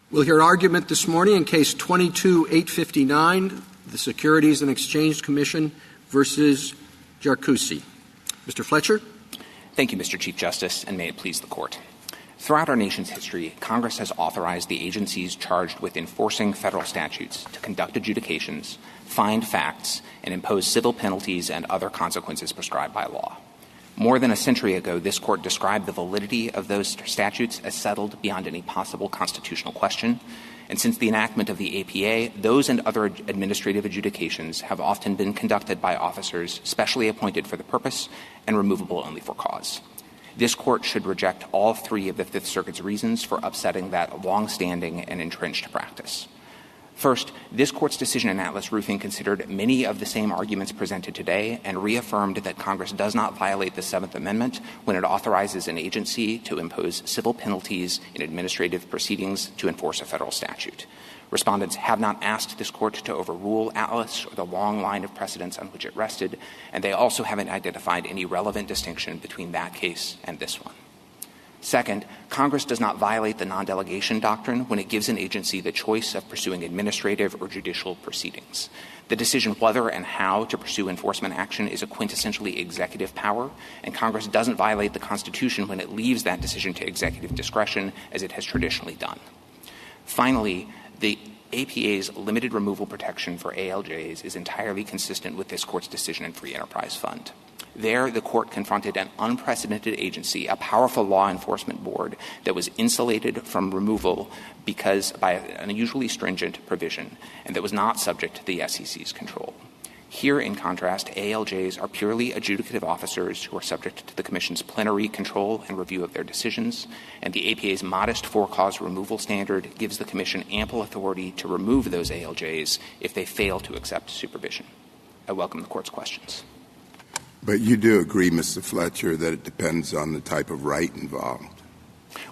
We'll hear argument this morning in Case 22-859, the Securities and Exchange Commission versus Jarkesy. Mr. Fletcher. Thank you, Mr. Chief Justice, and may it please the Court. Throughout our nation's history, Congress has authorized the agencies charged with enforcing federal statutes to conduct adjudications, find facts, and impose civil penalties and other consequences prescribed by law. More than a century ago, this Court described the validity of those statutes as settled beyond any possible constitutional question. And since the enactment of the APA, those and other administrative adjudications have often been conducted by officers specially appointed for the purpose and removable only for cause. This Court should reject all three of the Fifth Circuit's reasons for upsetting that long-standing and entrenched practice. First, this Court's decision in Atlas Roofing considered many of the same arguments presented today and reaffirmed that Congress does not violate the Seventh Amendment when it authorizes an agency to impose civil penalties in administrative proceedings to enforce a federal statute. Respondents have not asked this Court to overrule Atlas or the long line of precedents on which it rested, and they also haven't identified any relevant distinction between that case and this one. Second, Congress does not violate the non-delegation doctrine when it gives an agency the choice of pursuing administrative or judicial proceedings. The decision whether and how to pursue enforcement action is a quintessentially executive power, and Congress doesn't violate the Constitution when it leaves that decision to executive discretion, as it has traditionally done. Finally, the APA's limited removal protection for ALJs is entirely consistent with this Court's decision in Free Enterprise Fund. There, the Court confronted an unprecedented agency, a powerful law enforcement board that was insulated from removal by an unusually stringent provision and that was not subject to the SEC's control. Here, in contrast, ALJs are purely adjudicative officers who are subject to the Commission's plenary control and review of their decisions, and the APA's modest for-cause removal standard gives the Commission ample authority to remove those ALJs if they fail to accept supervision. I welcome the Court's questions. But you do agree, Mr. Fletcher, that it depends on the type of right involved?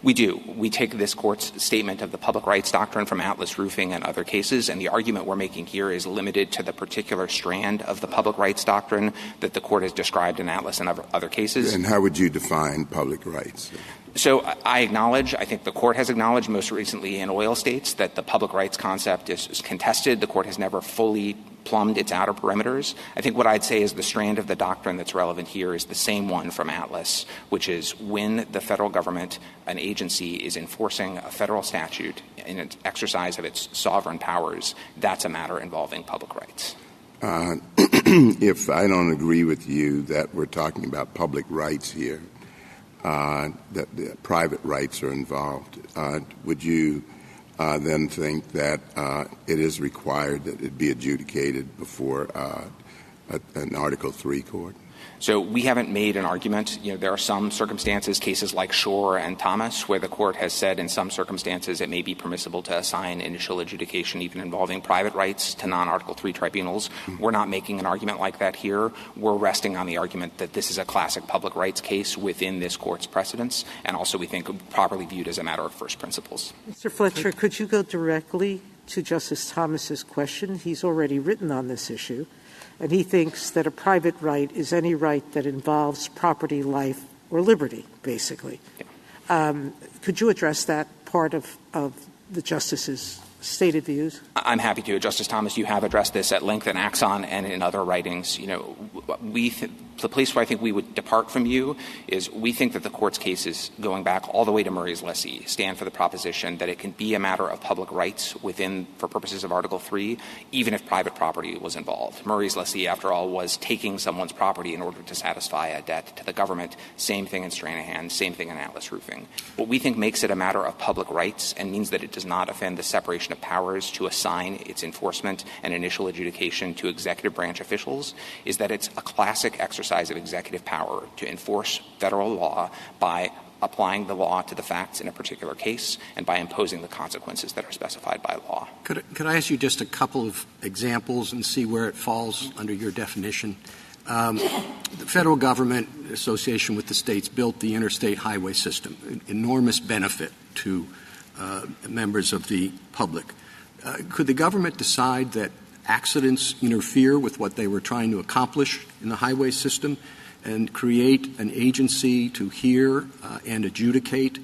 We do. We take this Court's statement of the public rights doctrine from Atlas Roofing and other cases, and the argument we're making here is limited to the particular strand of the public rights doctrine that the Court has described in Atlas and other cases. And how would you define public rights? So I think the Court has acknowledged most recently in oil states that the public rights concept is contested. The Court has never fully plumbed its outer perimeters. I think what I'd say is the strand of the doctrine that's relevant here is the same one from Atlas, which is when the federal government, an agency, is enforcing a federal statute in an exercise of its sovereign powers, that's a matter involving public rights. If I don't agree with you that we're talking about public rights here, that the private rights are involved, would you then think that it is required that it be adjudicated before an Article III court? So we haven't made an argument. There are some circumstances, cases like Shore and Thomas, where the Court has said in some circumstances it may be permissible to assign initial adjudication even involving private rights to non-Article III tribunals. We're not making an argument like that here. We're resting on the argument that this is a classic public rights case within this Court's precedents, and also we think properly viewed as a matter of first principles. Mr. Fletcher, could you go directly to Justice Thomas's question? He's already written on this issue. And he thinks that a private right is any right that involves property, life, or liberty, basically. Yeah. Could you address that part of the Justice's stated views? I'm happy to. Justice Thomas, you have addressed this at length in Axon and in other writings. The place where I think we would depart from you is we think that the Court's cases, going back all the way to Murray's lessee, stand for the proposition that it can be a matter of public rights for purposes of Article III, even if private property was involved. Murray's lessee, after all, was taking someone's property in order to satisfy a debt to the government. Same thing in Stranahan, same thing in Atlas Roofing. What we think makes it a matter of public rights and means that it does not offend the separation of powers to assign its enforcement and initial adjudication to executive branch officials is that it's a classic exercise of executive power to enforce federal law by applying the law to the facts in a particular case and by imposing the consequences that are specified by law. Could I ask you just a couple of examples and see where it falls under your definition? The federal government, in association with the states, built the interstate highway system, an enormous benefit to members of the public. Could the government decide that accidents interfere with what they were trying to accomplish in the highway system and create an agency to hear and adjudicate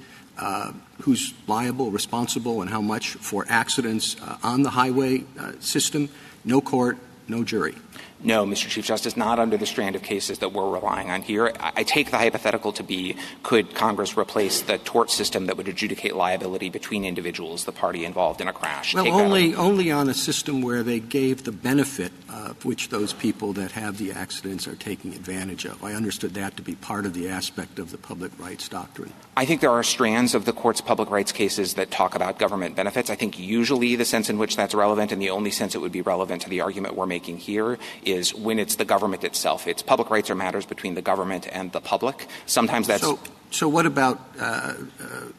who's liable, responsible, and how much for accidents on the highway system. No court, no jury. No, Mr. Chief Justice, not under the strand of cases that we're relying on here. I take the hypothetical to be, could Congress replace the tort system that would adjudicate liability between individuals, the party involved in a crash? Well, only on a system where they gave the benefit of which those people that have the accidents are taking advantage of. I understood that to be part of the aspect of the public rights doctrine. I think there are strands of the court's public rights cases that talk about government benefits. I think usually the sense in which that's relevant, and the only sense it would be relevant to the argument we're making here, is when it's the government itself. It's public rights are matters between the government and the public. Sometimes that's So what about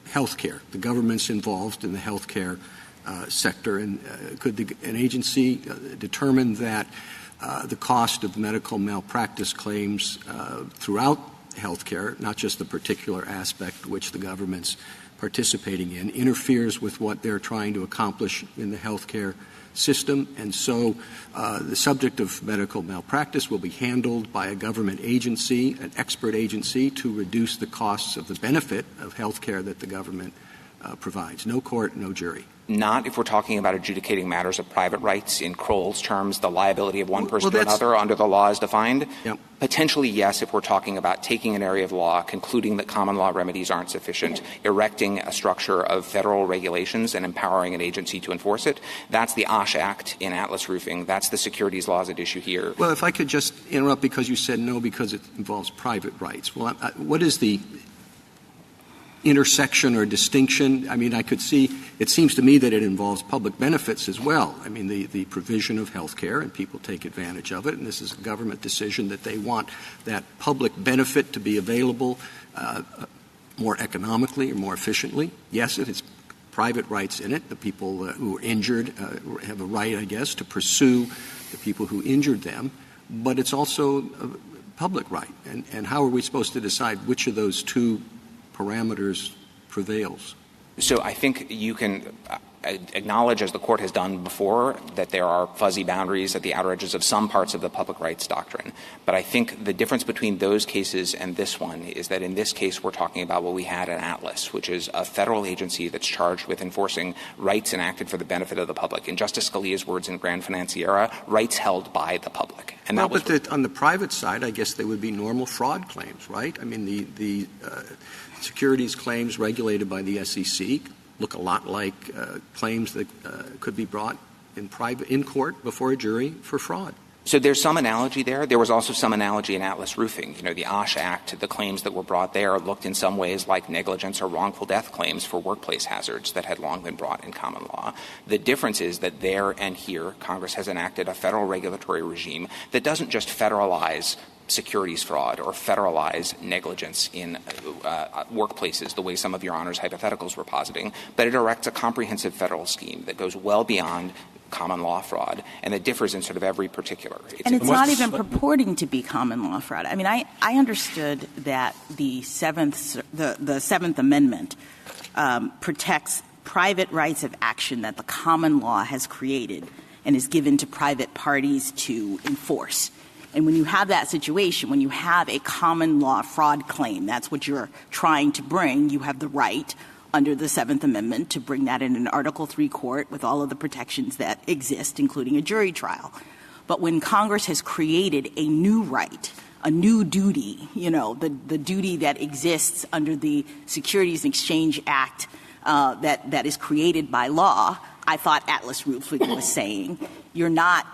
health care? The government's involved in the health care sector, and could an agency determine that the cost of medical malpractice claims throughout health care, not just the particular aspect which the government's participating in, interferes with what they're trying to accomplish in the health care system, and so the subject of medical malpractice will be handled by a government agency, an expert agency, to reduce the costs of the benefit of health care that the government provides. No court, no jury. Not if we're talking about adjudicating matters of private rights. In Kroll's terms, the liability of one person to another under the law is defined. Yep. Potentially, yes, if we're talking about taking an area of law, concluding that common law remedies aren't sufficient, erecting a structure of federal regulations and empowering an agency to enforce it. That's the OSH Act in Atlas Roofing. That's the securities laws at issue here. Well, if I could just interrupt because you said no because it involves private rights. Well, what is the intersection or distinction? I mean, I could see — it seems to me that it involves public benefits as well. I mean, the provision of health care, and people take advantage of it, and this is a government decision that they want that public benefit to be available more economically or more efficiently. Yes, it has private rights in it. The people who are injured have a right, I guess, to pursue the people who injured them, but it's also a public right. And how are we supposed to decide which of those two parameters prevails? So I think you can acknowledge, as the Court has done before, that there are fuzzy boundaries at the outer edges of some parts of the public rights doctrine. But I think the difference between those cases and this one is that in this case we're talking about what we had in Atlas, which is a federal agency that's charged with enforcing rights enacted for the benefit of the public. In Justice Scalia's words in Grand Financiera, rights held by the public. And that was but on the private side, I guess there would be normal fraud claims, right? I mean, the securities claims regulated by the SEC look a lot like claims that could be brought in court before a jury for fraud. So there's some analogy there. There was also some analogy in Atlas Roofing. You know, the OSH Act, the claims that were brought there looked in some ways like negligence or wrongful death claims for workplace hazards that had long been brought in common law. The difference is that there and here, Congress has enacted a federal regulatory regime that doesn't just federalize securities fraud or federalize negligence in workplaces the way some of Your Honor's hypotheticals were positing, but it erects a comprehensive federal scheme that goes well beyond common law fraud, and it differs in sort of every particular. It's not even purporting to be common law fraud. I mean, I understood that the Seventh Amendment protects private rights of action that the common law has created and is given to private parties to enforce. And when you have that situation, when you have a common law fraud claim, that's what you're trying to bring, you have the right under the Seventh Amendment to bring that in an Article III court with all of the protections that exist, including a jury trial. But when Congress has created a new right, a new duty, you know, the duty that exists under the Securities and Exchange Act that is created by law, I thought Atlas Roofing was saying, you're not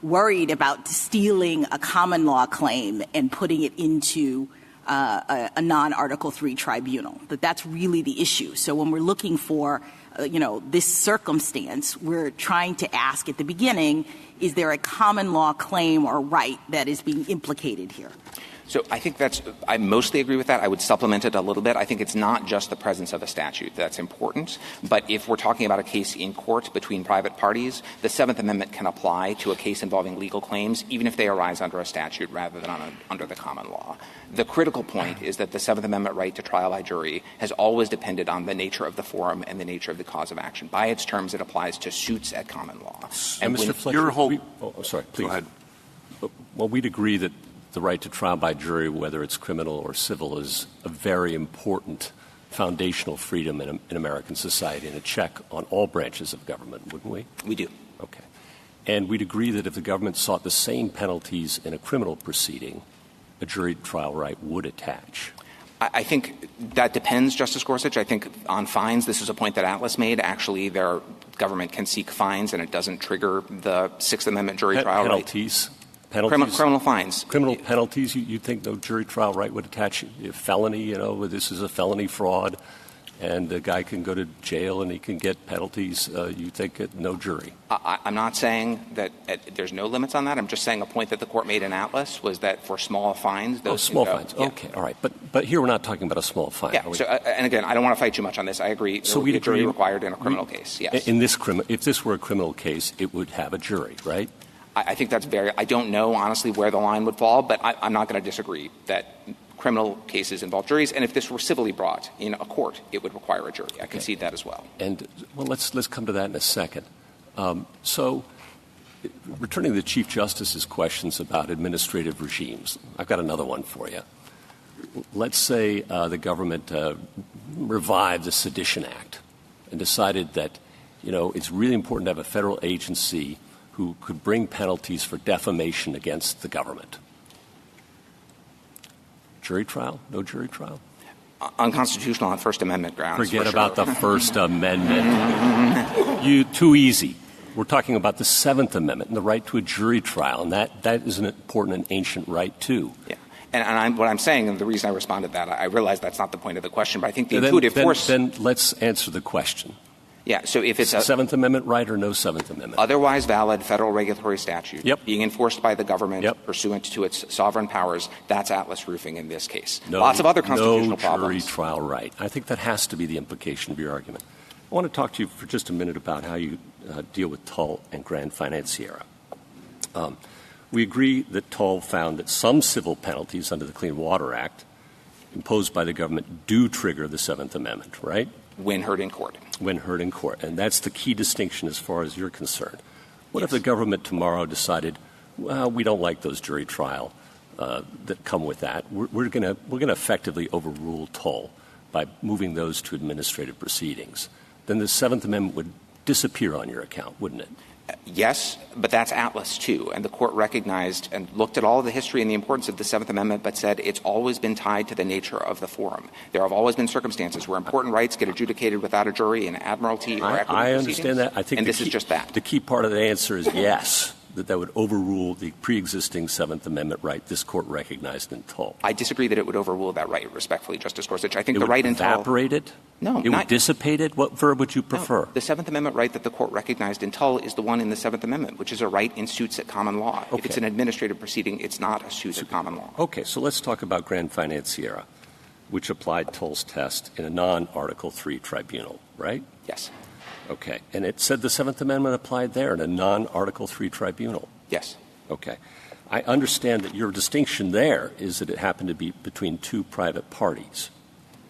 worried about stealing a common law claim and putting it into a non-Article III tribunal. That's really the issue. So when we're looking for, this circumstance, we're trying to ask at the beginning, is there a common law claim or right that is being implicated here? So I think I mostly agree with that. I would supplement it a little bit. I think it's not just the presence of a statute that's important, but if we're talking about a case in court between private parties, the Seventh Amendment can apply to a case involving legal claims, even if they arise under a statute rather than under the common law. The critical point is that the Seventh Amendment right to trial by jury has always depended on the nature of the forum and the nature of the cause of action. By its terms, it applies to suits at common law. And Mr. Fletcher, sorry, please. Go ahead. Well, we'd agree that the right to trial by jury, whether it's criminal or civil, is a very important foundational freedom in American society and a check on all branches of government, wouldn't we? We do. Okay. And we'd agree that if the government sought the same penalties in a criminal proceeding, a jury trial right would attach. I think that depends, Justice Gorsuch. I think on fines, this is a point that Atlas made. Actually, their government can seek fines, and it doesn't trigger the Sixth Amendment jury trial penalties. right. Penalties. Criminal fines. Criminal penalties, you think no jury trial right would attach? If felony, this is a felony fraud, and the guy can go to jail and he can get penalties, you think no jury? I'm not saying that there's no limits on that. I'm just saying a point that the Court made in Atlas was that for small fines, those small fines. Yeah. Okay, all right. But here we're not talking about a small fine. Yeah. So, and again, I don't want to fight too much on this. I agree. So we'd agree jury required in a criminal case. Yes. If this were a criminal case, it would have a jury, right? I think that's I don't know, honestly, where the line would fall, but I'm not going to disagree that criminal cases involve juries. And if this were civilly brought in a court, it would require a jury. I concede that as well. And, well, let's come to that in a second. So returning to the Chief Justice's questions about administrative regimes, I've got another one for you. Let's say the government revived the Sedition Act and decided that, it's really important to have a federal agency who could bring penalties for defamation against the government. Jury trial? No jury trial? Unconstitutional on First Amendment grounds. Forget about the First Amendment. Too easy. We're talking about the Seventh Amendment and the right to a jury trial, and that is an important and ancient right, too. Yeah. And what I'm saying, and the reason I responded to that, I realize that's not the point of the question, but I think the intuitive force... Then let's answer the question. Yeah, so if it's a Seventh Amendment right or no Seventh Amendment? Otherwise valid federal regulatory statute being enforced by the government pursuant to its sovereign powers, that's Atlas roofing in this case. Lots of other constitutional problems. No jury trial right. I think that has to be the implication of your argument. I want to talk to you for just a minute about how you deal with Tull and Grand Financiera. We agree that Tull found that some civil penalties under the Clean Water Act imposed by the government do trigger the Seventh Amendment, right? When heard in court. When heard in court. And that's the key distinction as far as you're concerned. What if the government tomorrow decided, well, we don't like those jury trial that come with that. We're going to effectively overrule Tull by moving those to administrative proceedings. Then the Seventh Amendment would disappear on your account, wouldn't it? Yes, but that's Atlas, too. And the Court recognized and looked at all of the history and the importance of the Seventh Amendment, but said it's always been tied to the nature of the forum. There have always been circumstances where important rights get adjudicated without a jury in admiralty or equity I understand that. I think and this is just that. The key part of the answer is yes, that would overrule the pre-existing Seventh Amendment right this Court recognized in Tull. I disagree that it would overrule that right, respectfully, Justice Gorsuch. I think the would right in Tull... evaporate it? No. It would dissipate it? What verb would you prefer? No. The Seventh Amendment right that the Court recognized in Tull is the one in the Seventh Amendment, which is a right in suits at common law. Okay. If it's an administrative proceeding, it's not a suit at common law. Okay, so let's talk about Grand Financiera, which applied Tull's test in a non-Article III tribunal, right? Yes. Okay. And it said the Seventh Amendment applied there in a non-Article III tribunal. Yes. Okay. I understand that your distinction there is that it happened to be between two private parties.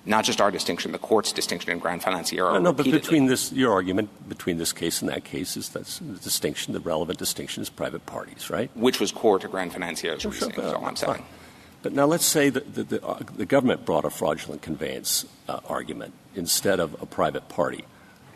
Not just our distinction, the Court's distinction in Grand Financiera. No, but between your argument between this case and that case is that's the distinction, the relevant distinction is private parties, right? Which was core to Grand Financiera's reasoning, is all I'm saying. Fine. But now let's say that the government brought a fraudulent conveyance argument instead of a private party.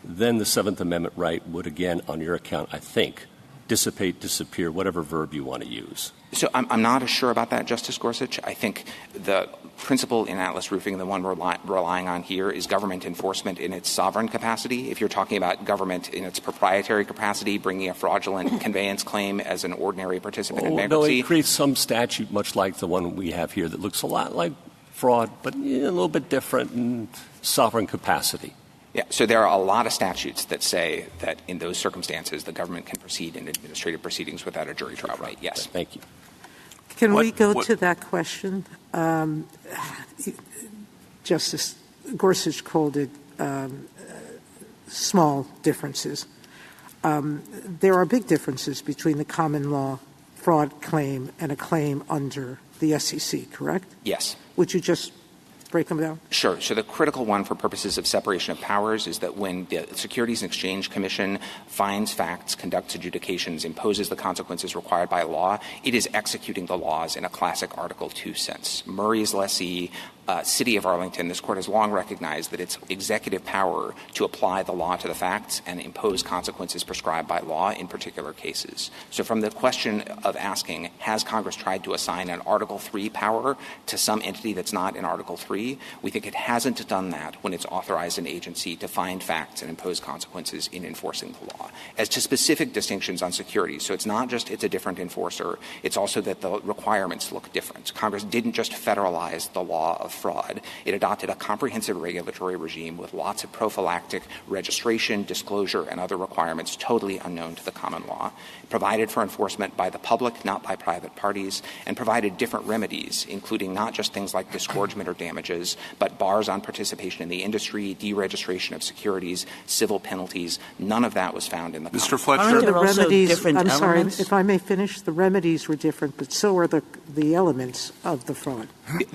Then the Seventh Amendment right would again, on your account, I think, dissipate, disappear, whatever verb you want to use. So I'm not as sure about that, Justice Gorsuch. I think the principle in Atlas Roofing, the one we're relying on here, is government enforcement in its sovereign capacity. If you're talking about government in its proprietary capacity, bringing a fraudulent conveyance claim as an ordinary participant in bankruptcy. No, it creates some statute much like the one we have here that looks a lot like fraud, but a little bit different in sovereign capacity. Yeah, so there are a lot of statutes that say that in those circumstances the government can proceed in administrative proceedings without a jury trial right. Yes. Thank you. Can we go to that question? Justice Gorsuch called it small differences. There are big differences between the common law fraud claim and a claim under the SEC, correct? Yes. Would you just break them down? Sure. So the critical one for purposes of separation of powers is that when the Securities and Exchange Commission finds facts, conducts adjudications, imposes the consequences required by law, it is executing the laws in a classic Article II sense. Murray's lessee, City of Arlington, this Court has long recognized that it's executive power to apply the law to the facts and impose consequences prescribed by law in particular cases. So from the question of asking, has Congress tried to assign an Article III power to some entity that's not in Article III, we think it hasn't done that when it's authorized an agency to find facts and impose consequences in enforcing the law. As to specific distinctions on securities, so it's not just it's a different enforcer, it's also that the requirements look different. Congress didn't just federalize the law of fraud. It adopted a comprehensive regulatory regime with lots of prophylactic registration, disclosure, and other requirements totally unknown to the common law. It provided for enforcement by the public, not by private parties, and provided different remedies, including not just things like disgorgement or damages, but bars on participation in the industry, deregistration of securities, civil penalties. None of that was found in the Mr. common law. Fletcher. The remedies, different I'm sorry, elements? if I may finish, the remedies were different, but so are the elements of the fraud.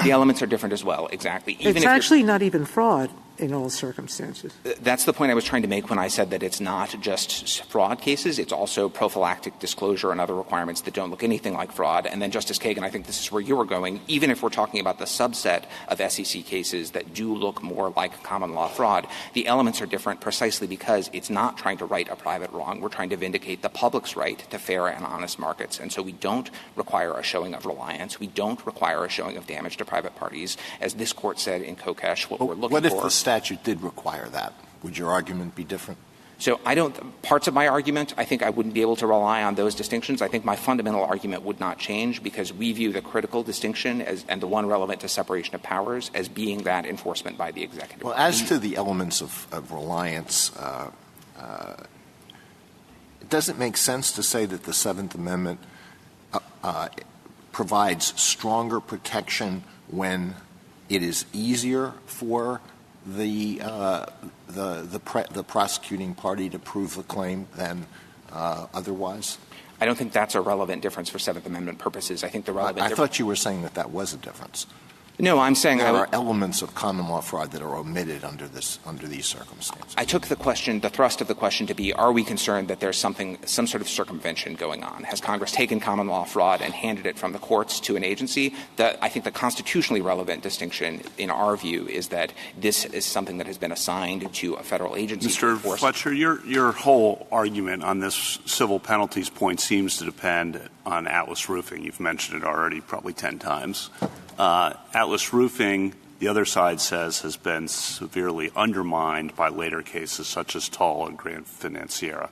The elements are different as well, exactly. Even It's if actually not even fraud in all circumstances. That's the point I was trying to make when I said that it's not just fraud cases. It's also prophylactic disclosure and other requirements that don't look anything like fraud. And then, Justice Kagan, I think this is where you were going. Even if we're talking about the subset of SEC cases that do look more like common law fraud, the elements are different precisely because it's not trying to right a private wrong. We're trying to vindicate the public's right to fair and honest markets. And so we don't require a showing of reliance. We don't require a showing of damage to private parties. As this Court said in Kokesh, what we're looking What if for— the statute did require that? Would your argument be different? So parts of my argument, I think I wouldn't be able to rely on those distinctions. I think my fundamental argument would not change because we view the critical distinction and the one relevant to separation of powers as being that enforcement by the executive. Well, as to the elements of reliance, does it make sense to say that the Seventh Amendment provides stronger protection when it is easier for the prosecuting party to prove the claim than otherwise? I don't think that's a relevant difference for Seventh Amendment purposes. I think the relevant I thought you were saying that was a difference. No, I'm saying there are elements of common law fraud that are omitted under these circumstances. I took the thrust of the question to be, are we concerned that there's some sort of circumvention going on? Has Congress taken common law fraud and handed it from the courts to an agency? I think the constitutionally relevant distinction in our view is that this is something that has been assigned to a federal agency. Mr. Fletcher, your whole argument on this civil penalties point seems to depend on Atlas Roofing. You've mentioned it already probably 10 times. Atlas Roofing, the other side says, has been severely undermined by later cases such as Tull and Grand Financiera.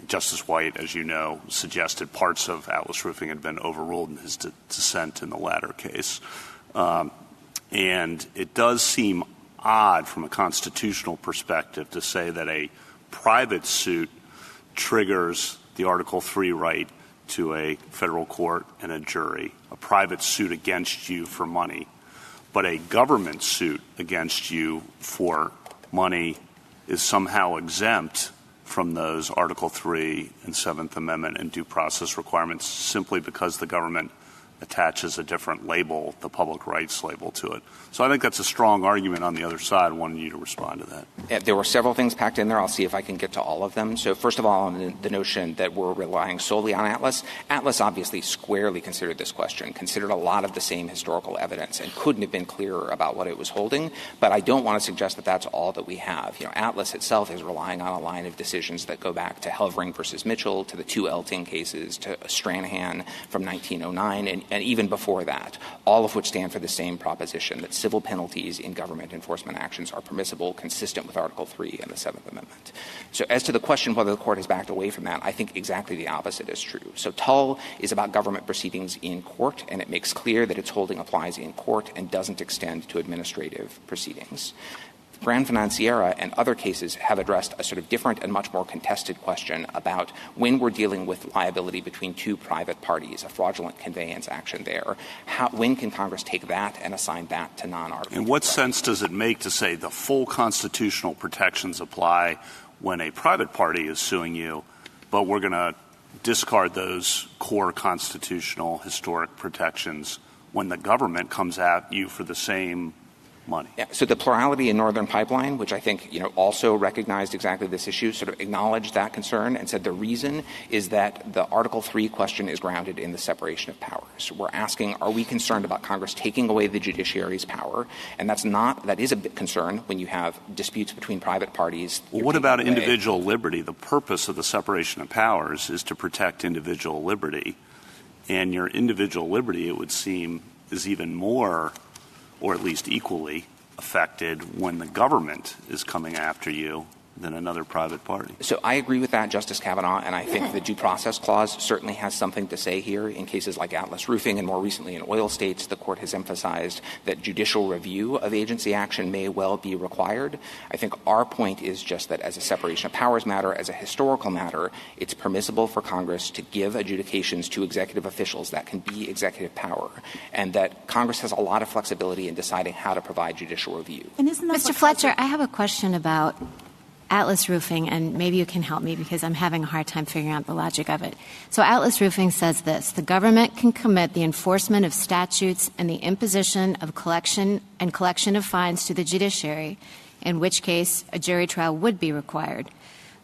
Justice White, as you know, suggested parts of Atlas Roofing had been overruled in his dissent in the latter case. And it does seem odd from a constitutional perspective to say that a private suit triggers the Article III right to a federal court and a jury, a private suit against you for money, but a government suit against you for money is somehow exempt from those Article III and Seventh Amendment and due process requirements simply because the government attaches a different label, the public rights label, to it. So I think that's a strong argument on the other side. I wanted you to respond to that. There were several things packed in there. I'll see if I can get to all of them. So first of all, on the notion that we're relying solely on Atlas, Atlas obviously squarely considered this question, considered a lot of the same historical evidence, and couldn't have been clearer about what it was holding. But I don't want to suggest that that's all that we have. Atlas itself is relying on a line of decisions that go back to Helvering versus Mitchell, to the two Elting cases, to Stranahan from 1909, and even before that, all of which stand for the same proposition that civil penalties in government enforcement actions are permissible, consistent with Article III and the Seventh Amendment. So as to the question whether the Court has backed away from that, I think exactly the opposite is true. So Tull is about government proceedings in court, and it makes clear that its holding applies in court and doesn't extend to administrative proceedings. Grand Financiera and other cases have addressed a sort of different and much more contested question about when we're dealing with liability between two private parties, a fraudulent conveyance action there. When can Congress take that and assign that to non-arbitrary? In what sense does it make to say the full constitutional protections apply when a private party is suing you, but we're going to discard those core constitutional historic protections when the government comes at you for the same money. Yeah, so the plurality in Northern Pipeline, which I think, also recognized exactly this issue, sort of acknowledged that concern and said the reason is that the Article 3 question is grounded in the separation of powers. We're asking, are we concerned about Congress taking away the judiciary's power? And that is a big concern when you have disputes between private parties. Well, what about individual liberty? The purpose of the separation of powers is to protect individual liberty. And your individual liberty, it would seem, is even more, or at least equally, affected when the government is coming after you than another private party. So I agree with that, Justice Kavanaugh, and I think the Due Process Clause certainly has something to say here. In cases like Atlas Roofing and more recently in oil states, the Court has emphasized that judicial review of agency action may well be required. I think our point is just that as a separation of powers matter, as a historical matter, it's permissible for Congress to give adjudications to executive officials that can be executive power, and that Congress has a lot of flexibility in deciding how to provide judicial review. And isn't that Mr. Fletcher, I have a question about Atlas Roofing, and maybe you can help me because I'm having a hard time figuring out the logic of it. So Atlas Roofing says this: the government can commit the enforcement of statutes and the imposition of collection of fines to the judiciary, in which case a jury trial would be required.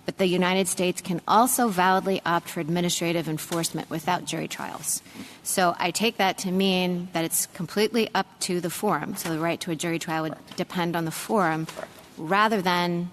But the United States can also validly opt for administrative enforcement without jury trials. So I take that to mean that it's completely up to the forum. So the right to a jury trial would depend on the forum rather than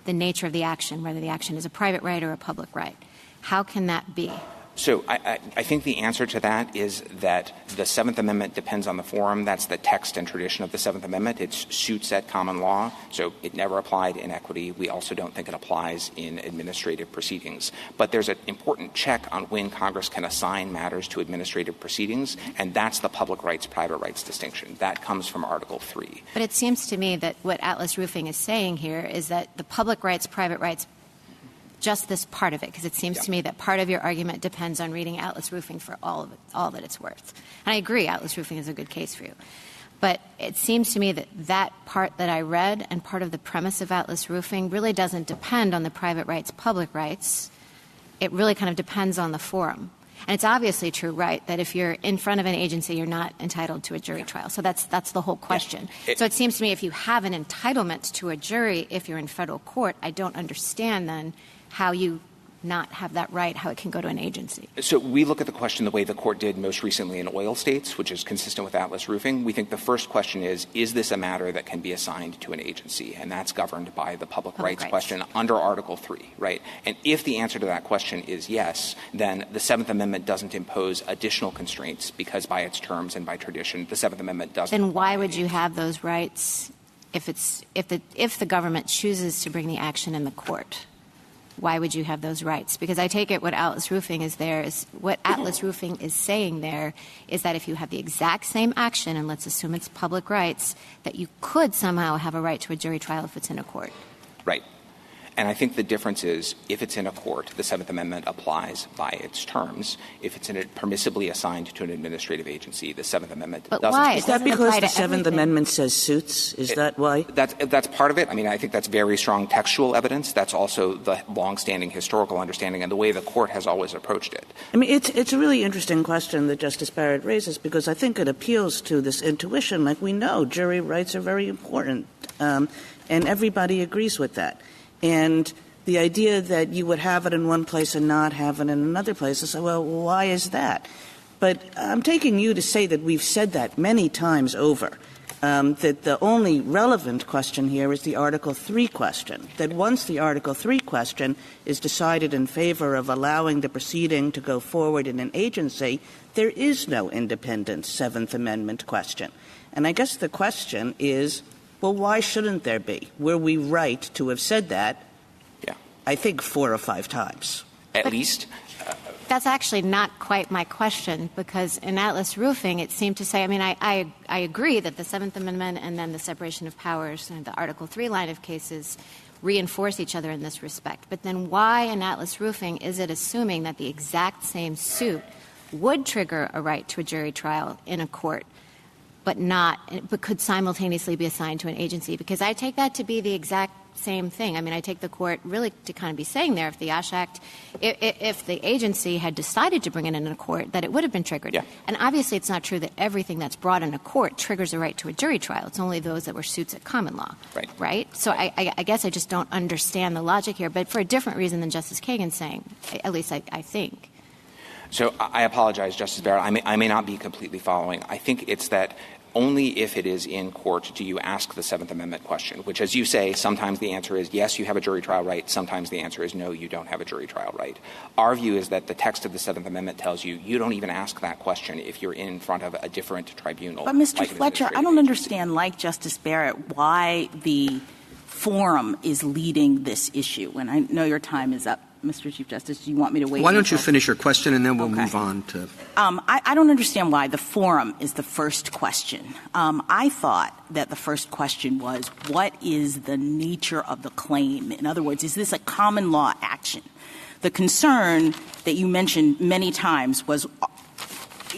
the nature of the action, whether the action is a private right or a public right. How can that be? So I think the answer to that is that the Seventh Amendment depends on the forum. That's the text and tradition of the Seventh Amendment. It's suits at common law, so it never applied in equity. We also don't think it applies in administrative proceedings. But there's an important check on when Congress can assign matters to administrative proceedings, and that's the public rights, private rights distinction. That comes from Article 3. But it seems to me that what Atlas Roofing is saying here is that the public rights, private rights, just this part of it, because it seems to me that part of your argument depends on reading Atlas Roofing for all of it, all that it's worth. And I agree, Atlas Roofing is a good case for you. But it seems to me that that part that I read and part of the premise of Atlas Roofing really doesn't depend on the private rights, public rights. It really kind of depends on the forum. And it's obviously true, right, that if you're in front of an agency, you're not entitled to a jury trial. So that's the whole question. So it seems to me if you have an entitlement to a jury if you're in federal court, I don't understand then how you not have that right, how it can go to an agency. So we look at the question the way the Court did most recently in oil states, which is consistent with Atlas Roofing. We think the first question is this a matter that can be assigned to an agency? And that's governed by the public rights question under Article 3, right? And if the answer to that question is yes, then the Seventh Amendment doesn't impose additional constraints because by its terms and by tradition, the Seventh Amendment doesn't. Then why would you have those rights if the government chooses to bring the action in the court? Why would you have those rights? Because I take it what Atlas Roofing is saying there is that if you have the exact same action, and let's assume it's public rights, that you could somehow have a right to a jury trial if it's in a court. Right. And I think the difference is if it's in a court, the Seventh Amendment applies by its terms. If it's permissibly assigned to an administrative agency, the Seventh Amendment doesn't. Why? Is that because the Seventh Amendment says suits? Is that why? That's part of it. I mean, I think that's very strong textual evidence. That's also the longstanding historical understanding and the way the Court has always approached it. I mean, it's a really interesting question that Justice Barrett raises because I think it appeals to this intuition. Like we know jury rights are very important, and everybody agrees with that. And the idea that you would have it in one place and not have it in another place, I say, well, why is that? But I'm taking you to say that we've said that many times over, that the only relevant question here is the Article 3 question, that once the Article 3 question is decided in favor of allowing the proceeding to go forward in an agency, there is no independent Seventh Amendment question. And I guess the question is, well, why shouldn't there be? Were we right to have said that, I think, 4 or 5 times? At least. That's actually not quite my question, because in Atlas Roofing it seemed to say, I mean, I agree that the Seventh Amendment and then the separation of powers and the Article 3 line of cases reinforce each other in this respect. But then why in Atlas Roofing is it assuming that the exact same suit would trigger a right to a jury trial in a court, but could simultaneously be assigned to an agency? Because I take that to be the exact same thing. I mean, I take the court really to kind of be saying there, if the Ash Act, if the agency had decided to bring it in a court, that it would have been triggered. Yeah. And obviously it's not true that everything that's brought in a court triggers a right to a jury trial. It's only those that were suits at common law. Right? So I guess I just don't understand the logic here, but for a different reason than Justice Kagan's saying, at least I think. So I apologize, Justice Barrett. I may not be completely following. I think it's that only if it is in court do you ask the Seventh Amendment question, which, as you say, sometimes the answer is yes, you have a jury trial right. Sometimes the answer is no, you don't have a jury trial right. Our view is that the text of the Seventh Amendment tells you you don't even ask that question if you're in front of a different tribunal. But, Mr. Fletcher, I don't understand, like Justice Barrett, why the forum is leading this issue. And I know your time is up, Mr. Chief Justice. Do you want me to wait? Why don't you finish your question, and then we'll move on to I don't understand why the forum is the first question. I thought that the first question was, what is the nature of the claim? In other words, is this a common law action? The concern that you mentioned many times was,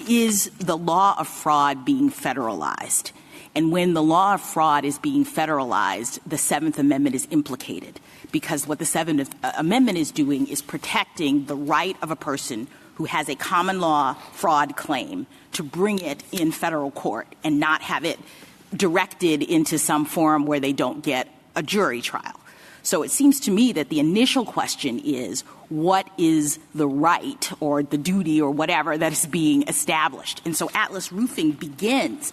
is the law of fraud being federalized? And when the law of fraud is being federalized, the Seventh Amendment is implicated, because what the Seventh Amendment is doing is protecting the right of a person who has a common law fraud claim to bring it in federal court and not have it directed into some forum where they don't get a jury trial. So it seems to me that the initial question is, what is the right or the duty or whatever that is being established? And so Atlas Roofing begins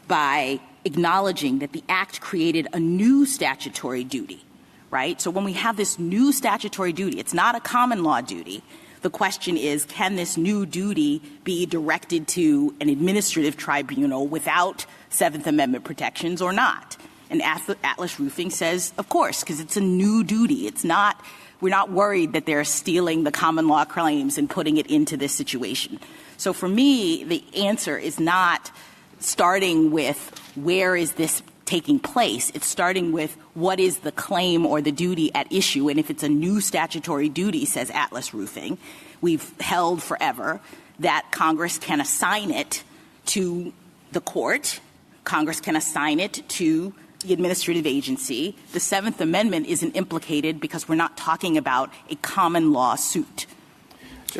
by acknowledging that the Act created a new statutory duty, right? So when we have this new statutory duty, it's not a common law duty. The question is, can this new duty be directed to an administrative tribunal without Seventh Amendment protections or not? And Atlas Roofing says, of course, because it's a new duty. It's not – we're not worried that they're stealing the common law claims and putting it into this situation. So for me, the answer is not starting with where is this taking place. It's starting with what is the claim or the duty at issue. And if it's a new statutory duty, says Atlas Roofing, we've held forever that Congress can assign it to the court. Congress can assign it to the administrative agency. The Seventh Amendment isn't implicated because we're not talking about a common law suit.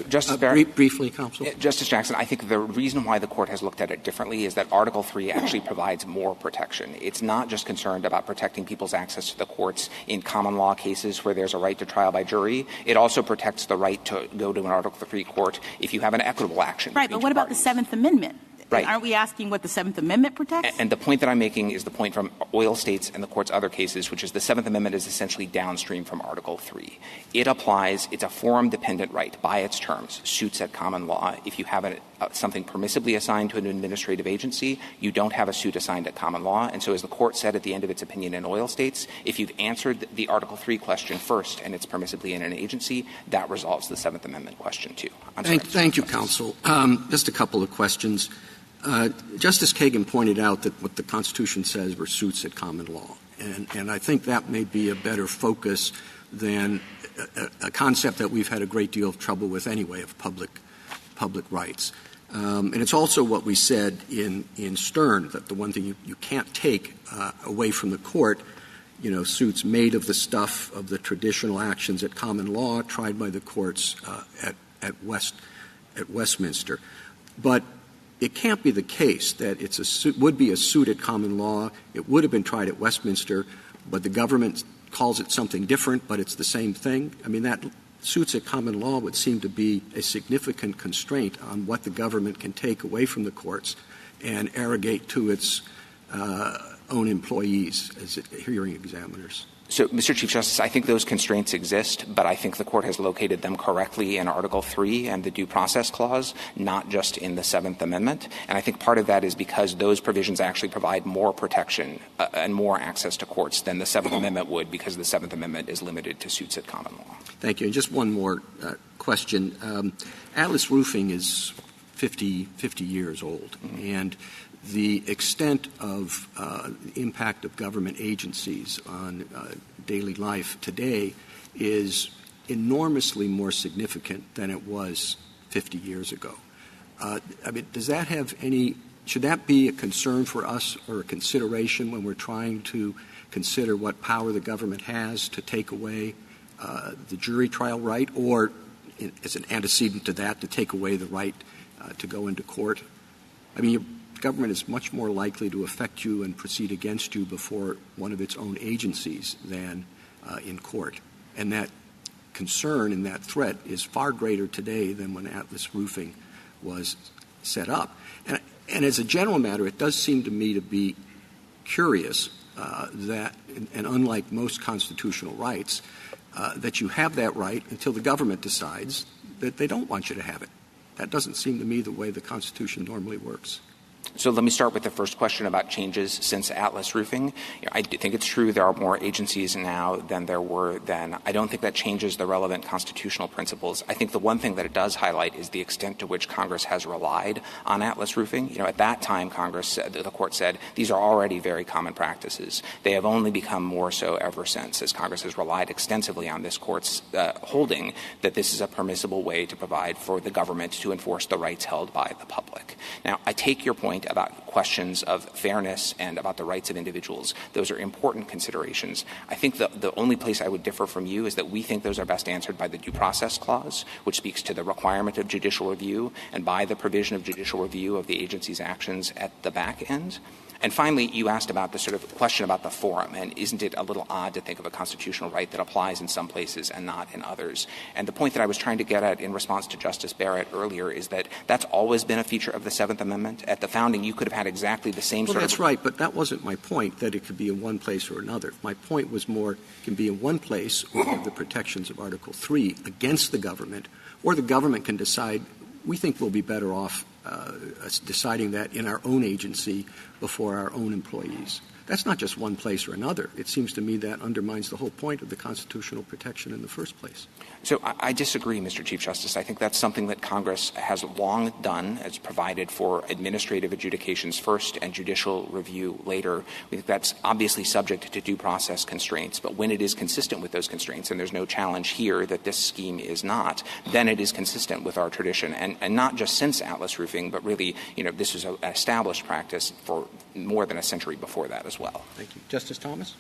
Justice Barrett? Briefly, counsel. Justice Jackson, I think the reason why the court has looked at it differently is that Article III actually provides more protection. It's not just concerned about protecting people's access to the courts in common law cases where there's a right to trial by jury. It also protects the right to go to an Article III court if you have an equitable action. Right, but what about the Seventh Amendment? Right. Aren't we asking what the Seventh Amendment protects? And the point that I'm making is the point from oil states and the court's other cases, which is the Seventh Amendment is essentially downstream from Article III. It applies – it's a forum-dependent right by its terms, suits at common law. If you have something permissibly assigned to an administrative agency, you don't have a suit assigned at common law. And so as the court said at the end of its opinion in oil states, if you've answered the Article III question first and it's permissibly in an agency, that resolves the Seventh Amendment question too. Thank you, counsel. Just a couple of questions. Justice Kagan pointed out that what the Constitution says were suits at common law. And I think that may be a better focus than a concept that we've had a great deal of trouble with anyway of public rights. And it's also what we said in Stern, that the one thing you can't take away from the court, suits made of the stuff of the traditional actions at common law tried by the courts at Westminster. But it can't be the case that would be a suit at common law. It would have been tried at Westminster, but the government calls it something different, but it's the same thing. I mean, that suits at common law would seem to be a significant constraint on what the government can take away from the courts and arrogate to its own employees as hearing examiners. So, Mr. Chief Justice, I think those constraints exist, but I think the Court has located them correctly in Article III and the Due Process Clause, not just in the Seventh Amendment. And I think part of that is because those provisions actually provide more protection and more access to courts than the Seventh Amendment would, because the Seventh Amendment is limited to suits at common law. Thank you. And just one more question. Atlas Roofing is 50 years old, and the extent of impact of government agencies on daily life today is enormously more significant than it was 50 years ago. I mean, does that have should that be a concern for us or a consideration when we're trying to consider what power the government has to take away the jury trial right, or as an antecedent to that, to take away the right to go into court. I mean, your government is much more likely to affect you and proceed against you before one of its own agencies than in court. And that concern and that threat is far greater today than when Atlas Roofing was set up. And as a general matter, it does seem to me to be curious that, and unlike most constitutional rights, that you have that right until the government decides that they don't want you to have it. That doesn't seem to me the way the Constitution normally works. So let me start with the first question about changes since Atlas Roofing. I think it's true there are more agencies now than there were then. I don't think that changes the relevant constitutional principles. I think the one thing that it does highlight is the extent to which Congress has relied on Atlas Roofing. At that time, the court said, these are already very common practices. They have only become more so ever since, as Congress has relied extensively on this court's holding that this is a permissible way to provide for the government to enforce the rights held by the public. Now, I take your point about questions of fairness and about the rights of individuals. Those are important considerations. I think the only place I would differ from you is that we think those are best answered by the Due Process Clause, which speaks to the requirement of judicial review, and by the provision of judicial review of the agency's actions at the back end. And finally, you asked about the sort of question about the forum, and isn't it a little odd to think of a constitutional right that applies in some places and not in others? And the point that I was trying to get at in response to Justice Barrett earlier is that that's always been a feature of the Seventh Amendment. At the founding, you could have had exactly the same sort of— Well, that's right, but that wasn't my point, that it could be in one place or another. My point was more, it can be in one place with the protections of Article III against the government, or the government can decide, we think we'll be better off deciding that in our own agency before our own employees. That's not just one place or another. It seems to me that undermines the whole point of the constitutional protection in the first place. So I disagree, Mr. Chief Justice. I think that's something that Congress has long done, as provided for administrative adjudications first and judicial review later. We think that's obviously subject to due process constraints, but when it is consistent with those constraints, and there's no challenge here that this scheme is not, then it is consistent with our tradition. And not just since Atlas Roofing, but really, this is an established practice for more than a century before that as well. Thank you. Justice Thomas?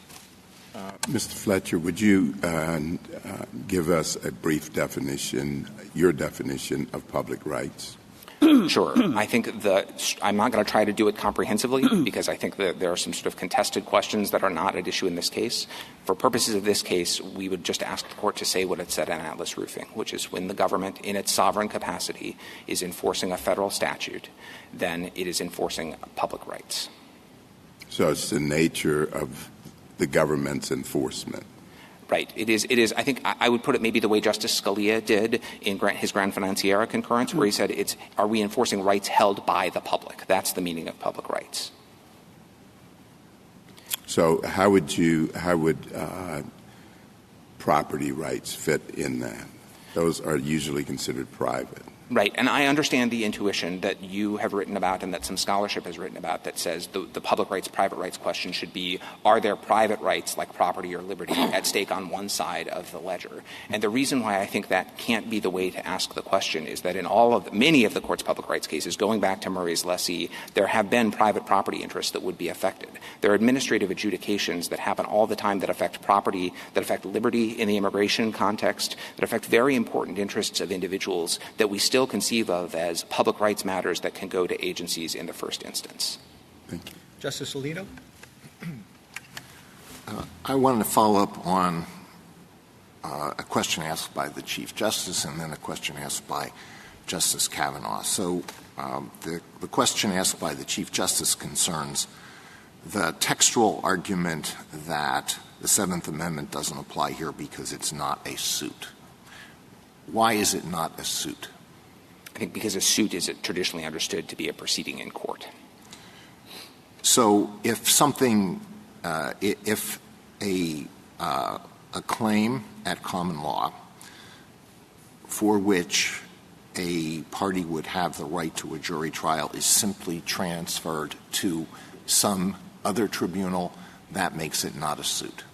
Mr. Fletcher, would you give us a brief definition, your definition of public rights? Sure. I think I'm not going to try to do it comprehensively because I think that there are some sort of contested questions that are not at issue in this case. For purposes of this case, we would just ask the court to say what it said in Atlas Roofing, which is when the government, in its sovereign capacity, is enforcing a federal statute, then it is enforcing public rights. So it's the nature of the government's enforcement. Right. It is. I think I would put it maybe the way Justice Scalia did in his Grand Financiera concurrence, where he said, are we enforcing rights held by the public? That's the meaning of public rights. So how would property rights fit in that? Those are usually considered private. Right. And I understand the intuition that you have written about and that some scholarship has written about that says the public rights, private rights question should be, are there private rights like property or liberty at stake on one side of the ledger? And the reason why I think that can't be the way to ask the question is that in many of the court's public rights cases, going back to Murray's lessee, there have been private property interests that would be affected. There are administrative adjudications that happen all the time that affect property, that affect liberty in the immigration context, that affect very important interests of individuals that we still conceive of as public rights matters that can go to agencies in the first instance. Thank you. Justice Alito? I wanted to follow up on a question asked by the Chief Justice and then a question asked by Justice Kavanaugh. So the question asked by the Chief Justice concerns the textual argument that the Seventh Amendment doesn't apply here because it's not a suit. Why is it not a suit? I think because a suit is traditionally understood to be a proceeding in court. So if something, if a claim at common law for which a party would have the right to a jury trial is simply transferred to some other tribunal, that makes it not a suit.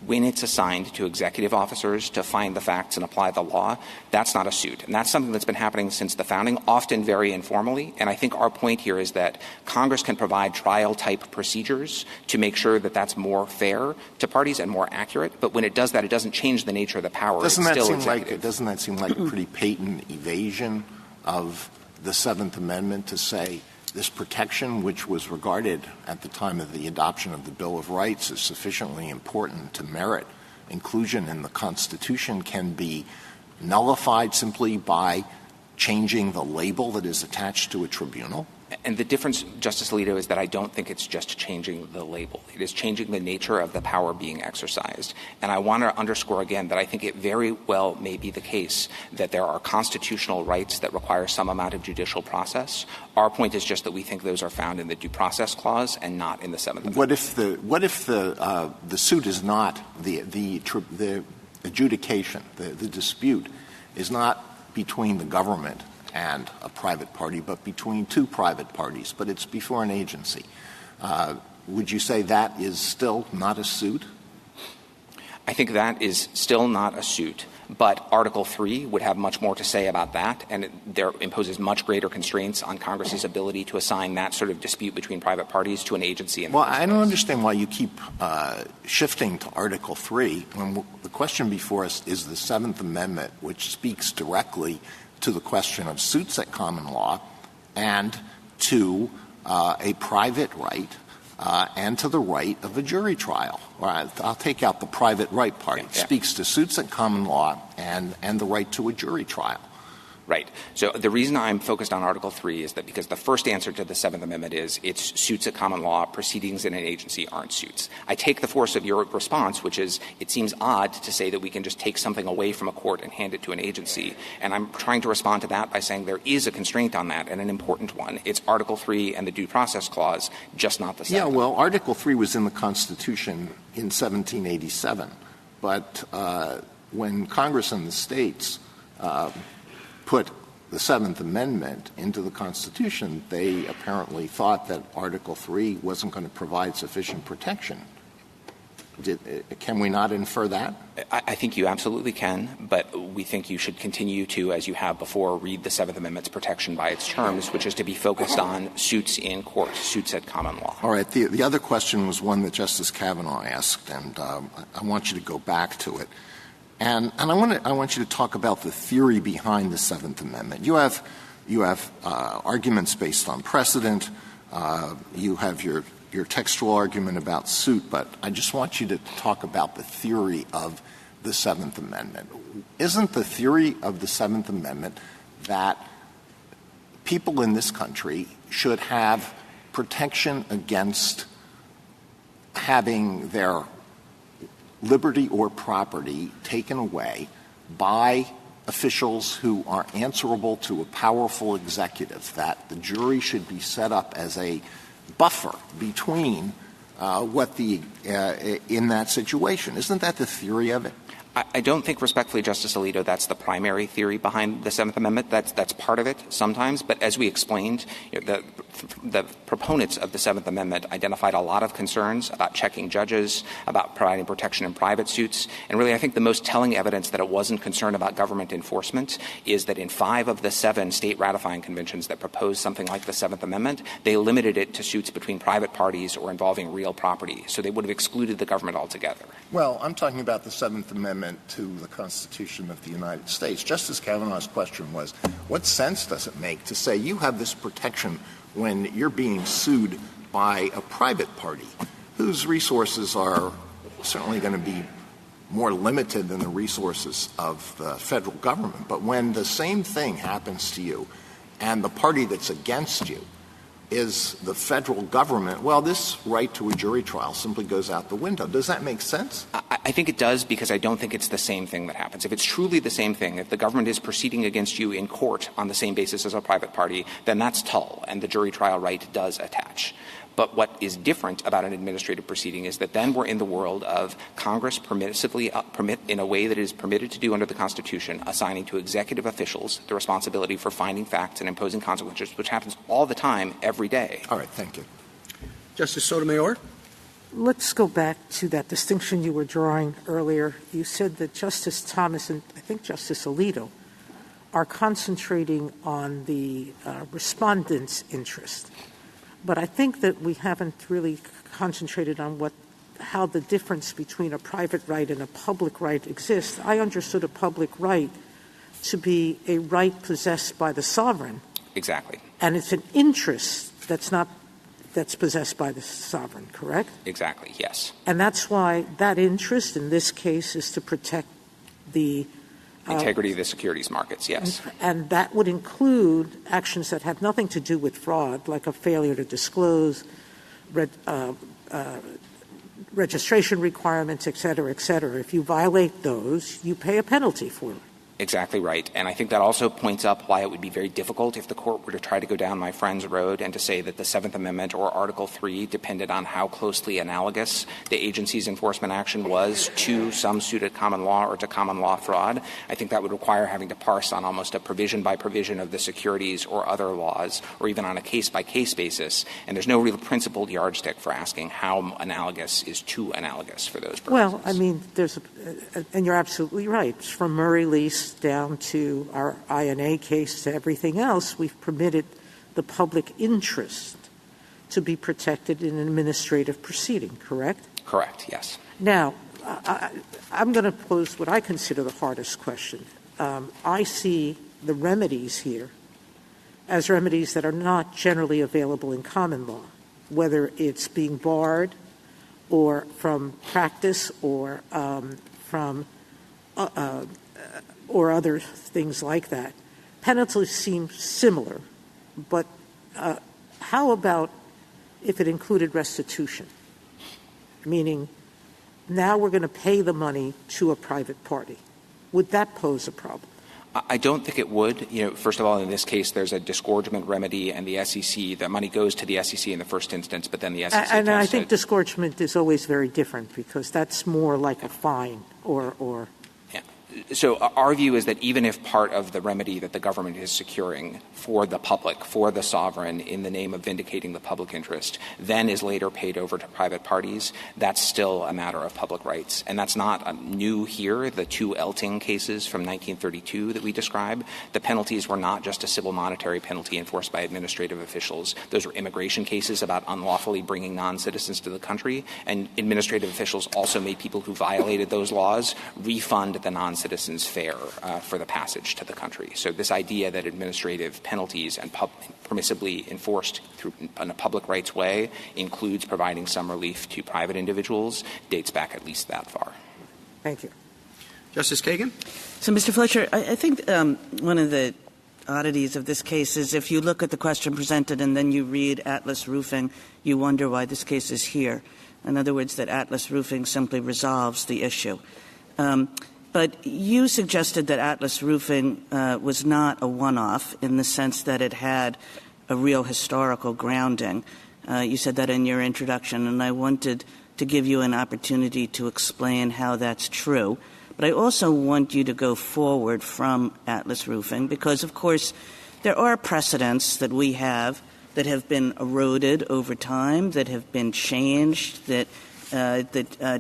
when it's assigned to executive officers to find the facts and apply the law, that's not a suit. And that's something that's been happening since the founding, often very informally. And I think our point here is that Congress can provide trial-type procedures to make sure that that's more fair to parties and more accurate. But when it does that, it doesn't change the nature of the power. Doesn't that seem like a pretty patent evasion of the Seventh Amendment to say this protection, which was regarded at the time of the adoption of the Bill of Rights as sufficiently important to merit inclusion in the Constitution, can be nullified simply by changing the label that is attached to a tribunal? And the difference, Justice Alito, is that I don't think it's just changing the label. It is changing the nature of the power being exercised. And I want to underscore again that I think it very well may be the case that there are constitutional rights that require some amount of judicial process. Our point is just that we think those are found in the Due Process Clause and not in the Seventh Amendment. What if the suit is not the adjudication, the dispute is not between the government and a private party, but between two private parties, but it's before an agency? Would you say that is still not a suit? I think that is still not a suit, but Article III would have much more to say about that, and there imposes much greater constraints on Congress's ability to assign that sort of dispute between private parties to an agency. Well, I don't understand why you keep shifting to Article III when the question before us is the Seventh Amendment, which speaks directly to the question of suits at common law and to a private right and to the right of a jury trial. I'll take out the private right part. It speaks to suits at common law and the right to a jury trial. Right. So the reason I'm focused on Article III is that because the first answer to the Seventh Amendment is it's suits at common law, proceedings in an agency aren't suits. I take the force of your response, which is it seems odd to say that we can just take something away from a court and hand it to an agency. And I'm trying to respond to that by saying there is a constraint on that and an important one. It's Article III and the Due Process Clause, just not the Seventh. Yeah, well, Article III was in the Constitution in 1787. But when Congress and the states put the Seventh Amendment into the Constitution, they apparently thought that Article III wasn't going to provide sufficient protection. Can we not infer that? I think you absolutely can, but we think you should continue to, as you have before, read the Seventh Amendment's protection by its terms, which is to be focused on suits in court, suits at common law. All right. The other question was one that Justice Kavanaugh asked, and I want you to go back to it. And I want you to talk about the theory behind the Seventh Amendment. You have arguments based on precedent. You have your textual argument about suit, but I just want you to talk about the theory of the Seventh Amendment. Isn't the theory of the Seventh Amendment that people in this country should have protection against having their liberty or property taken away by officials who are answerable to a powerful executive, that the jury should be set up as a buffer between in that situation? Isn't that the theory of it? I don't think, respectfully, Justice Alito, that's the primary theory behind the Seventh Amendment. That's part of it sometimes. But as we explained, the proponents of the Seventh Amendment identified a lot of concerns about checking judges, about providing protection in private suits. And really, I think the most telling evidence that it wasn't concerned about government enforcement is that in 5 of the 7 state ratifying conventions that proposed something like the Seventh Amendment, they limited it to suits between private parties or involving real property. So they would have excluded the government altogether. Well, I'm talking about the Seventh Amendment to the Constitution of the United States. Justice Kavanaugh's question was, what sense does it make to say you have this protection when you're being sued by a private party whose resources are certainly going to be more limited than the resources of the federal government? But when the same thing happens to you and the party that's against you is the federal government, well, this right to a jury trial simply goes out the window. Does that make sense? I think it does, because I don't think it's the same thing that happens. If it's truly the same thing, if the government is proceeding against you in court on the same basis as a private party, then that's Tull, and the jury trial right does attach. But what is different about an administrative proceeding is that then we're in the world of Congress permissively permit in a way that it is permitted to do under the Constitution, assigning to executive officials the responsibility for finding facts and imposing consequences, which happens all the time, every day. All right. Thank you. Justice Sotomayor? let's go back to that distinction you were drawing earlier. You said that Justice Thomas and I think Justice Alito are concentrating on the respondent's interest. But I think that we haven't really concentrated on how the difference between a private right and a public right exists. I understood a public right to be a right possessed by the sovereign. Exactly. And it's an interest that's possessed by the sovereign, correct? Exactly, yes. And that's why that interest in this case is to protect the integrity of the securities markets, yes. And that would include actions that have nothing to do with fraud, like a failure to disclose, registration requirements, et cetera, et cetera. If you violate those, you pay a penalty for it. Exactly right. And I think that also points up why it would be very difficult if the court were to try to go down my friend's road and to say that the Seventh Amendment or Article 3 depended on how closely analogous the agency's enforcement action was to some suit at common law or to common law fraud. I think that would require having to parse on almost a provision by provision of the securities or other laws, or even on a case-by-case basis. And there's no real principled yardstick for asking how analogous is too analogous for those purposes. Well, I mean, and you're absolutely right. From Murray Lease down to our INA case to everything else, we've permitted the public interest to be protected in an administrative proceeding, correct? Correct, yes. Now, I'm going to pose what I consider the hardest question. I see the remedies here as remedies that are not generally available in common law, whether it's being barred or from practice or or other things like that. Penalties seem similar, but how about if it included restitution? Meaning, now we're going to pay the money to a private party. Would that pose a problem? I don't think it would. First of all, in this case, there's a disgorgement remedy, and the SEC, the money goes to the SEC in the first instance, but then the SEC And I think disgorgement is always very different because that's more like a fine or So our view is that even if part of the remedy that the government is securing for the public, for the sovereign, in the name of vindicating the public interest, then is later paid over to private parties, that's still a matter of public rights. And that's not new here. The two Elting cases from 1932 that we describe, the penalties were not just a civil monetary penalty enforced by administrative officials. Those were immigration cases about unlawfully bringing non-citizens to the country, and administrative officials also made people who violated those laws refund the non-citizens fare for the passage to the country. So this idea that administrative penalties and permissibly enforced in a public rights way includes providing some relief to private individuals dates back at least that far. Thank you. Justice Kagan? So, Mr. Fletcher, I think one of the oddities of this case is if you look at the question presented and then you read Atlas Roofing, you wonder why this case is here. In other words, that Atlas Roofing simply resolves the issue. But you suggested that Atlas Roofing was not a one-off in the sense that it had a real historical grounding. You said that in your introduction, and I wanted to give you an opportunity to explain how that's true. But I also want you to go forward from Atlas Roofing because, of course, there are precedents that we have that have been eroded over time, that have been changed, that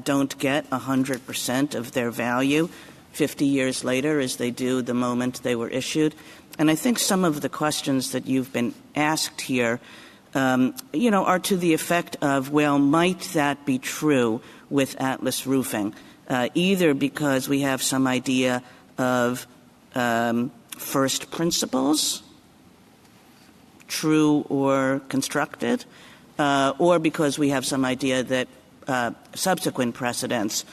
don't get 100% of their value 50 years later as they do the moment they were issued. And I think some of the questions that you've been asked here, are to the effect of, well, might that be true with Atlas Roofing? Either because we have some idea of first principles, true or constructed, or because we have some idea that subsequent precedents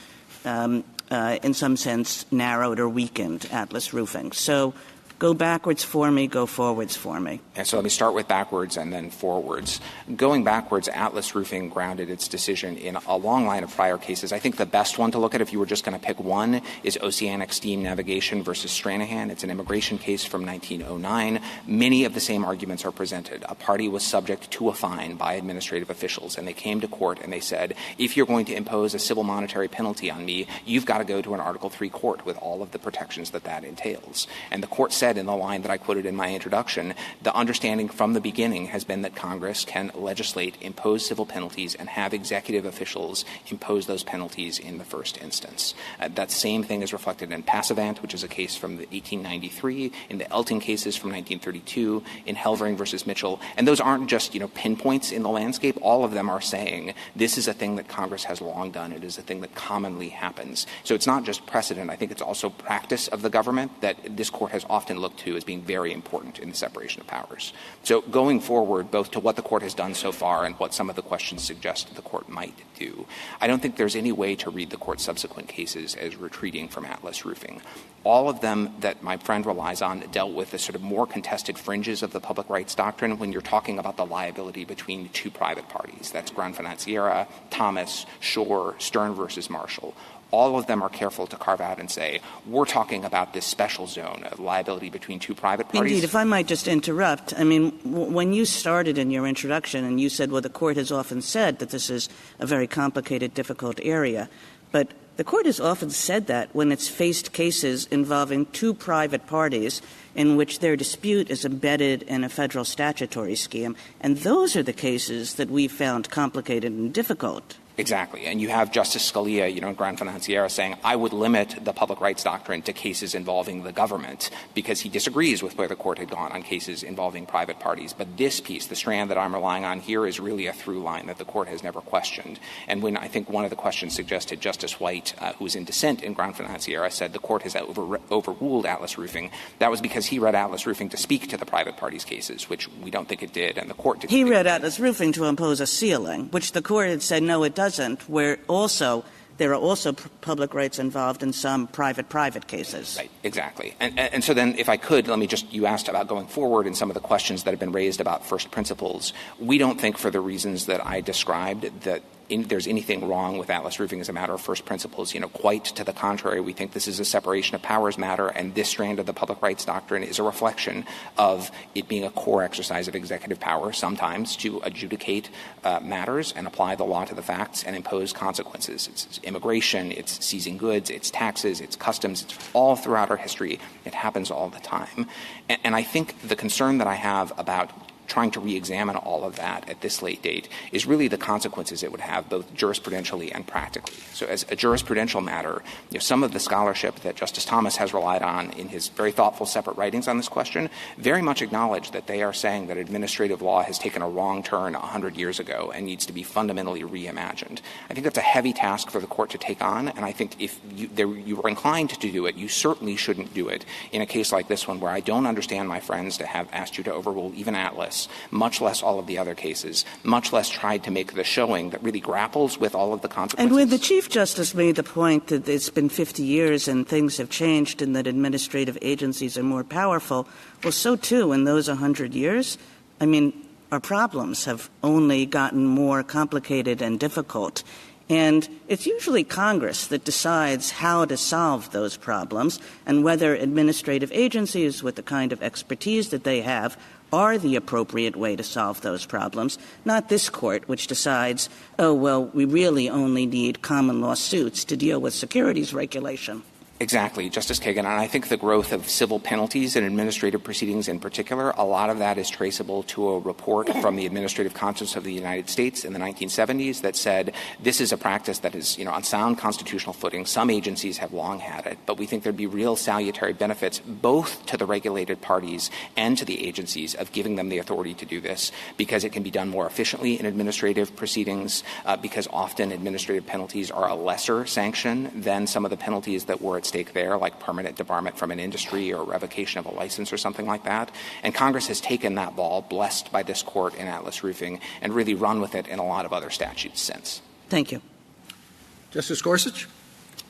in some sense narrowed or weakened Atlas Roofing. So go backwards for me, go forwards for me. And so let me start with backwards and then forwards. Going backwards, Atlas Roofing grounded its decision in a long line of prior cases. I think the best one to look at, if you were just going to pick one, is Oceanic Steam Navigation versus Stranahan. It's an immigration case from 1909. Many of the same arguments are presented. A party was subject to a fine by administrative officials, and they came to court and they said, if you're going to impose a civil monetary penalty on me, you've got to go to an Article 3 court with all of the protections that entails. And the court said said in the line that I quoted in my introduction, the understanding from the beginning has been that Congress can legislate, impose civil penalties, and have executive officials impose those penalties in the first instance. That same thing is reflected in Passavant, which is a case from 1893, in the Elton cases from 1932, in Helvering versus Mitchell. And those aren't just, pinpoints in the landscape. All of them are saying this is a thing that Congress has long done. It is a thing that commonly happens. So it's not just precedent. I think it's also practice of the government that this Court has often looked to as being very important in the separation of powers. So going forward, both to what the Court has done so far and what some of the questions suggest the Court might do, I don't think there's any way to read the Court's subsequent cases as retreating from Atlas Roofing. All of them that my friend relies on dealt with the sort of more contested fringes of the public rights doctrine when you're talking about the liability between two private parties. That's Gran Financiera, Thomas, Shore, Stern versus Marshall. All of them are careful to carve out and say, we're talking about this special zone of liability between two private parties. Indeed, if I might just interrupt, I mean, when you started in your introduction and you said, well, the Court has often said that this is a very complicated, difficult area, but the Court has often said that when it's faced cases involving two private parties in which their dispute is embedded in a federal statutory scheme, and those are the cases that we found complicated and difficult. Exactly. And you have Justice Scalia, in Gran Financiera saying, I would limit the public rights doctrine to cases involving the government because he disagrees with where the Court had gone on cases involving private parties. But this piece, the strand that I'm relying on here, is really a through line that the Court has never questioned. And when I think one of the questions suggested Justice White, who was in dissent in Gran Financiera, said the Court has overruled Atlas Roofing, that was because he read Atlas Roofing to speak to the private parties cases, which we don't think it did, and the Court did. He read Atlas Roofing to impose a ceiling, which the Court had said, no, it doesn't, where also there are also public rights involved in some private cases. Right, exactly. And so then, if I could, you asked about going forward and some of the questions that have been raised about first principles. We don't think, for the reasons that I described, that there's anything wrong with Atlas Roofing as a matter of first principles. Quite to the contrary, we think this is a separation of powers matter, and this strand of the public rights doctrine is a reflection of it being a core exercise of executive power sometimes to adjudicate matters and apply the law to the facts and impose consequences. It's immigration, it's seizing goods, it's taxes, it's customs, it's all throughout our history. It happens all the time. And I think the concern that I have about trying to re-examine all of that at this late date is really the consequences it would have both jurisprudentially and practically. So as a jurisprudential matter, some of the scholarship that Justice Thomas has relied on in his very thoughtful separate writings on this question very much acknowledge that they are saying that administrative law has taken a wrong turn 100 years ago and needs to be fundamentally reimagined. I think that's a heavy task for the Court to take on, and I think if you were inclined to do it, you certainly shouldn't do it in a case like this one where I don't understand my friends to have asked you to overrule even Atlas, much less all of the other cases, much less tried to make the showing that really grapples with all of the consequences. And when the Chief Justice made the point that it's been 50 years and things have changed and that administrative agencies are more powerful, well, so too in those 100 years, our problems have only gotten more complicated and difficult. And it's usually Congress that decides how to solve those problems and whether administrative agencies with the kind of expertise that they have are the appropriate way to solve those problems, not this Court, which decides, we really only need common law suits to deal with securities regulation. Exactly, Justice Kagan. And I think the growth of civil penalties and administrative proceedings in particular, a lot of that is traceable to a report from the Administrative Conference of the United States in the 1970s that said this is a practice that is, on sound constitutional footing. Some agencies have long had it, but we think there'd be real salutary benefits both to the regulated parties and to the agencies of giving them the authority to do this because it can be done more efficiently in administrative proceedings, because often administrative penalties are a lesser sanction than some of the penalties that were at stake there, like permanent debarment from an industry or revocation of a license or something like that. And Congress has taken that ball, blessed by this Court in Atlas Roofing, and really run with it in a lot of other statutes since. Thank you. Justice Gorsuch?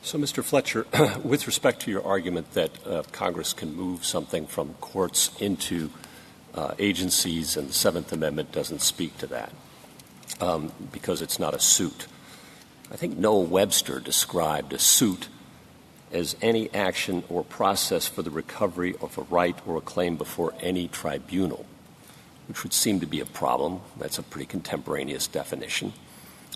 So, Mr. Fletcher, with respect to your argument that Congress can move something from courts into agencies and the Seventh Amendment doesn't speak to that because it's not a suit, I think Noah Webster described a suit as any action or process for the recovery of a right or a claim before any tribunal, which would seem to be a problem. That's a pretty contemporaneous definition.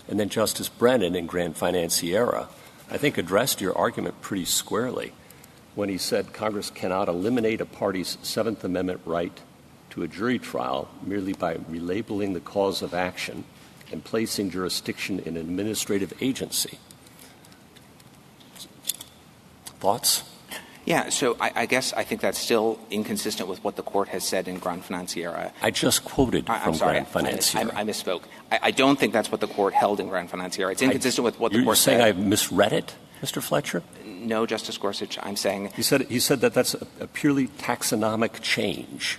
And then Justice Brennan in Gran Financiera, I think, addressed your argument pretty squarely when he said Congress cannot eliminate a party's Seventh Amendment right to a jury trial merely by relabeling the cause of action and placing jurisdiction in an administrative agency. Thoughts? Yeah, so I guess I think that's still inconsistent with what the Court has said in Gran Financiera. I just quoted from Gran Financiera. I misspoke. I don't think that's what the Court held in Gran Financiera. It's inconsistent with what the Court said. You're saying I misread it, Mr. Fletcher? No, Justice Gorsuch. I'm saying he said that that's a purely taxonomic change.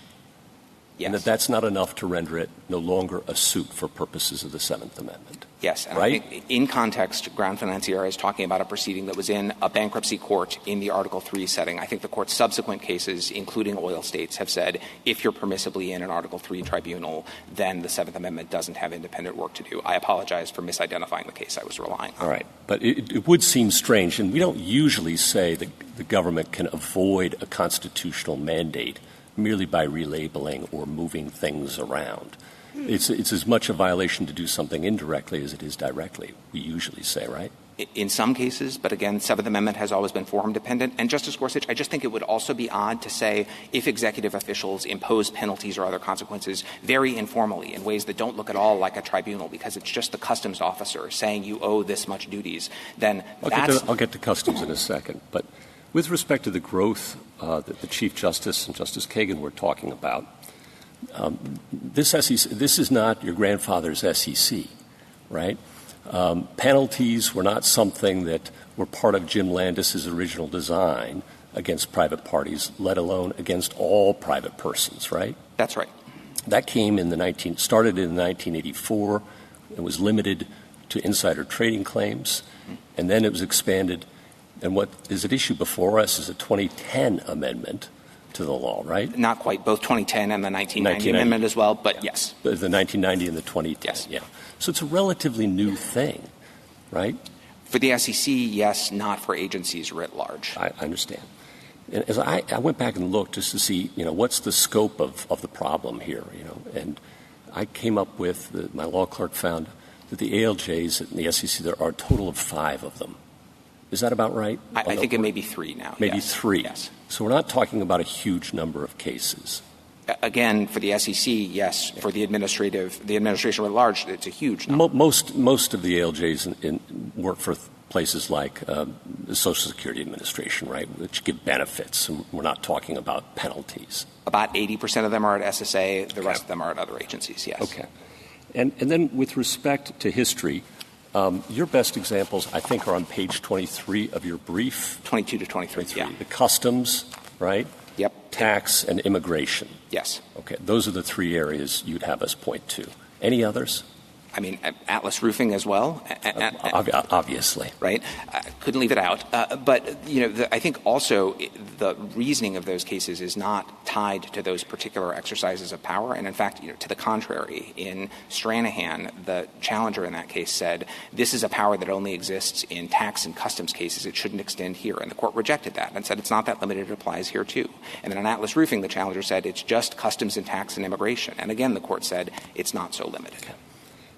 Yes. And that's not enough to render it no longer a suit for purposes of the Seventh Amendment. Yes. And right? I think in context, Gran Financiera is talking about a proceeding that was in a bankruptcy court in the Article III setting. I think the Court's subsequent cases, including oil states, have said if you're permissibly in an Article III tribunal, then the Seventh Amendment doesn't have independent work to do. I apologize for misidentifying the case I was relying on. All right. But it would seem strange, and we don't usually say that the government can avoid a constitutional mandate merely by relabeling or moving things around. It's as much a violation to do something indirectly as it is directly, we usually say, right? In some cases, but again, Seventh Amendment has always been forum-dependent. And, Justice Gorsuch, I just think it would also be odd to say if executive officials impose penalties or other consequences very informally in ways that don't look at all like a tribunal because it's just the customs officer saying you owe this much duties, then I'll get to customs in a second. But with respect to the growth that the Chief Justice and Justice Kagan were talking about, this is not your grandfather's SEC, right? Penalties were not something that were part of Jim Landis's original design against private parties, let alone against all private persons, right? That's right. That came started in 1984 and was limited to insider trading claims, and then it was expanded. And what is at issue before us is a 2010 amendment to the law, right? Not quite. Both 2010 and the 1990 amendment as well, but yes. The 1990 and the 2010. Yes. Yeah. So it's a relatively new thing, right? For the SEC, yes, not for agencies writ large. I understand. And as I went back and looked just to see, what's the scope of the problem here, and I came up with, my law clerk found that the ALJs in the SEC, there are a total of 5 of them. Is that about right? I think it may be 3 now. Maybe yes. 3. Yes. So we're not talking about a huge number of cases. Again, for the SEC, yes. For the administration at large, it's a huge number. Most of the ALJs work for places like the Social Security Administration, right, which give benefits. And we're not talking about penalties. About 80% of them are at SSA. The rest of them are at other agencies, yes. Okay. And then with respect to history, your best examples, I think, are on page 23 of your brief. 22 to 23, yeah. The customs, right? Yep. Tax and immigration. Yes. Okay. Those are the 3 areas you'd have us point to. Any others? I mean, Atlas Roofing as well. Obviously. Right? Couldn't leave it out. But, I think also the reasoning of those cases is not tied to those particular exercises of power. And, in fact, to the contrary, in Stranahan, the challenger in that case said, this is a power that only exists in tax and customs cases. It shouldn't extend here. And the court rejected that and said it's not that limited. It applies here, too. And then on Atlas Roofing, the challenger said it's just customs and tax and immigration. And, again, the court said it's not so limited. Okay.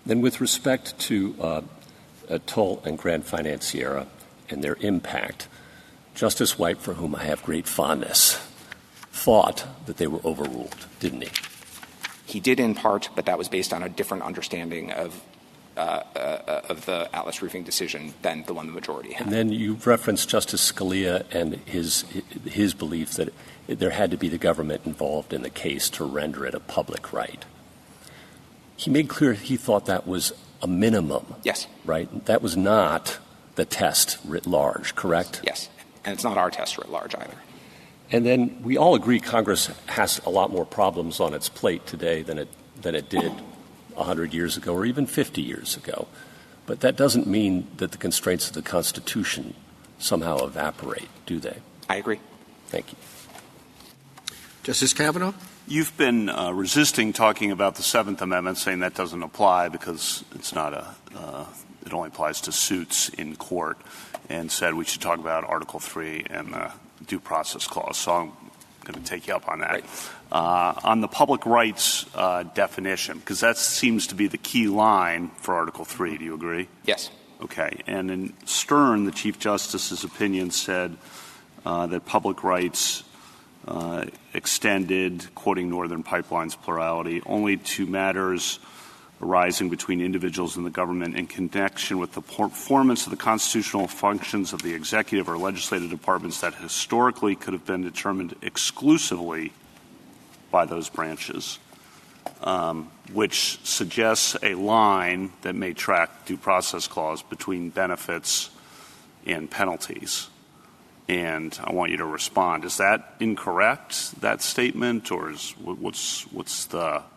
Then with respect to Tull and Gran Financiera and their impact, Justice White, for whom I have great fondness, thought that they were overruled, didn't he? He did in part, but that was based on a different understanding of the Atlas Roofing decision than the one the majority had. And then you referenced Justice Scalia and his belief that there had to be the government involved in the case to render it a public right. He made clear he thought that was a minimum. Yes. Right? That was not the test writ large, correct? Yes. And it's not our test writ large either. And then we all agree Congress has a lot more problems on its plate today than it did 100 years ago or even 50 years ago. But that doesn't mean that the constraints of the Constitution somehow evaporate, do they? I agree. Thank you. Justice Kavanaugh? You've been resisting talking about the Seventh Amendment, saying that doesn't apply because it's not it only applies to suits in court, and said we should talk about Article 3 and the Due Process Clause. So I'm going to take you up on that. Right. On the public rights definition, because that seems to be the key line for Article 3. Do you agree? Yes. Okay. And in Stern, the Chief Justice's opinion said that public rights extended, quoting Northern Pipeline's plurality, only to matters arising between individuals and the government in connection with the performance of the constitutional functions of the executive or legislative departments that historically could have been determined exclusively by those branches, which suggests a line that may track due process clause between benefits and penalties. And I want you to respond. Is that incorrect, that statement, or what's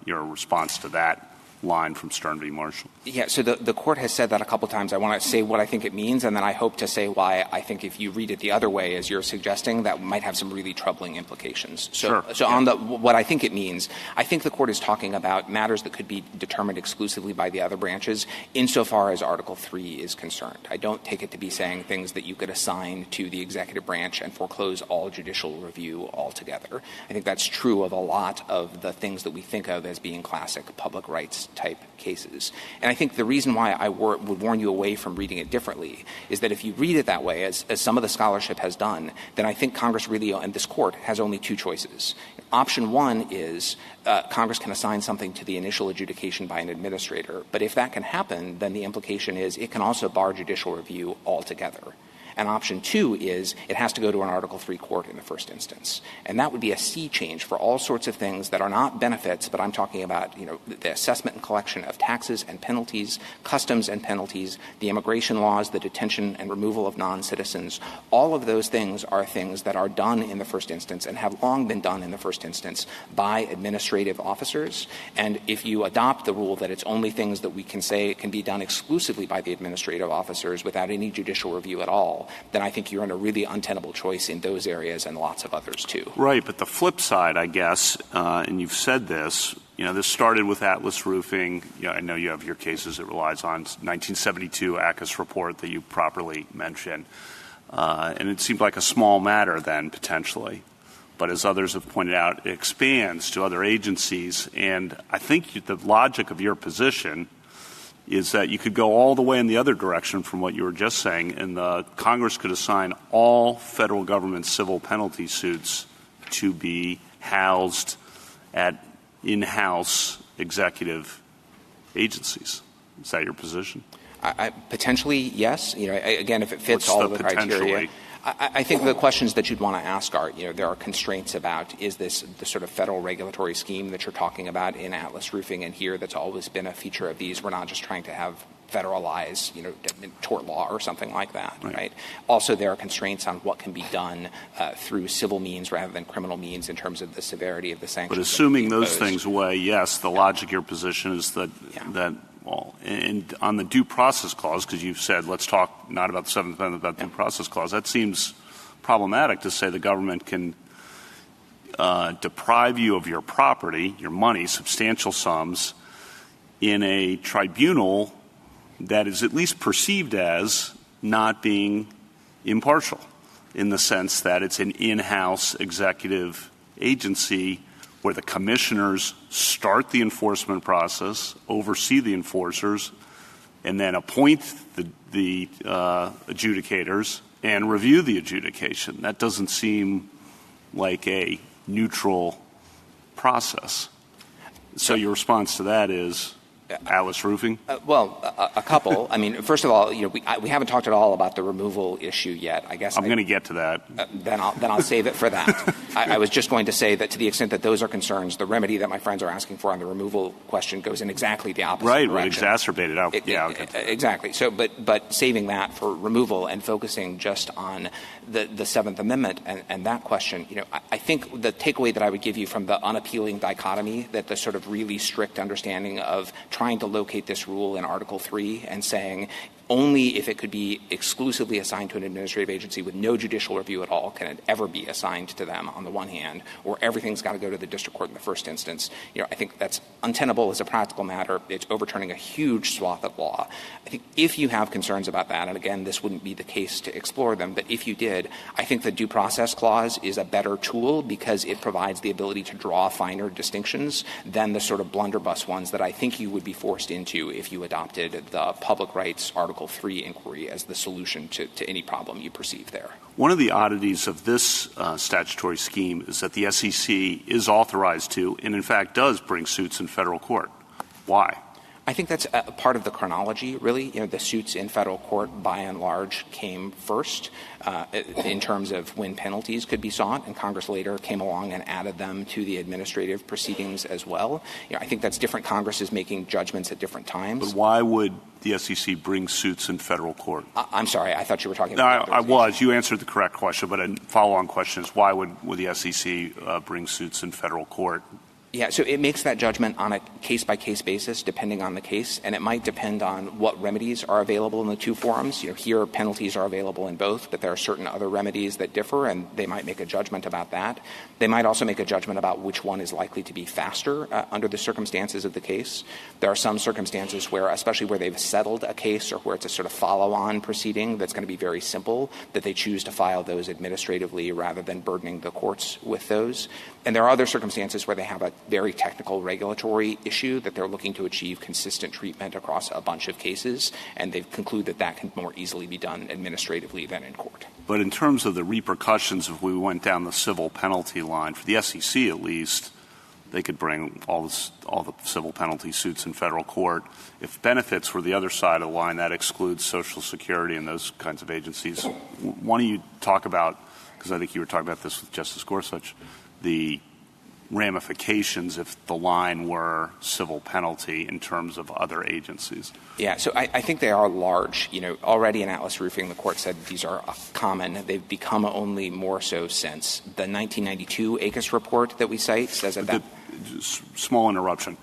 your response to that line from Stern v. Marshall? Yeah, so the Court has said that a couple times. I want to say what I think it means, and then I hope to say why I think if you read it the other way, as you're suggesting, that might have some really troubling implications. So on what I think it means, I think the Court is talking about matters that could be determined exclusively by the other branches insofar as Article 3 is concerned. I don't take it to be saying things that you could assign to the executive branch and foreclose all judicial review altogether. I think that's true of a lot of the things that we think of as being classic public rights type cases. And I think the reason why I would warn you away from reading it differently is that if you read it that way, as some of the scholarship has done, then I think Congress really, and this Court, has only two choices. Option one is Congress can assign something to the initial adjudication by an administrator, but if that can happen, then the implication is it can also bar judicial review altogether. And option two is it has to go to an Article 3 court in the first instance. And that would be a sea change for all sorts of things that are not benefits, but I'm talking about, the assessment and collection of taxes and penalties, customs and penalties, the immigration laws, the detention and removal of non-citizens. All of those things are things that are done in the first instance and have long been done in the first instance by administrative officers. And if you adopt the rule that it's only things that we can say can be done exclusively by the administrative officers without any judicial review at all, then I think you're in a really untenable choice in those areas and lots of others too. Right, but the flip side, I guess, and you've said this, this started with Atlas Roofing. I know you have your cases it relies on, 1972 ACUS report that you properly mentioned. And it seemed like a small matter then, potentially. But as others have pointed out, it expands to other agencies. And I think the logic of your position is that you could go all the way in the other direction from what you were just saying, and Congress could assign all federal government civil penalty suits to be housed at in-house executive agencies. Is that your position? Potentially, yes. Again, if it fits all of the criteria. I think the questions that you'd want to ask are, there are constraints about, is this the sort of federal regulatory scheme that you're talking about in Atlas Roofing and here that's always been a feature of these? We're not just trying to have federalize, tort law or something like that, right? Also, there are constraints on what can be done through civil means rather than criminal means in terms of the severity of the sanctions. But assuming those things away, yes, the logic of your position is that well, and on the due process clause, because you've said let's talk not about the Seventh Amendment, about the due process clause, that seems problematic to say the government can deprive you of your property, your money, substantial sums, in a tribunal that is at least perceived as not being impartial in the sense that it's an in-house executive agency where the commissioners start the enforcement process, oversee the enforcers, and then appoint the adjudicators and review the adjudication. That doesn't seem like a neutral process. So your response to that is Atlas Roofing? A couple. I mean, first of all, we haven't talked at all about the removal issue yet. I guess I'm going to get to that. Then I'll save it for that. I was just going to say that to the extent that those are concerns, the remedy that my friends are asking for on the removal question goes in exactly the opposite direction. Right, exacerbated. I'll get to exactly. So, but saving that for removal and focusing just on the Seventh Amendment and that question, I think the takeaway that I would give you from the unappealing dichotomy, that the sort of really strict understanding of trying to locate this rule in Article 3 and saying only if it could be exclusively assigned to an administrative agency with no judicial review at all can it ever be assigned to them on the one hand, or everything's got to go to the district court in the first instance. I think that's untenable as a practical matter. It's overturning a huge swath of law. I think if you have concerns about that, and again, this wouldn't be the case to explore them, but if you did, I think the due process clause is a better tool because it provides the ability to draw finer distinctions than the sort of blunderbuss ones that I think you would be forced into if you adopted the public rights Article Article III inquiry as the solution to any problem you perceive there. One of the oddities of this statutory scheme is that the SEC is authorized to, and in fact does, bring suits in federal court. Why? I think that's a part of the chronology, really. The suits in federal court, by and large, came first in terms of when penalties could be sought, and Congress later came along and added them to the administrative proceedings as well. I think that's different Congresses making judgments at different times. But why would the SEC bring suits in federal court? I'm sorry. I thought you were talking about I was. You answered the correct question, but a follow-on question is why would the SEC bring suits in federal court? Yeah, so it makes that judgment on a case-by-case basis, depending on the case, and it might depend on what remedies are available in the two forums. Here penalties are available in both, but there are certain other remedies that differ, and they might make a judgment about that. They might also make a judgment about which one is likely to be faster under the circumstances of the case. There are some circumstances where, especially where they've settled a case or where it's a sort of follow-on proceeding that's going to be very simple, that they choose to file those administratively rather than burdening the courts with those. And there are other circumstances where they have a very technical regulatory issue that they're looking to achieve consistent treatment across a bunch of cases, and they conclude that that can more easily be done administratively than in court. But in terms of the repercussions, if we went down the civil penalty line, for the SEC at least, they could bring all the civil penalty suits in federal court. If benefits were the other side of the line, that excludes Social Security and those kinds of agencies. Why don't you talk about, because I think you were talking about this with Justice Gorsuch, the ramifications if the line were civil penalty in terms of other agencies? Yeah, so I think they are large. Already in Atlas Roofing, the court said these are common. They've become only more so since. The 1992 ACUS report that we cite says that small interruption.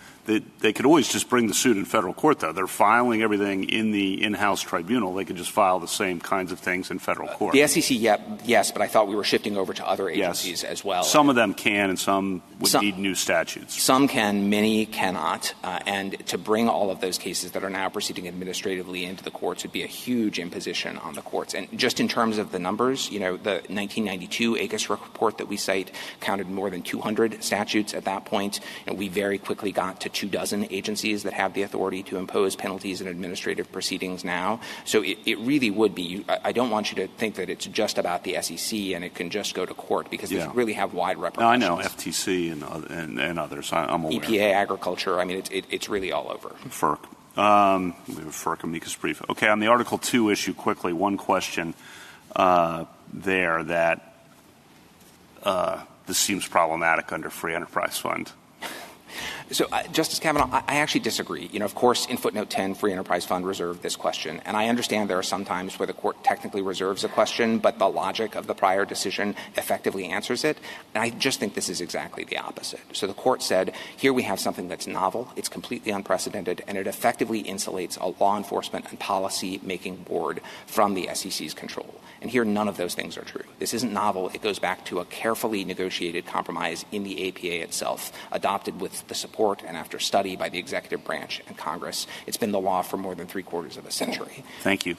They could always just bring the suit in federal court, though. They're filing everything in the in-house tribunal. They could just file the same kinds of things in federal court. The SEC, yes, but I thought we were shifting over to other agencies as well. Some of them can, and some would need new statutes. Some can, many cannot. And to bring all of those cases that are now proceeding administratively into the courts would be a huge imposition on the courts. And just in terms of the numbers, the 1992 ACUS report that we cite counted more than 200 statutes at that point. And we very quickly got to 24 agencies that have the authority to impose penalties in administrative proceedings now. So it really would be. I don't want you to think that it's just about the SEC and it can just go to court, because they really have wide repercussions. No, I know, FTC and others. I'm aware. EPA, agriculture. I mean, it's really all over. FERC. We have a FERC amicus brief. Okay, on the Article 2 issue, quickly, one question there that this seems problematic under Free Enterprise Fund. So, Justice Kavanaugh, I actually disagree. Of course, in footnote 10, Free Enterprise Fund reserved this question. And I understand there are some times where the court technically reserves a question, but the logic of the prior decision effectively answers it. And I just think this is exactly the opposite. So the court said, here we have something that's novel, it's completely unprecedented, and it effectively insulates a law enforcement and policy-making board from the SEC's control. And here, none of those things are true. This isn't novel. It goes back to a carefully negotiated compromise in the APA itself, adopted with the support and after study by the executive branch and Congress. It's been the law for more than 3/4 of a century. Thank you.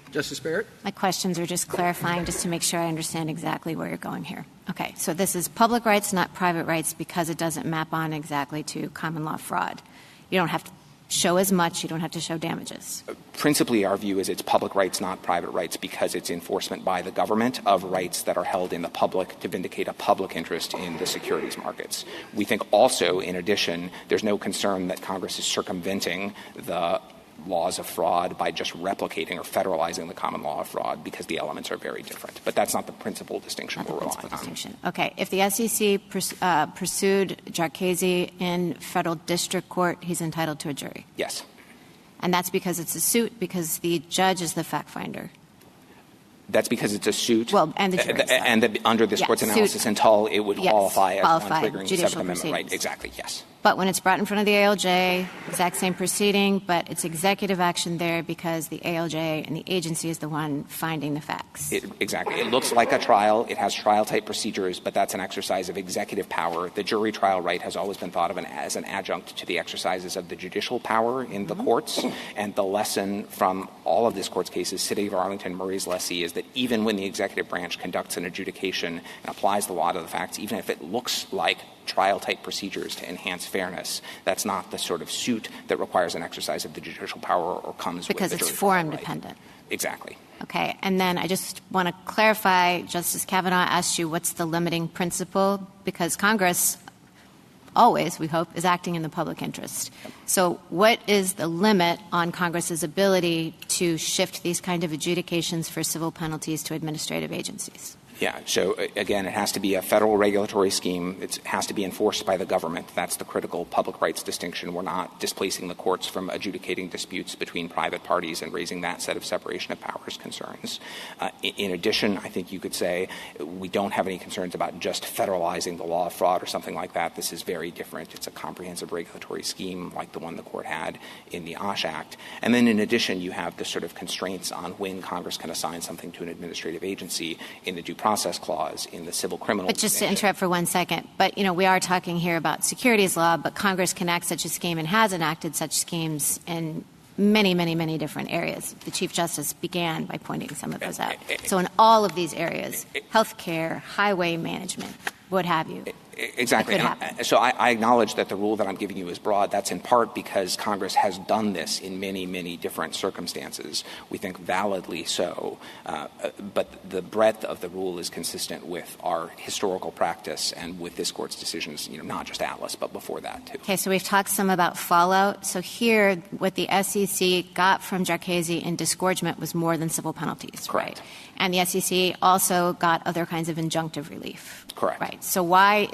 Justice Barrett? My questions are just clarifying, just to make sure I understand exactly where you're going here. Okay, so this is public rights, not private rights, because it doesn't map on exactly to common law fraud. You don't have to show as much, you don't have to show damages. Principally, our view is it's public rights, not private rights, because it's enforcement by the government of rights that are held in the public to vindicate a public interest in the securities markets. We think also, in addition, there's no concern that Congress is circumventing the laws of fraud by just replicating or federalizing the common law of fraud, because the elements are very different. But that's not the principal distinction we're relying on. Okay. If the SEC pursued Jarkesy in federal district court, he's entitled to a jury? Yes. And that's because it's a suit, because the judge is the fact finder? That's because it's a suit. Well, and the jury. And that under this court's analysis until it would qualify as one triggering the Seventh Amendment right. Exactly, yes. But when it's brought in front of the ALJ, exact same proceeding, but it's executive action there because the ALJ and the agency is the one finding the facts. Exactly. It looks like a trial. It has trial-type procedures, but that's an exercise of executive power. The jury trial right has always been thought of as an adjunct to the exercises of the judicial power in the courts. And the lesson from all of this court's cases, City of Arlington, Murray's lessee, is that even when the executive branch conducts an adjudication and applies the law to the facts, even if it looks like trial-type procedures to enhance fairness. That's not the sort of suit that requires an exercise of the judicial power or comes because with the it's forum dependent. Exactly. Okay. And then I just want to clarify, Justice Kavanaugh asked you what's the limiting principle, because Congress always, we hope, is acting in the public interest. So what is the limit on Congress's ability to shift these kind of adjudications for civil penalties to administrative agencies? Yeah. So, again, it has to be a federal regulatory scheme. It has to be enforced by the government. That's the critical public rights distinction. We're not displacing the courts from adjudicating disputes between private parties and raising that set of separation of powers concerns. In addition, I think you could say we don't have any concerns about just federalizing the law of fraud or something like that. This is very different. It's a comprehensive regulatory scheme like the one the court had in the Osh Act. And then, in addition, you have the sort of constraints on when Congress can assign something to an administrative agency in the due process clause in the civil criminal. But just to interrupt for 1 second, but, we are talking here about securities law, but Congress can enact such a scheme and has enacted such schemes in many, many, many different areas. The Chief Justice began by pointing some of those out. So in all of these areas, health care, highway management, what have you. Exactly. So I acknowledge that the rule that I'm giving you is broad. That's in part because Congress has done this in many, many different circumstances. We think validly so. But the breadth of the rule is consistent with our historical practice and with this Court's decisions, not just Atlas, but before that, too. Okay, so we've talked some about fallout. So here, what the SEC got from Jarkesy in disgorgement was more than civil penalties. Correct. Right? And the SEC also got other kinds of injunctive relief. Correct. Right. So why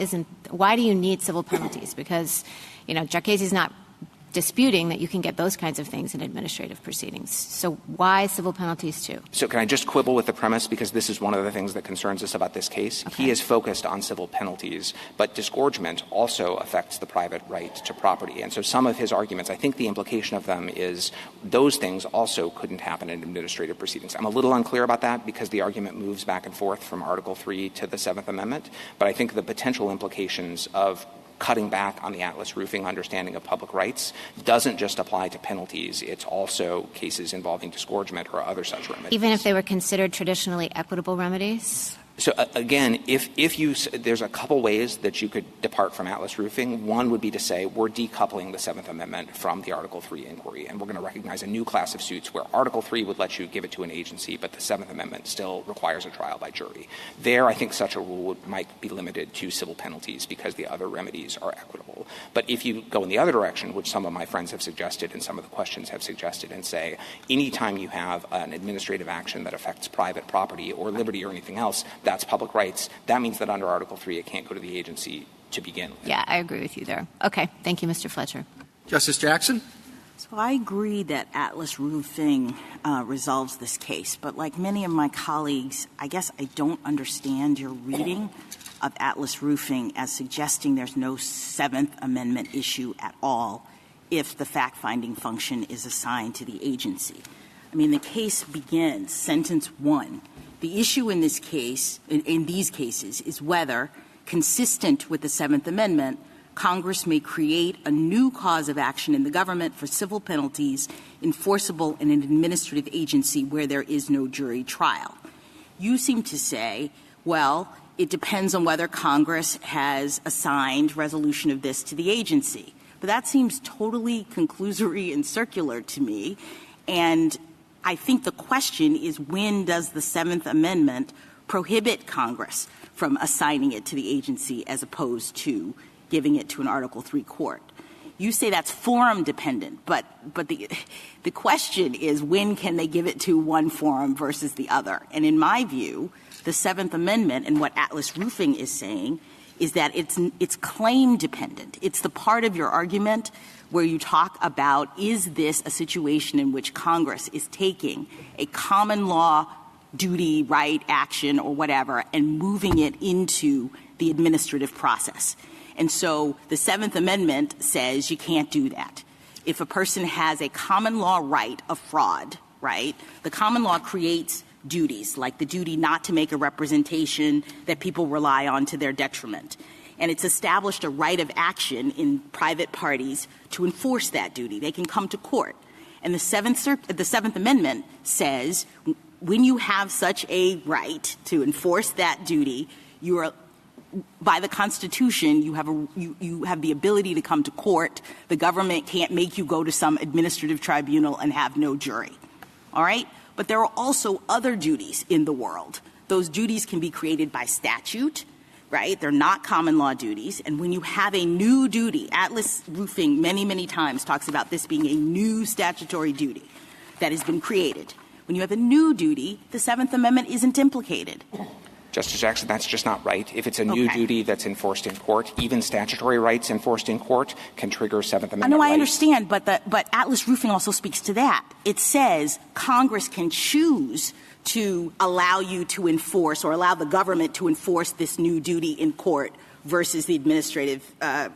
do you need civil penalties? Because, Jarkesy is not disputing that you can get those kinds of things in administrative proceedings. So why civil penalties too? So can I just quibble with the premise, because this is one of the things that concerns us about this case? Okay. He is focused on civil penalties, but disgorgement also affects the private right to property. And so some of his arguments, I think the implication of them is those things also couldn't happen in administrative proceedings. I'm a little unclear about that because the argument moves back and forth from Article 3 to the Seventh Amendment. But I think the potential implications of cutting back on the Atlas Roofing understanding of public rights doesn't just apply to penalties. It's also cases involving disgorgement or other such remedies. Even if they were considered traditionally equitable remedies? So, again, if you – there's a couple ways that you could depart from Atlas Roofing. One would be to say we're decoupling the Seventh Amendment from the Article 3 inquiry, and we're going to recognize a new class of suits where Article 3 would let you give it to an agency, but the Seventh Amendment still requires a trial by jury. There, I think such a rule might be limited to civil penalties because the other remedies are equitable. But if you go in the other direction, which some of my friends have suggested and some of the questions have suggested, and say any time you have an administrative action that affects private property or liberty or anything else, that's public rights. That means that under Article 3, it can't go to the agency to begin with. Yeah, I agree with you there. Okay. Thank you, Mr. Fletcher. Justice Jackson? So I agree that Atlas Roofing resolves this case. But like many of my colleagues, I guess I don't understand your reading of Atlas Roofing as suggesting there's no Seventh Amendment issue at all if the fact-finding function is assigned to the agency. I mean, the case begins, sentence 1. The issue in this case, in these cases, is whether, consistent with the Seventh Amendment, Congress may create a new cause of action in the government for civil penalties enforceable in an administrative agency where there is no jury trial. You seem to say, well, it depends on whether Congress has assigned resolution of this to the agency. But that seems totally conclusory and circular to me. And I think the question is, when does the Seventh Amendment prohibit Congress from assigning it to the agency as opposed to giving it to an Article 3 court? You say that's forum dependent, but the question is, when can they give it to one forum versus the other? And in my view, the Seventh Amendment and what Atlas Roofing is saying is that it's claim dependent. It's the part of your argument where you talk about, is this a situation in which Congress is taking a common law duty, right, action, or whatever, and moving it into the administrative process. And so the Seventh Amendment says you can't do that. If a person has a common law right of fraud, right, the common law creates duties, like the duty not to make a representation that people rely on to their detriment. And it's established a right of action in private parties to enforce that duty. They can come to court. And the Seventh Amendment says when you have such a right to enforce that duty, you are by the Constitution, you have the ability to come to court. The government can't make you go to some administrative tribunal and have no jury. All right? But there are also other duties in the world. Those duties can be created by statute, right? They're not common law duties. And when you have a new duty, Atlas Roofing many, many times talks about this being a new statutory duty that has been created. When you have a new duty, the Seventh Amendment isn't implicated. Justice Jackson, that's just not right. If it's a new duty that's enforced in court, even statutory rights enforced in court can trigger Seventh Amendment rights. I understand, but Atlas Roofing also speaks to that. It says Congress can choose to allow you to enforce or allow the government to enforce this new duty in court versus the administrative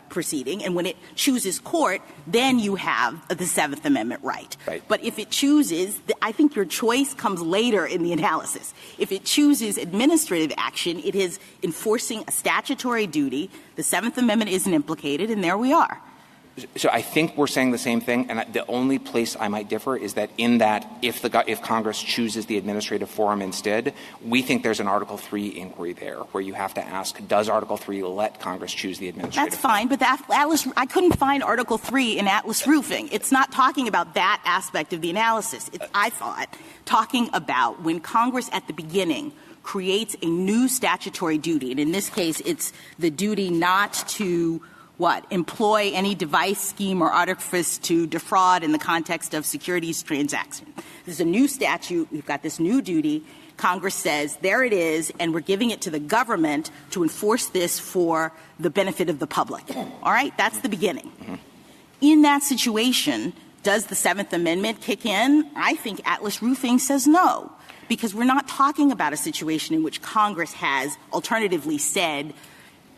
proceeding. And when it chooses court, then you have the Seventh Amendment right. But if it chooses, I think your choice comes later in the analysis. If it chooses administrative action, it is enforcing a statutory duty. The Seventh Amendment isn't implicated, and there we are. So I think we're saying the same thing, and the only place I might differ is that if Congress chooses the administrative forum instead, we think there's an Article III inquiry there where you have to ask, does Article III let Congress choose the administrative That's fine, but I couldn't find Article III in Atlas Roofing. It's not talking about that aspect of the analysis. It's, I thought, talking about when Congress at the beginning creates a new statutory duty, and in this case it's the duty not to employ any device, scheme, or artifice to defraud in the context of securities transaction. This is a new statute. We've got this new duty. Congress says, there it is, and we're giving it to the government to enforce this for the benefit of the public. All right? That's the beginning. Mm-hmm. In that situation, does the Seventh Amendment kick in? I think Atlas Roofing says no, because we're not talking about a situation in which Congress has alternatively said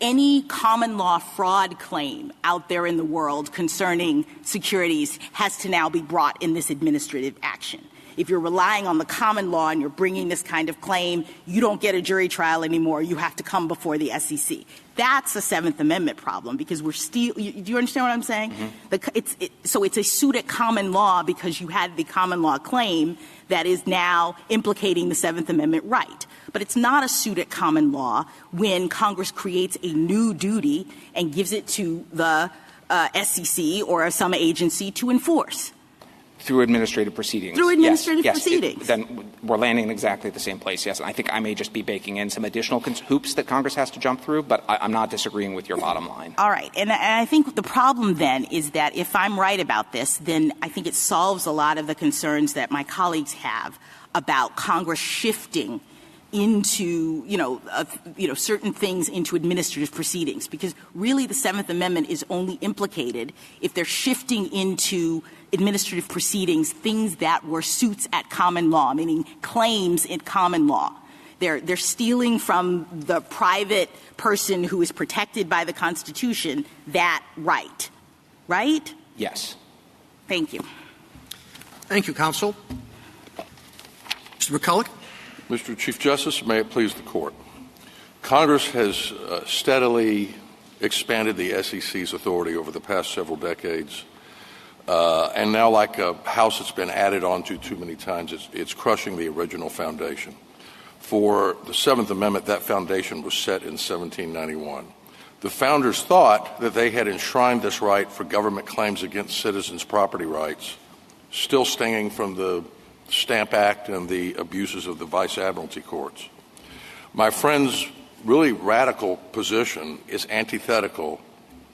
any common law fraud claim out there in the world concerning securities has to now be brought in this administrative action. If you're relying on the common law and you're bringing this kind of claim, you don't get a jury trial anymore. You have to come before the SEC. That's a Seventh Amendment problem because we're still – do you understand what I'm saying? Mm-hmm. So it's a suit at common law because you had the common law claim that is now implicating the Seventh Amendment right. But it's not a suit at common law when Congress creates a new duty and gives it to the SEC or some agency to enforce. Through administrative proceedings. Through administrative proceedings. Then we're landing in exactly the same place, yes. And I think I may just be baking in some additional hoops that Congress has to jump through, but I'm not disagreeing with your bottom line. All right. And I think the problem then is that if I'm right about this, then I think it solves a lot of the concerns that my colleagues have about Congress shifting into, certain things into administrative proceedings, because really the Seventh Amendment is only implicated if they're shifting into administrative proceedings things that were suits at common law, meaning claims in common law. They're stealing from the private person who is protected by the Constitution that right. Right? Yes. Thank you. Thank you, counsel. Mr. McCulloch. Mr. Chief Justice, may it please the Court. Congress has steadily expanded the SEC's authority over the past several decades. And now, like a house that's been added onto too many times, it's crushing the original foundation. For the Seventh Amendment, that foundation was set in 1791. The founders thought that they had enshrined this right for government claims against citizens' property rights, still stinging from the Stamp Act and the abuses of the Vice Admiralty courts. My friend's really radical position is antithetical,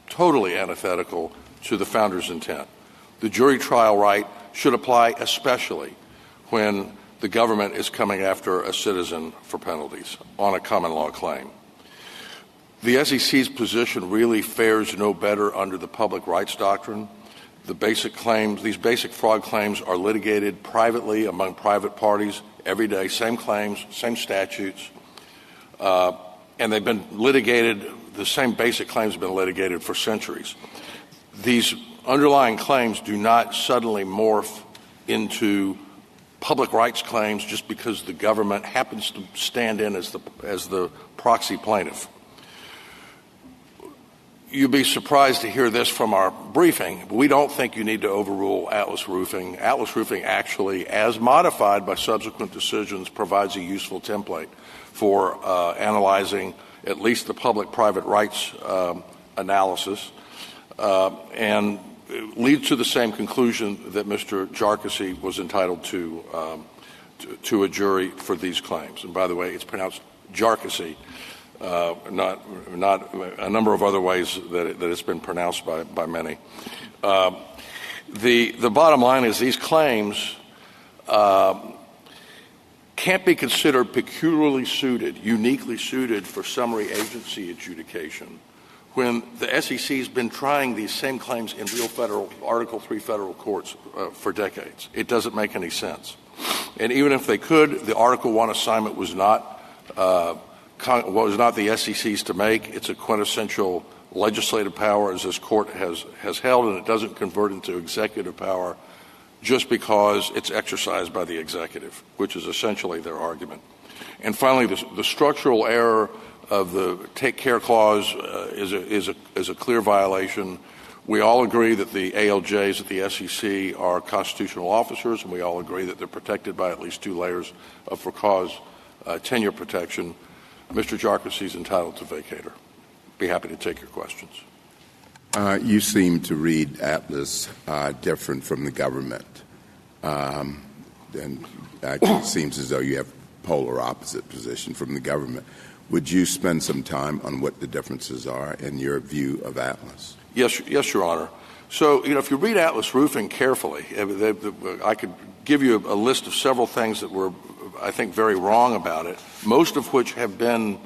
totally antithetical to the founders' intent. The jury trial right should apply especially when the government is coming after a citizen for penalties on a common law claim. The SEC's position really fares no better under the public rights doctrine. These basic fraud claims are litigated privately among private parties every day, same claims, same statutes, and they've been litigated, the same basic claims have been litigated for centuries. These underlying claims do not suddenly morph into public rights claims just because the government happens to stand in as the proxy plaintiff. You'd be surprised to hear this from our briefing. But we don't think you need to overrule Atlas Roofing. Atlas Roofing actually, as modified by subsequent decisions, provides a useful template for analyzing at least the public-private rights analysis, and leads to the same conclusion that Mr. Jarkesy was entitled to a jury for these claims. And by the way, it's pronounced Jarkesy, not a number of other ways that it's been pronounced by many. The bottom line is these claims can't be considered peculiarly suited, uniquely suited for summary agency adjudication when the SEC has been trying these same claims in real federal, Article III federal courts for decades. It doesn't make any sense. And even if they could, the Article I assignment was not the SEC's to make. It's a quintessential legislative power, as this court has held, and it doesn't convert into executive power just because it's exercised by the executive, which is essentially their argument. And finally, the structural error of the Take Care Clause is a clear violation. We all agree that the ALJs at the SEC are constitutional officers, and we all agree that they're protected by at least two layers of for-cause tenure protection. Mr. Jarkesy is entitled to vacator. Be happy to take your questions. You seem to read Atlas different from the government. And it seems as though you have polar opposite position from the government. Would you spend some time on what the differences are in your view of Atlas? Yes, Your Honor. So, if you read Atlas Roofing carefully, I could give you a list of several things that were, I think, very wrong about it, most of which have been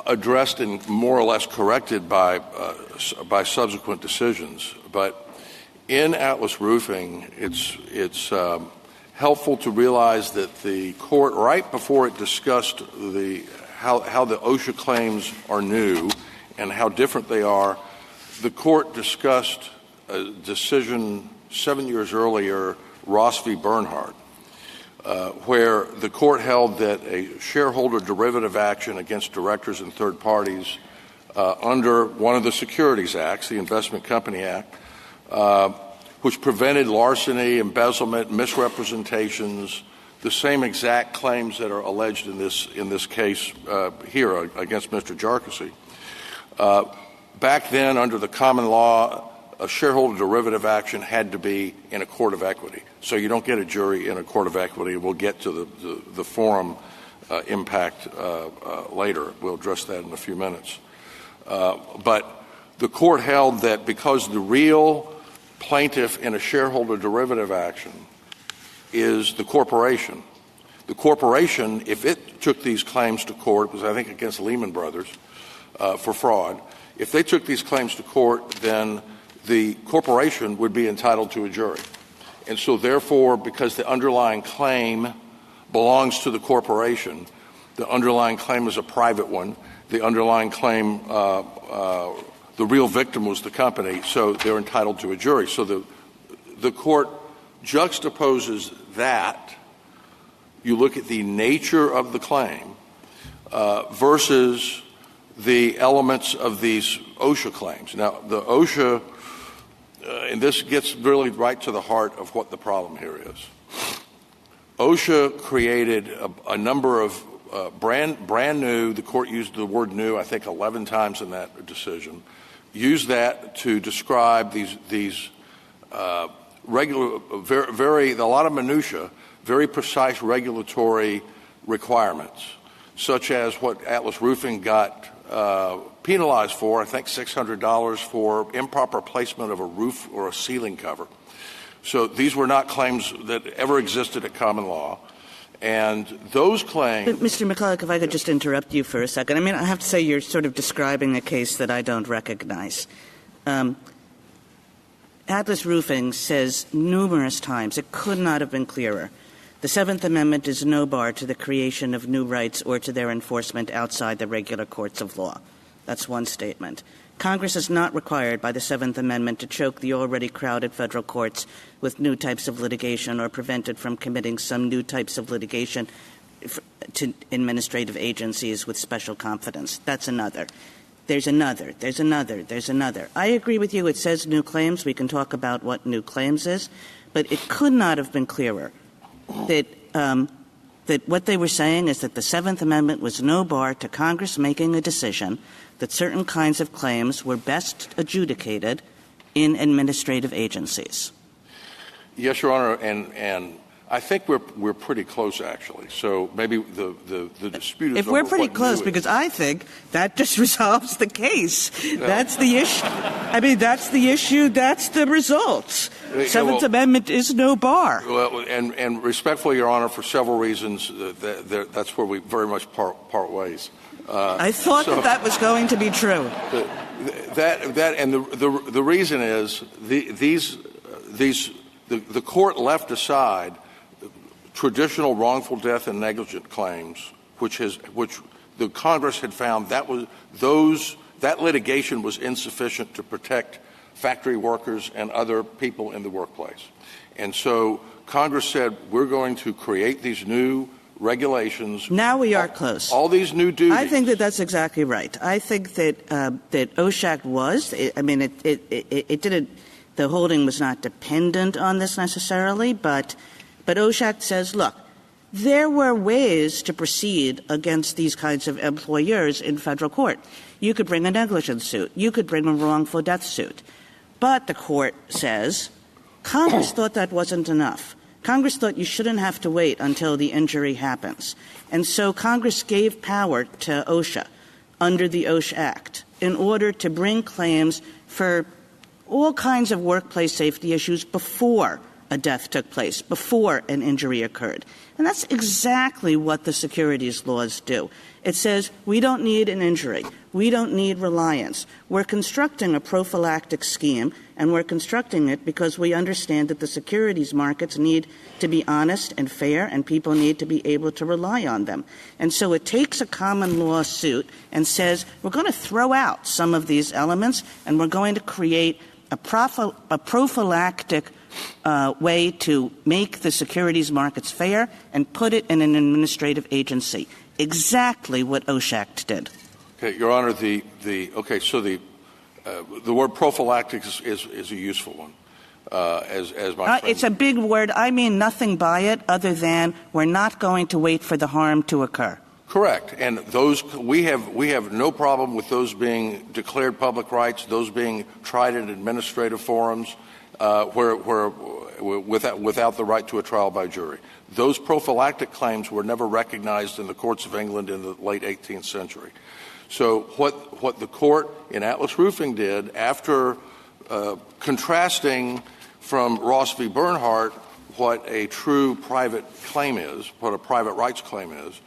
addressed and more or less corrected by subsequent decisions. But in Atlas Roofing, it's helpful to realize that the court, right before it discussed how the OSHA claims are new and how different they are, the court discussed a decision 7 years earlier, Ross v. Bernhardt, where the court held that a shareholder derivative action against directors and third parties under one of the Securities Acts, the Investment Company Act, which prevented larceny, embezzlement, misrepresentations, the same exact claims that are alleged in this case here against Mr. Jarkesy. Back then, under the common law, a shareholder derivative action had to be in a court of equity. So you don't get a jury in a court of equity. We'll get to the forum impact later. We'll address that in a few minutes. But the court held that because the real plaintiff in a shareholder derivative action is the corporation, if it took these claims to court, it was, I think, against Lehman Brothers for fraud, if they took these claims to court, then the corporation would be entitled to a jury. And so, therefore, because the underlying claim belongs to the corporation, the underlying claim is a private one, the underlying claim, the real victim was the company, so they're entitled to a jury. So the court juxtaposes that. You look at the nature of the claim versus the elements of these OSHA claims. Now, the OSHA, and this gets really right to the heart of what the problem here is. OSHA created a number of brand new, the court used the word new, I think, 11 times in that decision, used that to describe these regular, a lot of minutia, very precise regulatory requirements, such as what Atlas Roofing got penalized for, I think $600 for improper placement of a roof or a ceiling cover. So these were not claims that ever existed at common law. And those claims... Mr. McCulloch, if I could just interrupt you for a second. I mean, I have to say you're sort of describing a case that I don't recognize. Atlas Roofing says numerous times, it could not have been clearer, the Seventh Amendment is no bar to the creation of new rights or to their enforcement outside the regular courts of law. That's one statement. Congress is not required by the Seventh Amendment to choke the already crowded federal courts with new types of litigation or prevent it from committing some new types of litigation to administrative agencies with special confidence. That's another. There's another. There's another. There's another. I agree with you. It says new claims. We can talk about what new claims is. But it could not have been clearer that that what they were saying is that the Seventh Amendment was no bar to Congress making a decision that certain kinds of claims were best adjudicated in administrative agencies. Yes, Your Honor, and I think we're pretty close, actually. So maybe the dispute is if we're over pretty what close, new because is. I think that just resolves the case. That's the issue. I mean, that's the issue. That's the result. Seventh Amendment is no bar. Well, and respectfully, Your Honor, for several reasons, that's where we very much part ways. I thought that was going to be true. The reason is the court left aside traditional wrongful death and negligent claims, which the Congress had found that litigation was insufficient to protect factory workers and other people in the workplace. And so Congress said, we're going to create these new regulations. Now we are close. All these new duties. I think that that's exactly right. I think that OSHAC was. It didn't. The holding was not dependent on this necessarily, but OSHAC says, look, there were ways to proceed against these kinds of employers in federal court. You could bring a negligence suit. You could bring a wrongful death suit. But the court says Congress thought that wasn't enough. Congress thought you shouldn't have to wait until the injury happens. And so Congress gave power to OSHA under the OSHA Act in order to bring claims for all kinds of workplace safety issues before a death took place, before an injury occurred. And that's exactly what the securities laws do. It says we don't need an injury. We don't need reliance. We're constructing a prophylactic scheme, and we're constructing it because we understand that the securities markets need to be honest and fair, and people need to be able to rely on them. And so it takes a common law suit and says we're going to throw out some of these elements, and we're going to create a prophylactic way to make the securities markets fair and put it in an administrative agency. Exactly what OSHAC did. Okay, Your Honor, the word prophylactic is a useful one. As my friend, it's a big word. I mean nothing by it other than we're not going to wait for the harm to occur. Correct, and those we have no problem with those being declared public rights, those being tried in administrative forums, where without the right to a trial by jury. Those prophylactic claims were never recognized in the courts of England in the late 18th century. So what the court in Atlas Roofing did, after contrasting from Ross v. Bernhardt what a true private claim is, what a private rights claim is,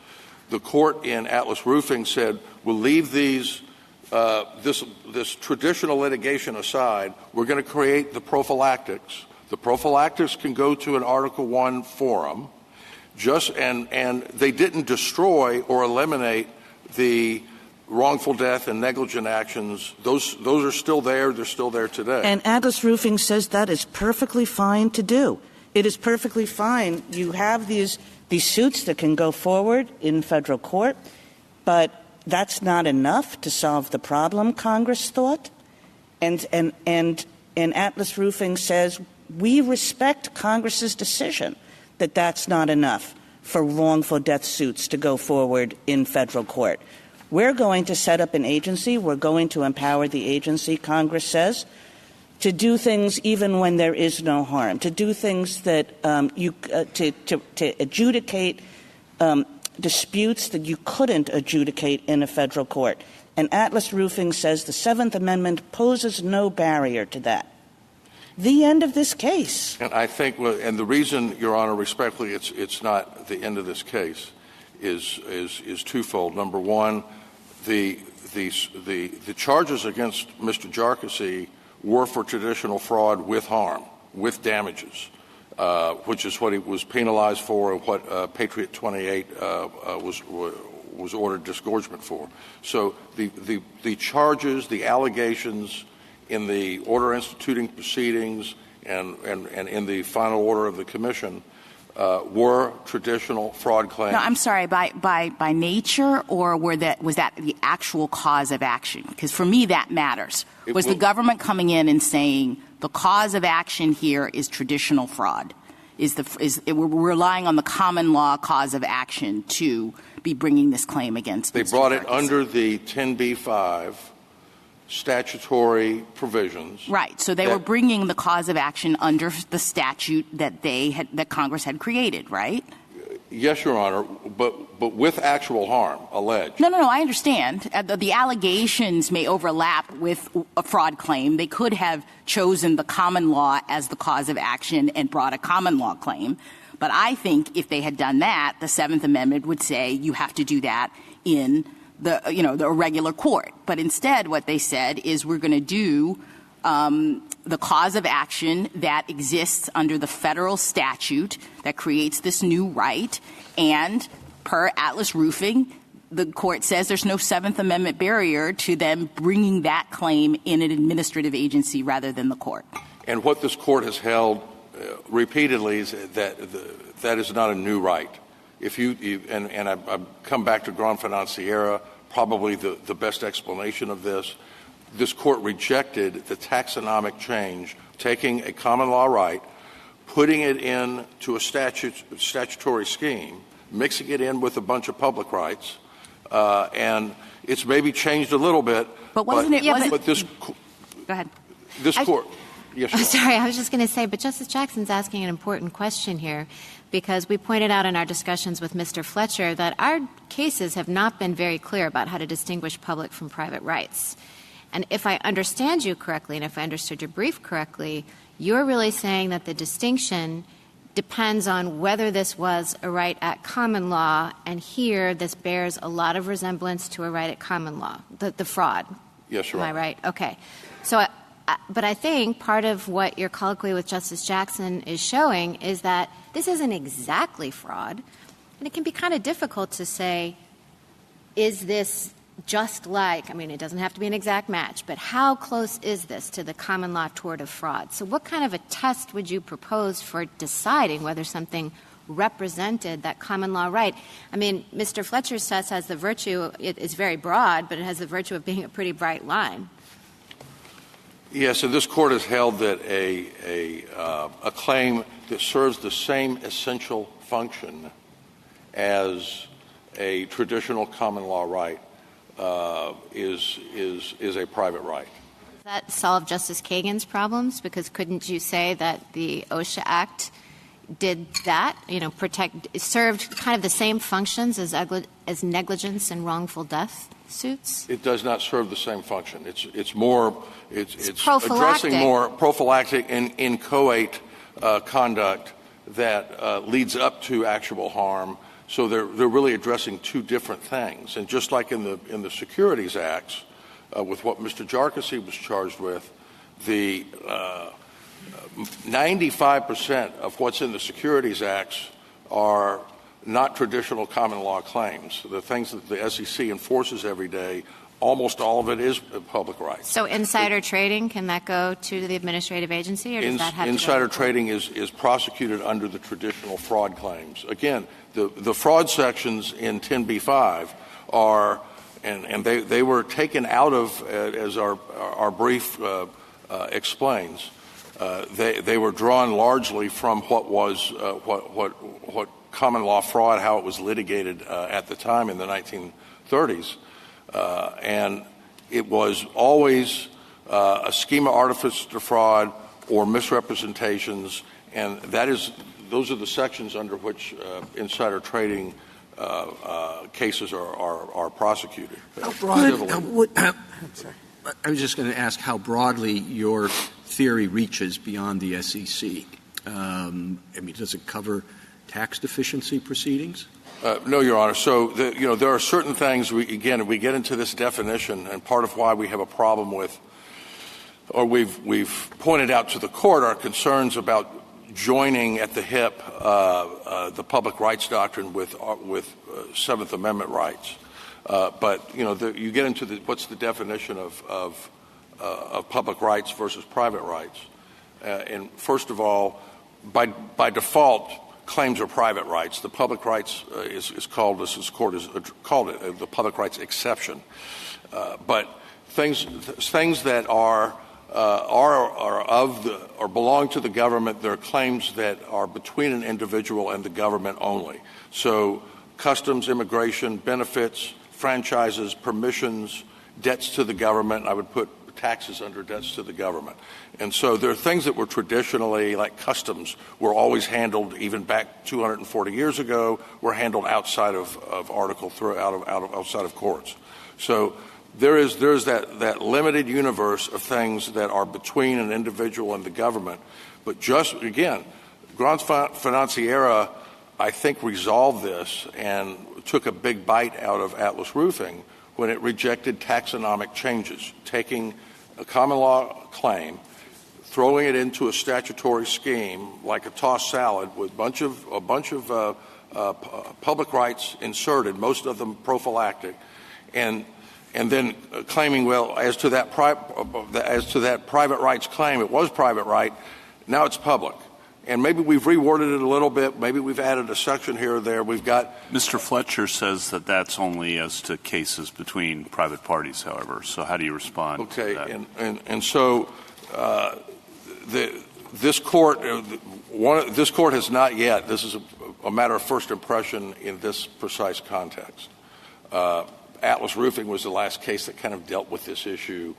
the court in Atlas Roofing said, we'll leave this traditional litigation aside. We're going to create the prophylactics. The prophylactics can go to an Article I forum, and they didn't destroy or eliminate the wrongful death and negligent actions. Those are still there. They're still there today. And Atlas Roofing says that is perfectly fine to do. It is perfectly fine. You have these suits that can go forward in federal court, but that's not enough to solve the problem, Congress thought. And Atlas Roofing says we respect Congress's decision that that's not enough for wrongful death suits to go forward in federal court. We're going to set up an agency. We're going to empower the agency, Congress says, to do things even when there is no harm, to do things that to adjudicate disputes that you couldn't adjudicate in a federal court. And Atlas Roofing says the Seventh Amendment poses no barrier to that. The end of this case. And I think, and the reason, Your Honor, respectfully, it's not the end of this case is twofold. Number one, the charges against Mr. Jarkesy were for traditional fraud with harm, with damages, which is what he was penalized for and what Patriot 28 was ordered disgorgement for. So the charges, the allegations in the order instituting proceedings and in the final order of the commission were traditional fraud claims. No, I'm sorry, by nature, or was that the actual cause of action? Because for me that matters. Was the government coming in and saying the cause of action here is traditional fraud? we're relying on the common law cause of action to be bringing this claim against They Mr. brought it Jarkesy. under the 10b-5 statutory provisions. Right. So they were bringing the cause of action under the statute that that Congress had created, right? Yes, Your Honor, but with actual harm alleged. No, I understand. The allegations may overlap with a fraud claim. They could have chosen the common law as the cause of action and brought a common law claim. But I think if they had done that, the Seventh Amendment would say you have to do that in the regular court. But instead, what they said is we're going to do the cause of action that exists under the federal statute that creates this new right. And per Atlas Roofing, the court says there's no Seventh Amendment barrier to them bringing that claim in an administrative agency rather than the court. And what this court has held repeatedly is that that is not a new right. If and I come back to Grand Financiera, probably the best explanation of this. This court rejected the taxonomic change, taking a common law right, putting it into a statutory scheme, mixing it in with a bunch of public rights, and it's maybe changed a little bit. But wasn't it? But this. Go ahead. This court. Yes, I'm sorry, I was just going to say, but Justice Jackson's asking an important question here, because we pointed out in our discussions with Mr. Fletcher that our cases have not been very clear about how to distinguish public from private rights. And if I understand you correctly, and if I understood your brief correctly, you're really saying that the distinction depends on whether this was a right at common law, and here this bears a lot of resemblance to a right at common law, the fraud. Yes, Your Honor. Am I right? Okay. So, but I think part of what your colloquy with Justice Jackson is showing is that this isn't exactly fraud, and it can be kind of difficult to say, is this just like, I mean, it doesn't have to be an exact match, but how close is this to the common law tort of fraud? So what kind of a test would you propose for deciding whether something represented that common law right? I mean, Mr. Fletcher's test has the virtue, it's very broad, but it has the virtue of being a pretty bright line. Yes, and this court has held that a claim that serves the same essential function as a traditional common law right is a private right. Does that solve Justice Kagan's problems? Because couldn't you say that the OSHA Act did that, served kind of the same functions as negligence and wrongful death suits? It does not serve the same function. It's prophylactic. Addressing more prophylactic and inchoate conduct that leads up to actual harm. So they're really addressing two different things. And just like in the Securities Acts, with what Mr. Jarkesy was charged with, the 95% of what's in the Securities Acts are not traditional common law claims. The things that the SEC enforces every day, almost all of it is public rights. So insider trading, can that go to the administrative agency, or does that have insider trading is prosecuted under the traditional fraud claims. Again, the fraud sections in 10b-5 are, and they were taken out of, as our brief explains, they were drawn largely from what was what common law fraud, how it was litigated at the time in the 1930s. And it was always a schema artifice to fraud or misrepresentations, and those are the sections under which insider trading cases are prosecuted. How broad? I was just going to ask how broadly your theory reaches beyond the SEC. I mean, does it cover tax deficiency proceedings? No, Your Honor. So, there are certain things, we get into this definition, and part of why we have a problem with, or we've pointed out to the court, our concerns about joining at the hip the public rights doctrine with Seventh Amendment rights. But, you get into what's the definition of public rights versus private rights. And first of all, by default, claims are private rights. The public rights is called, as this court has called it, the public rights exception. But things that are belong to the government. There are claims that are between an individual and the government only. So customs, immigration, benefits, franchises, permissions, debts to the government. I would put taxes under debts to the government. And so there are things that were traditionally, like customs, were always handled, even back 240 years ago, were handled outside of Article 3, outside of courts. So there's that limited universe of things that are between an individual and the government. But just, again, Grants Financiera, I think, resolved this and took a big bite out of Atlas Roofing when it rejected taxonomic changes, taking a common law claim, throwing it into a statutory scheme like a tossed salad with a bunch of public rights inserted, most of them prophylactic, and then claiming, well, as to that private rights claim, it was private right, now it's public. And maybe we've reworded it a little bit. Maybe we've added a section here or there. We've got Mr. Fletcher says that that's only as to cases between private parties, however. So how do you respond to that? And so this court has not yet. This is a matter of first impression in this precise context. Atlas Roofing was the last case that kind of dealt with this issue,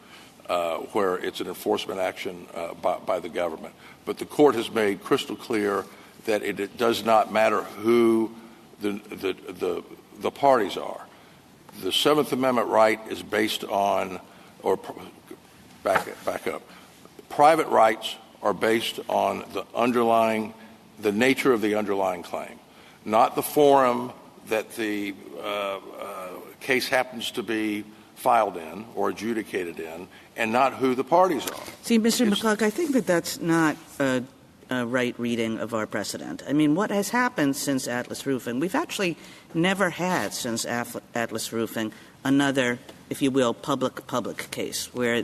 where it's an enforcement action by the government. But the court has made crystal clear that it does not matter who the parties are. The Seventh Amendment right is based on, or back up. Private rights are based on the nature of the underlying claim, not the forum that the case happens to be filed in or adjudicated in, and not who the parties are. See, Mr. McCulloch, I think that's not a right reading of our precedent. I mean, what has happened since Atlas Roofing, we've actually never had since Atlas Roofing another, if you will, public-public case, where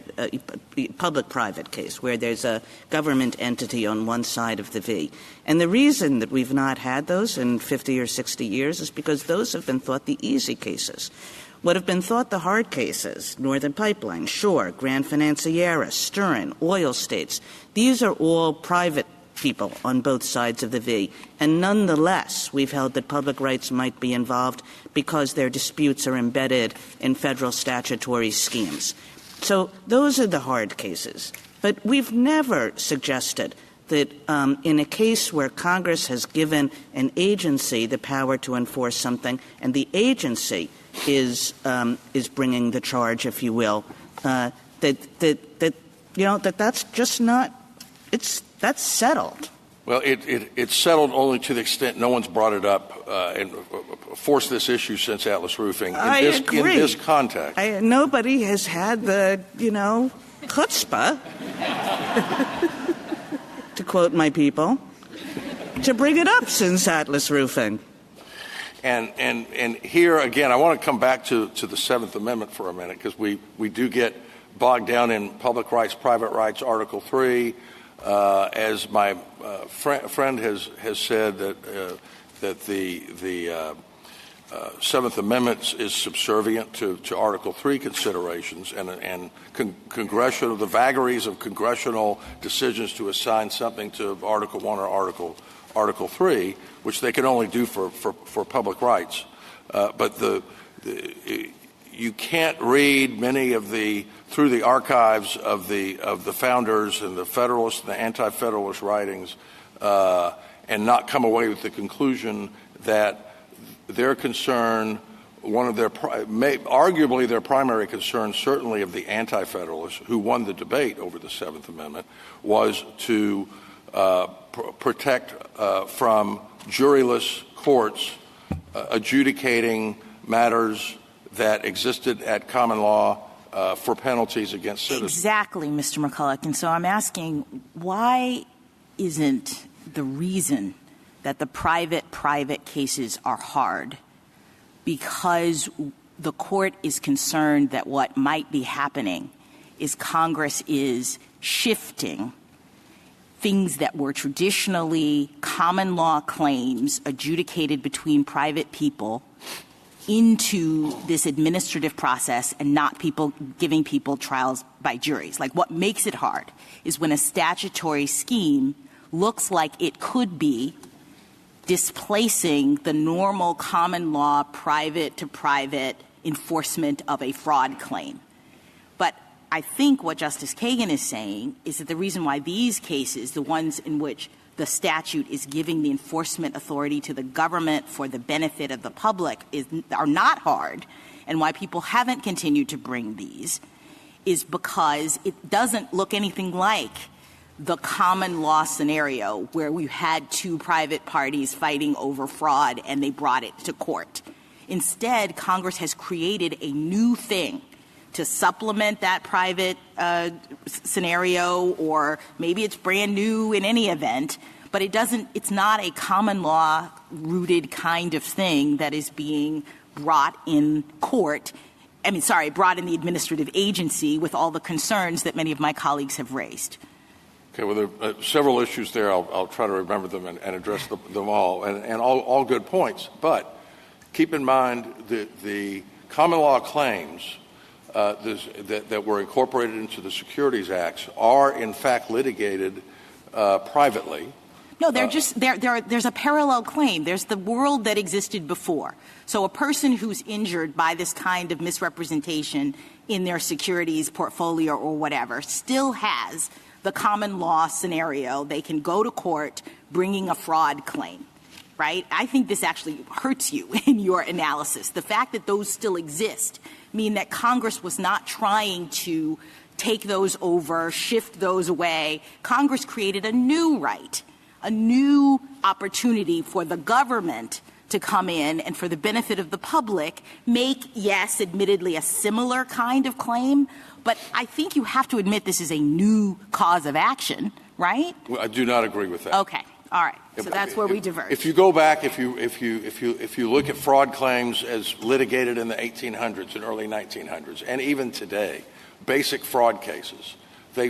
public-private case, where there's a government entity on one side of the V. And the reason that we've not had those in 50 or 60 years is because those have been thought the easy cases. What have been thought the hard cases, Northern Pipeline, Shore, Grand Financiera, Stern, oil states, these are all private people on both sides of the V. And nonetheless, we've held that public rights might be involved because their disputes are embedded in federal statutory schemes. So those are the hard cases. But we've never suggested that in a case where Congress has given an agency the power to enforce something, and the agency is bringing the charge, if you will, that's just not. That's settled. Well, it's settled only to the extent no one's brought it up and forced this issue since Atlas Roofing. In this context, nobody has had the chutzpah, to quote my people, to bring it up since Atlas Roofing. And here, again, I want to come back to the Seventh Amendment for a minute, because we do get bogged down in public rights, private rights, Article 3. As my friend has said, that the Seventh Amendment is subservient to Article 3 considerations and congressional, the vagaries of congressional decisions to assign something to Article 1 or Article 3, which they can only do for public rights. But you can't read many of through the archives of the founders and the Federalist and the Anti-Federalist writings and not come away with the conclusion that their concern, arguably their primary concern, certainly of the Anti-Federalists who won the debate over the Seventh Amendment, was to protect from juryless courts adjudicating matters that existed at common law for penalties against citizens. Exactly, Mr. McCulloch. And so I'm asking, why isn't the reason that the private cases are hard because the court is concerned that what might be happening is Congress is shifting things that were traditionally common law claims adjudicated between private people into this administrative process and not giving people trials by juries. Like, what makes it hard is when a statutory scheme looks like it could be displacing the normal common law private-to-private enforcement of a fraud claim. But I think what Justice Kagan is saying is that the reason why these cases, the ones in which the statute is giving the enforcement authority to the government for the benefit of the public, are not hard, and why people haven't continued to bring these, is because it doesn't look anything like the common law scenario where we had two private parties fighting over fraud and they brought it to court. Instead, Congress has created a new thing to supplement that private scenario, or maybe it's brand new in any event, but it's not a common law rooted kind of thing that is being brought in court. Brought in the administrative agency with all the concerns that many of my colleagues have raised. Okay, well, there are several issues there. I'll try to remember them and address them all, and all good points. But keep in mind the common law claims that were incorporated into the Securities Acts are, in fact, litigated privately. No, there's a parallel claim. There's the world that existed before. So a person who's injured by this kind of misrepresentation in their securities portfolio or whatever still has the common law scenario. They can go to court bringing a fraud claim, right? I think this actually hurts you in your analysis. The fact that those still exist mean that Congress was not trying to take those over, shift those away. Congress created a new right, a new opportunity for the government to come in and, for the benefit of the public, make, yes, admittedly, a similar kind of claim. But I think you have to admit this is a new cause of action, right? Well, I do not agree with that. Okay. All right. So that's where we diverge. If you go back, if you look at fraud claims as litigated in the 1800s and early 1900s, and even today, basic fraud cases, they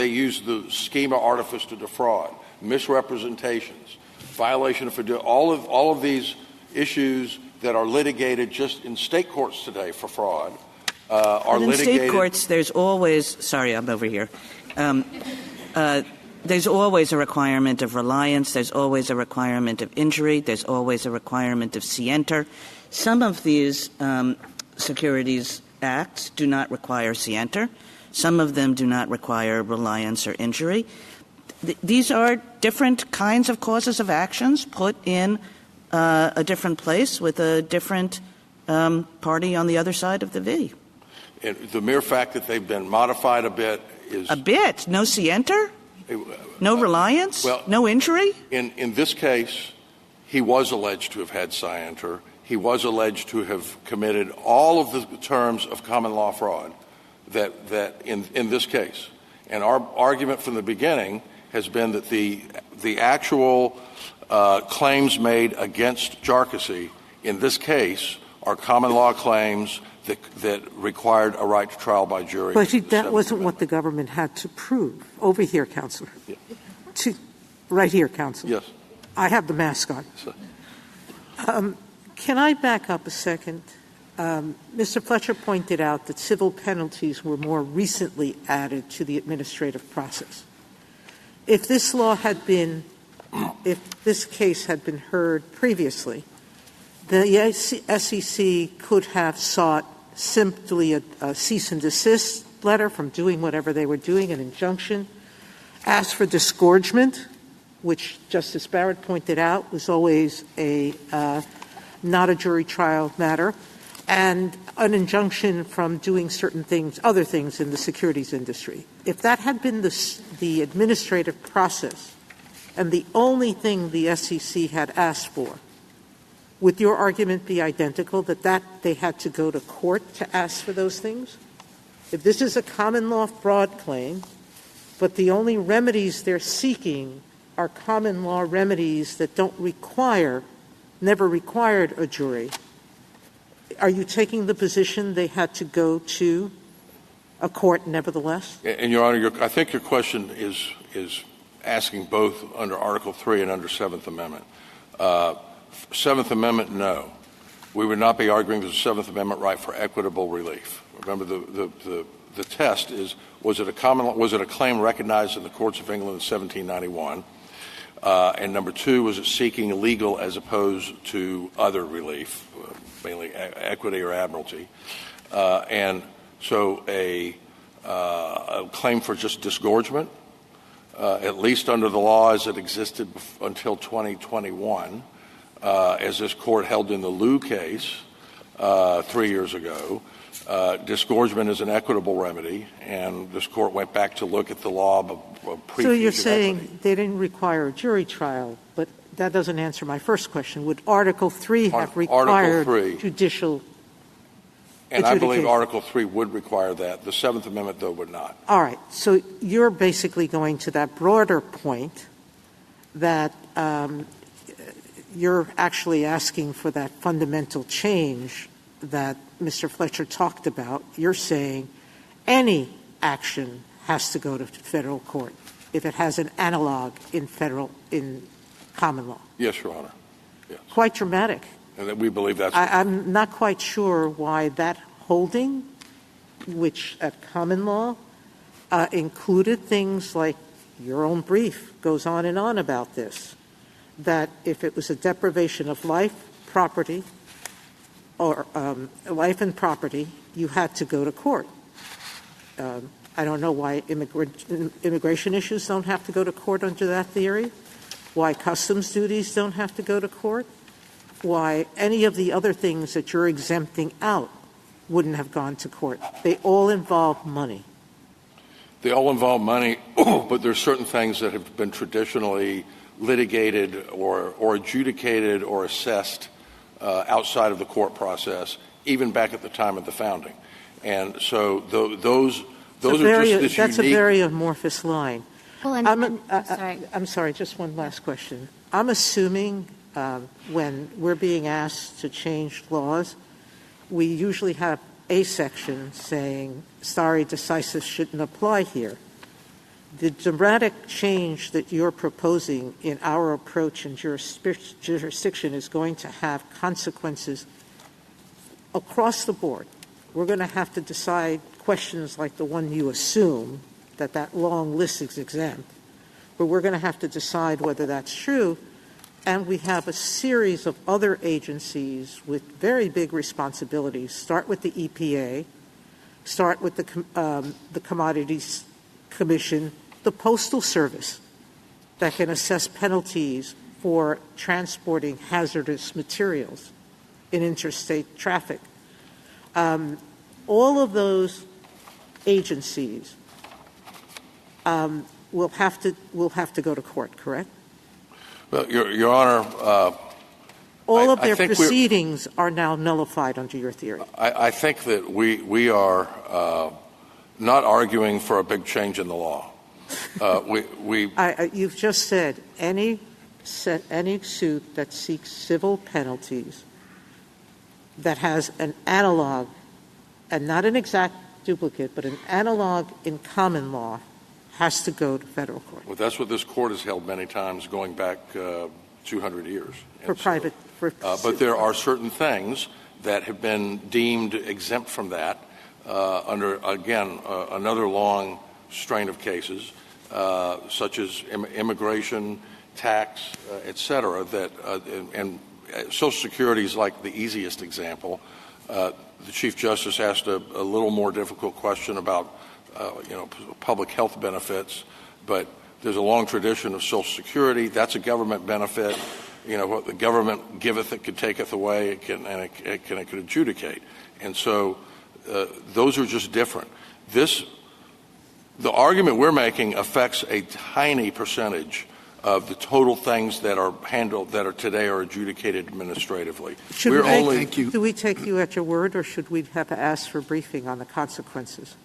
use the schema artifice to defraud, misrepresentations, violation of fiduciary, all of these issues that are litigated just in state courts today for fraud are litigated. In state courts, there's always — sorry, I'm over here. There's always a requirement of reliance. There's always a requirement of injury. There's always a requirement of scienter. Some of these securities acts do not require scienter. Some of them do not require reliance or injury. These are different kinds of causes of actions put in a different place with a different party on the other side of the V. And the mere fact that they've been modified a bit is — A bit? No scienter? No reliance? Well, no injury? In this case, he was alleged to have had scienter. He was alleged to have committed all of the terms of common law fraud that in this case. And our argument from the beginning has been that the actual claims made against Jarkesy in this case are common law claims that required a right to trial by jury. But that wasn't what the government had to prove. Over here, Counselor. Yeah. Right here, Counselor. Yes. I have the mask on. Can I back up a second? Mr. Fletcher pointed out that civil penalties were more recently added to the administrative process. If this case had been heard previously, the SEC could have sought simply a cease and desist letter from doing whatever they were doing, an injunction, asked for disgorgement, which Justice Barrett pointed out was always not a jury trial matter, and an injunction from doing certain things, other things in the securities industry. If that had been the administrative process and the only thing the SEC had asked for, would your argument be identical, that they had to go to court to ask for those things? If this is a common law fraud claim, but the only remedies they're seeking are common law remedies that never required a jury, are you taking the position they had to go to a court nevertheless? And, Your Honor, I think your question is asking both under Article 3 and under Seventh Amendment. Seventh Amendment, no. we would not be arguing the Seventh Amendment right for equitable relief. Remember, the test is, was it a claim recognized in the courts of England in 1791? And number two, was it seeking legal as opposed to other relief, mainly equity or admiralty? And so a claim for just disgorgement, at least under the law as it existed until 2021, as this court held in the Liu case 3 years ago, disgorgement is an equitable remedy, and this court went back to look at the law of pre-fusion So you're saying equity. they didn't require a jury trial, but that doesn't answer my first question. Would Article 3 have required judicial And I believe adjudication? Article 3 would require that. The Seventh Amendment, though, would not. All right. So you're basically going to that broader point that you're actually asking for that fundamental change that Mr. Fletcher talked about. You're saying any action has to go to federal court if it has an analog in common law. Yes, Your Honor. Yes. Quite dramatic. And that we believe that's I'm not quite sure why that holding, which at common law included things like your own brief goes on and on about this, that if it was a deprivation of life, property, or life and property, you had to go to court. I don't know why immigration issues don't have to go to court under that theory, why customs duties don't have to go to court, why any of the other things that you're exempting out wouldn't have gone to court. They all involve money. They all involve money, but there's certain things that have been traditionally litigated or adjudicated or assessed outside of the court process, even back at the time of the founding. And so those are just this That's unique. a very amorphous line. Well, I'm sorry, just one last question. I'm assuming when we're being asked to change laws, we usually have a section saying, stare decisis shouldn't apply here. The dramatic change that you're proposing in our approach and jurisdiction is going to have consequences across the board. We're going to have to decide questions like the one you assume, that long list is exempt, but we're going to have to decide whether that's true. And we have a series of other agencies with very big responsibilities. Start with the EPA, start with the Commodities Commission, the Postal Service that can assess penalties for transporting hazardous materials in interstate traffic. All of those agencies will have to go to court, correct? Well, Your Honor, all of their proceedings are now nullified under your theory. I think that we are not arguing for a big change in the law. You've just said any suit that seeks civil penalties that has an analog, and not an exact duplicate, but an analog in common law, has to go to federal court. Well, that's what this court has held many times, going back 200 years. But there are certain things that have been deemed exempt from that under, again, another long strain of cases, such as immigration, tax, et cetera, and Social Security is like the easiest example. The Chief Justice asked a little more difficult question about public health benefits, but there's a long tradition of Social Security. That's a government benefit. What the government giveth, it could taketh away, it can adjudicate. And so those are just different. The argument we're making affects a tiny percentage of the total things that are handled, that are today are adjudicated administratively. Do we take you at your word, or should we have to ask for briefing on the consequences?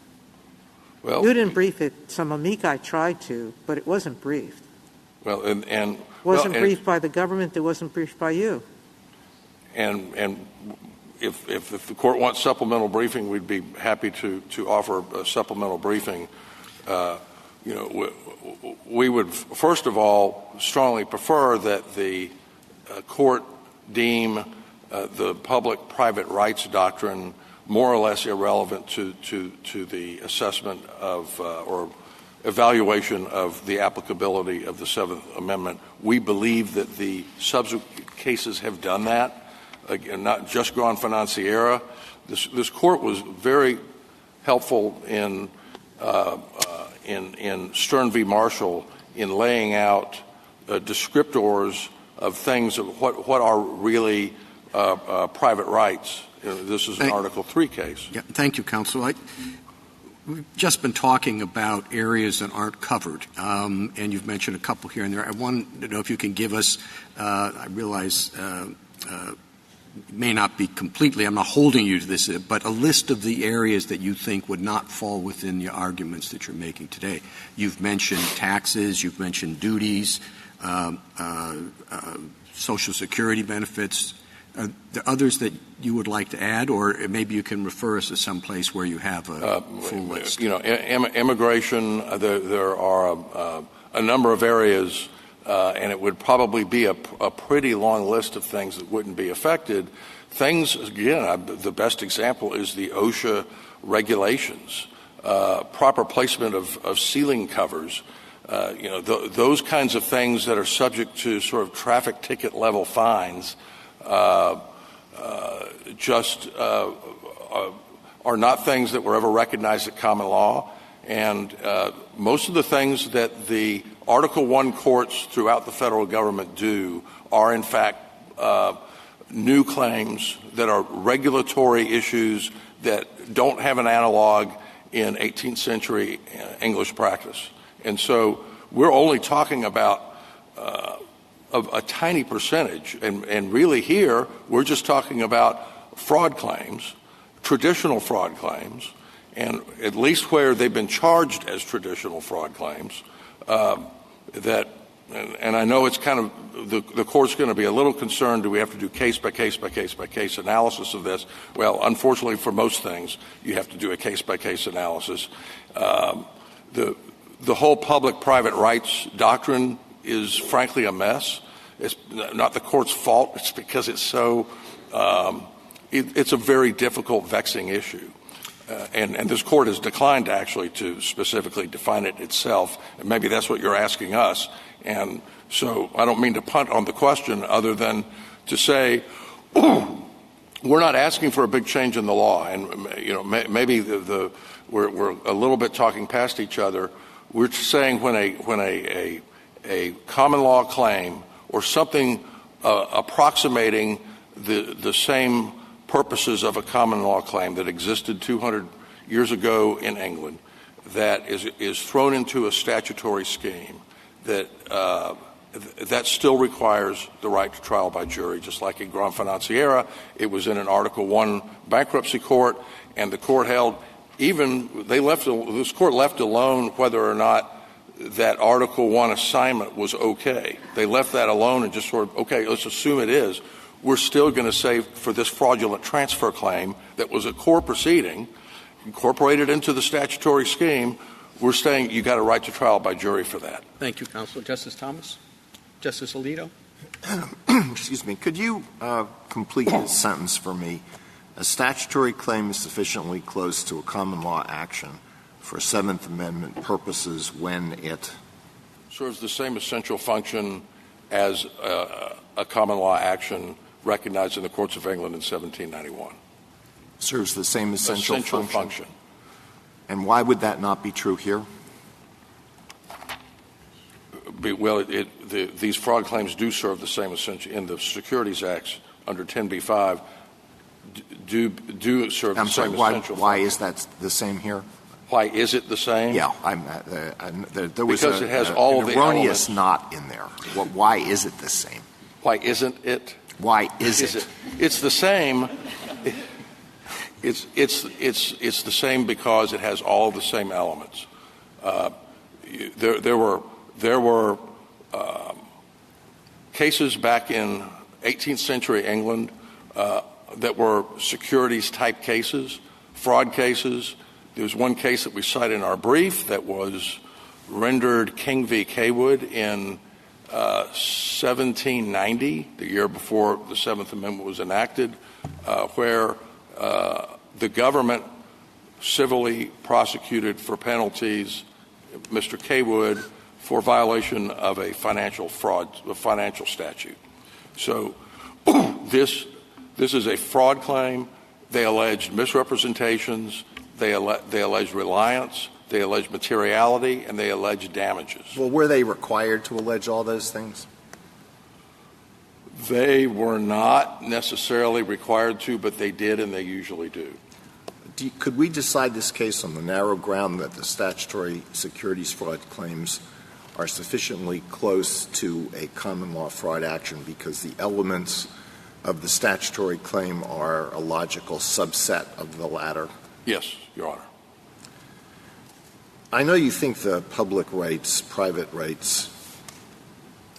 Well, you didn't brief it. Some amici tried to, but it wasn't briefed. Well, it wasn't briefed by the government. It wasn't briefed by you. And if the court wants supplemental briefing, we'd be happy to offer a supplemental briefing. We would, first of all, strongly prefer that the court deem the public-private rights doctrine more or less irrelevant to the assessment of or evaluation of the applicability of the Seventh Amendment. We believe that the subsequent cases have done that, again, not just Grand Financiera. This court was very helpful in Stern v. Marshall in laying out descriptors of things of what are really private rights. This is an Article III case. Yeah, thank you, counsel. We've just been talking about areas that aren't covered, and you've mentioned a couple here and there. I want to know if you can give us, I realize may not be completely, I'm not holding you to this, but a list of the areas that you think would not fall within the arguments that you're making today. You've mentioned taxes, you've mentioned duties, Social Security benefits. Are there others that you would like to add, or maybe you can refer us to some place where you have a full list? Immigration, there are a number of areas, and it would probably be a pretty long list of things that wouldn't be affected. Things, again, the best example is the OSHA regulations, proper placement of ceiling covers, those kinds of things that are subject to sort of traffic ticket level fines are not things that were ever recognized at common law. And most of the things that the Article I courts throughout the federal government do are, in fact, new claims that are regulatory issues that don't have an analog in 18th century English practice. And so we're only talking about a tiny percentage. And really here, we're just talking about fraud claims, traditional fraud claims, and at least where they've been charged as traditional fraud claims, and I know it's kind of, the court's going to be a little concerned, do we have to do case-by-case analysis of this? Well, unfortunately for most things, you have to do a case-by-case analysis. The whole public-private rights doctrine is frankly a mess. It's not the court's fault. It's because it's so it's a very difficult, vexing issue. And this court has declined actually to specifically define it itself. And maybe that's what you're asking us. And so I don't mean to punt on the question other than to say we're not asking for a big change in the law. And, maybe we're a little bit talking past each other. We're saying when a common law claim or something approximating the same purposes of a common law claim that existed 200 years ago in England that is thrown into a statutory scheme that still requires the right to trial by jury, just like in Grand Financiera. It was in an Article I bankruptcy court, and the court held this court left alone whether or not that Article I assignment was okay. They left that alone and just sort of, okay, let's assume it is. We're still going to say for this fraudulent transfer claim that was a core proceeding, incorporated into the statutory scheme, we're saying you got a right to trial by jury for that. Thank you, Counsel. Justice Thomas? Justice Alito? Excuse me. Could you complete this sentence for me? A statutory claim is sufficiently close to a common law action for Seventh Amendment purposes when it serves the same essential function as a common law action recognized in the courts of England in 1791. Serves the same essential function. And why would that not be true here? Well, these fraud claims do serve the same essential in the Securities Acts under 10b-5 do serve the same essential. Why is that the same here? Why is it the same? Yeah, there was because it has all an the erroneous elements. Not in there. Why is it the same? Why isn't it? Why is it? It's the same. It's the same because it has all of the same elements. There were cases back in 18th century England that were securities type cases, fraud cases. There was one case that we cite in our brief that was rendered King v. Cawood in 1790, the year before the Seventh Amendment was enacted, where the government civilly prosecuted for penalties Mr. Kaywood for violation of a financial statute. So this is a fraud claim. They alleged misrepresentations. They alleged reliance. They alleged materiality, and they alleged damages. Well, were they required to allege all those things? They were not necessarily required to, but they did, and they usually do. Could we decide this case on the narrow ground that the statutory securities fraud claims are sufficiently close to a common law fraud action because the elements of the statutory claim are a logical subset of the latter? Yes, Your Honor. I know you think the public rights, private rights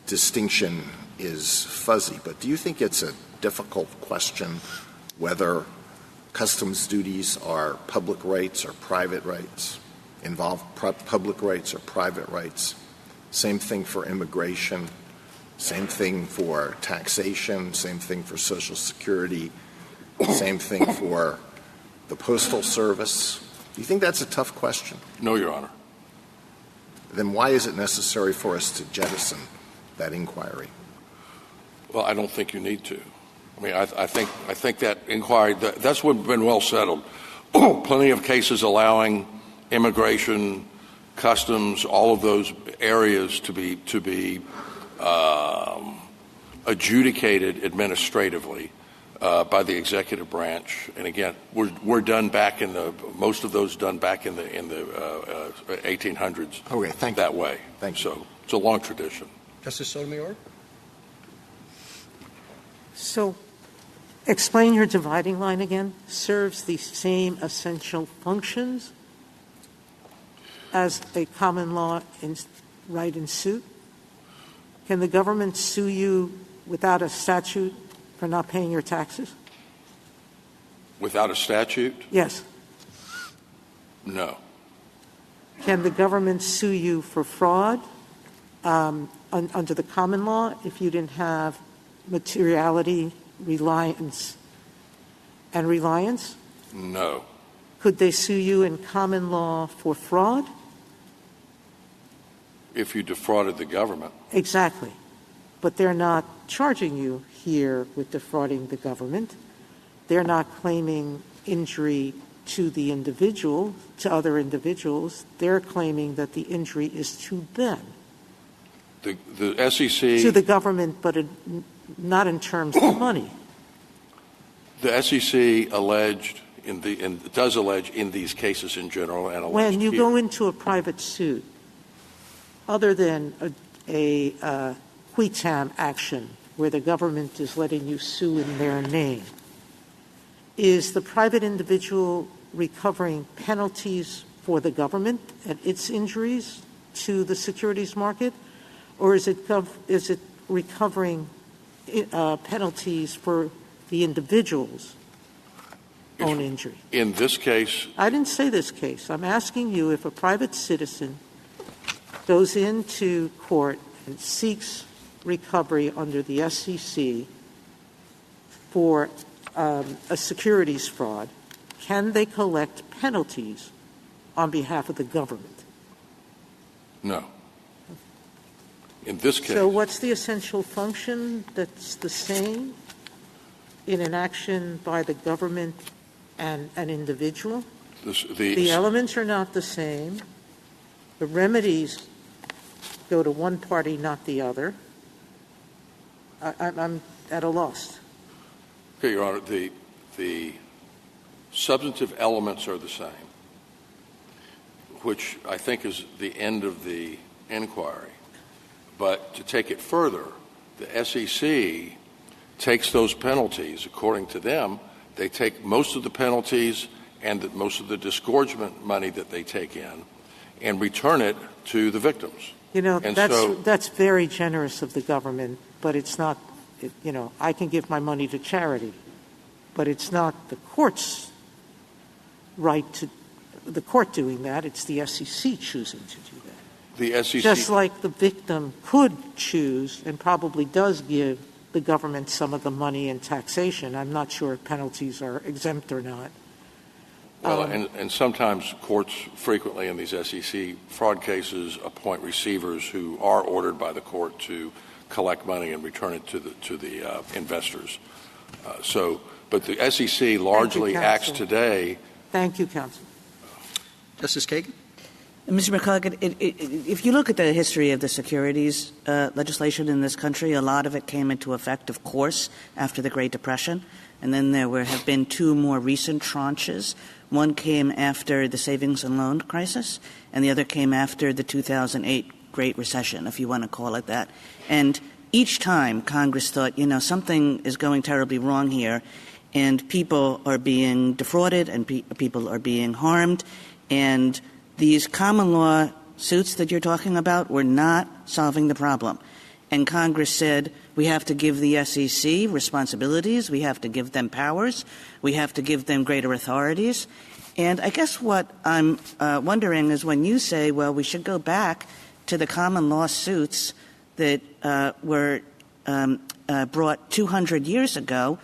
distinction is fuzzy, but do you think it's a difficult question whether customs duties are public rights or private rights, involve public rights or private rights? Same thing for immigration, same thing for taxation, same thing for Social Security, same thing for the Postal Service. Do you think that's a tough question? No, Your Honor. Then why is it necessary for us to jettison that inquiry? Well, I don't think you need to. I mean, I think that inquiry, that's been well settled. Plenty of cases allowing immigration, customs, all of those areas to be adjudicated administratively by the executive branch. And again, we're done back in most of those done back in the 1800s. Okay, thank that you. way. Thank you. So it's a long tradition. Justice Sotomayor? So explain your dividing line again. Serves the same essential functions as a common law right in suit? Can the government sue you without a statute for not paying your taxes? Without a statute? Yes. No. Can the government sue you for fraud under the common law if you didn't have materiality, reliance, and reliance? No. Could they sue you in common law for fraud? If you defrauded the government. Exactly. But they're not charging you here with defrauding the government. They're not claiming injury to the individual, to other individuals. They're claiming that the injury is to them. The SEC... To the government, but not in terms of money. The SEC alleged, does allege in these cases in general, and when you go into a private suit, other than a quitam action where the government is letting you sue in their name, is the private individual recovering penalties for the government and its injuries to the securities market, or is it recovering penalties for the individual's own injury? In this case... I didn't say this case. I'm asking you if a private citizen goes into court and seeks recovery under the SEC for a securities fraud, can they collect penalties on behalf of the government? No. In this case... So what's the essential function that's the same in an action by the government and an individual? The elements are not the same. The remedies go to one party, not the other. I'm at a loss. Okay, Your Honor, the substantive elements are the same, which I think is the end of the inquiry. But to take it further, the SEC takes those penalties, according to them, they take most of the penalties and most of the disgorgement money that they take in and return it to the victims. You know, that's very generous of the government, but it's not, you know, I can give my money to charity, but it's not the court's right to, the court doing that, it's the SEC choosing to do that. The SEC. Just like the victim could choose and probably does give the government some of the money in taxation. I'm not sure if penalties are exempt or not. Well, and sometimes courts frequently in these SEC fraud cases appoint receivers who are ordered by the court to collect money and return it to the investors. But the SEC largely acts today. Thank you, counsel. Justice Kagan? Mr. McCulloch, if you look at the history of the securities legislation in this country, a lot of it came into effect, of course, after the Great Depression. And then there have been two more recent tranches. One came after the savings and loan crisis, and the other came after the 2008 Great Recession, if you want to call it that. And each time Congress thought, something is going terribly wrong here, and people are being defrauded and people are being harmed, and these common law suits that you're talking about were not solving the problem. And Congress said, we have to give the SEC responsibilities, we have to give them powers, we have to give them greater authorities. And I guess what I'm wondering is when you say, well, we should go back to the common law suits that were brought 200 years ago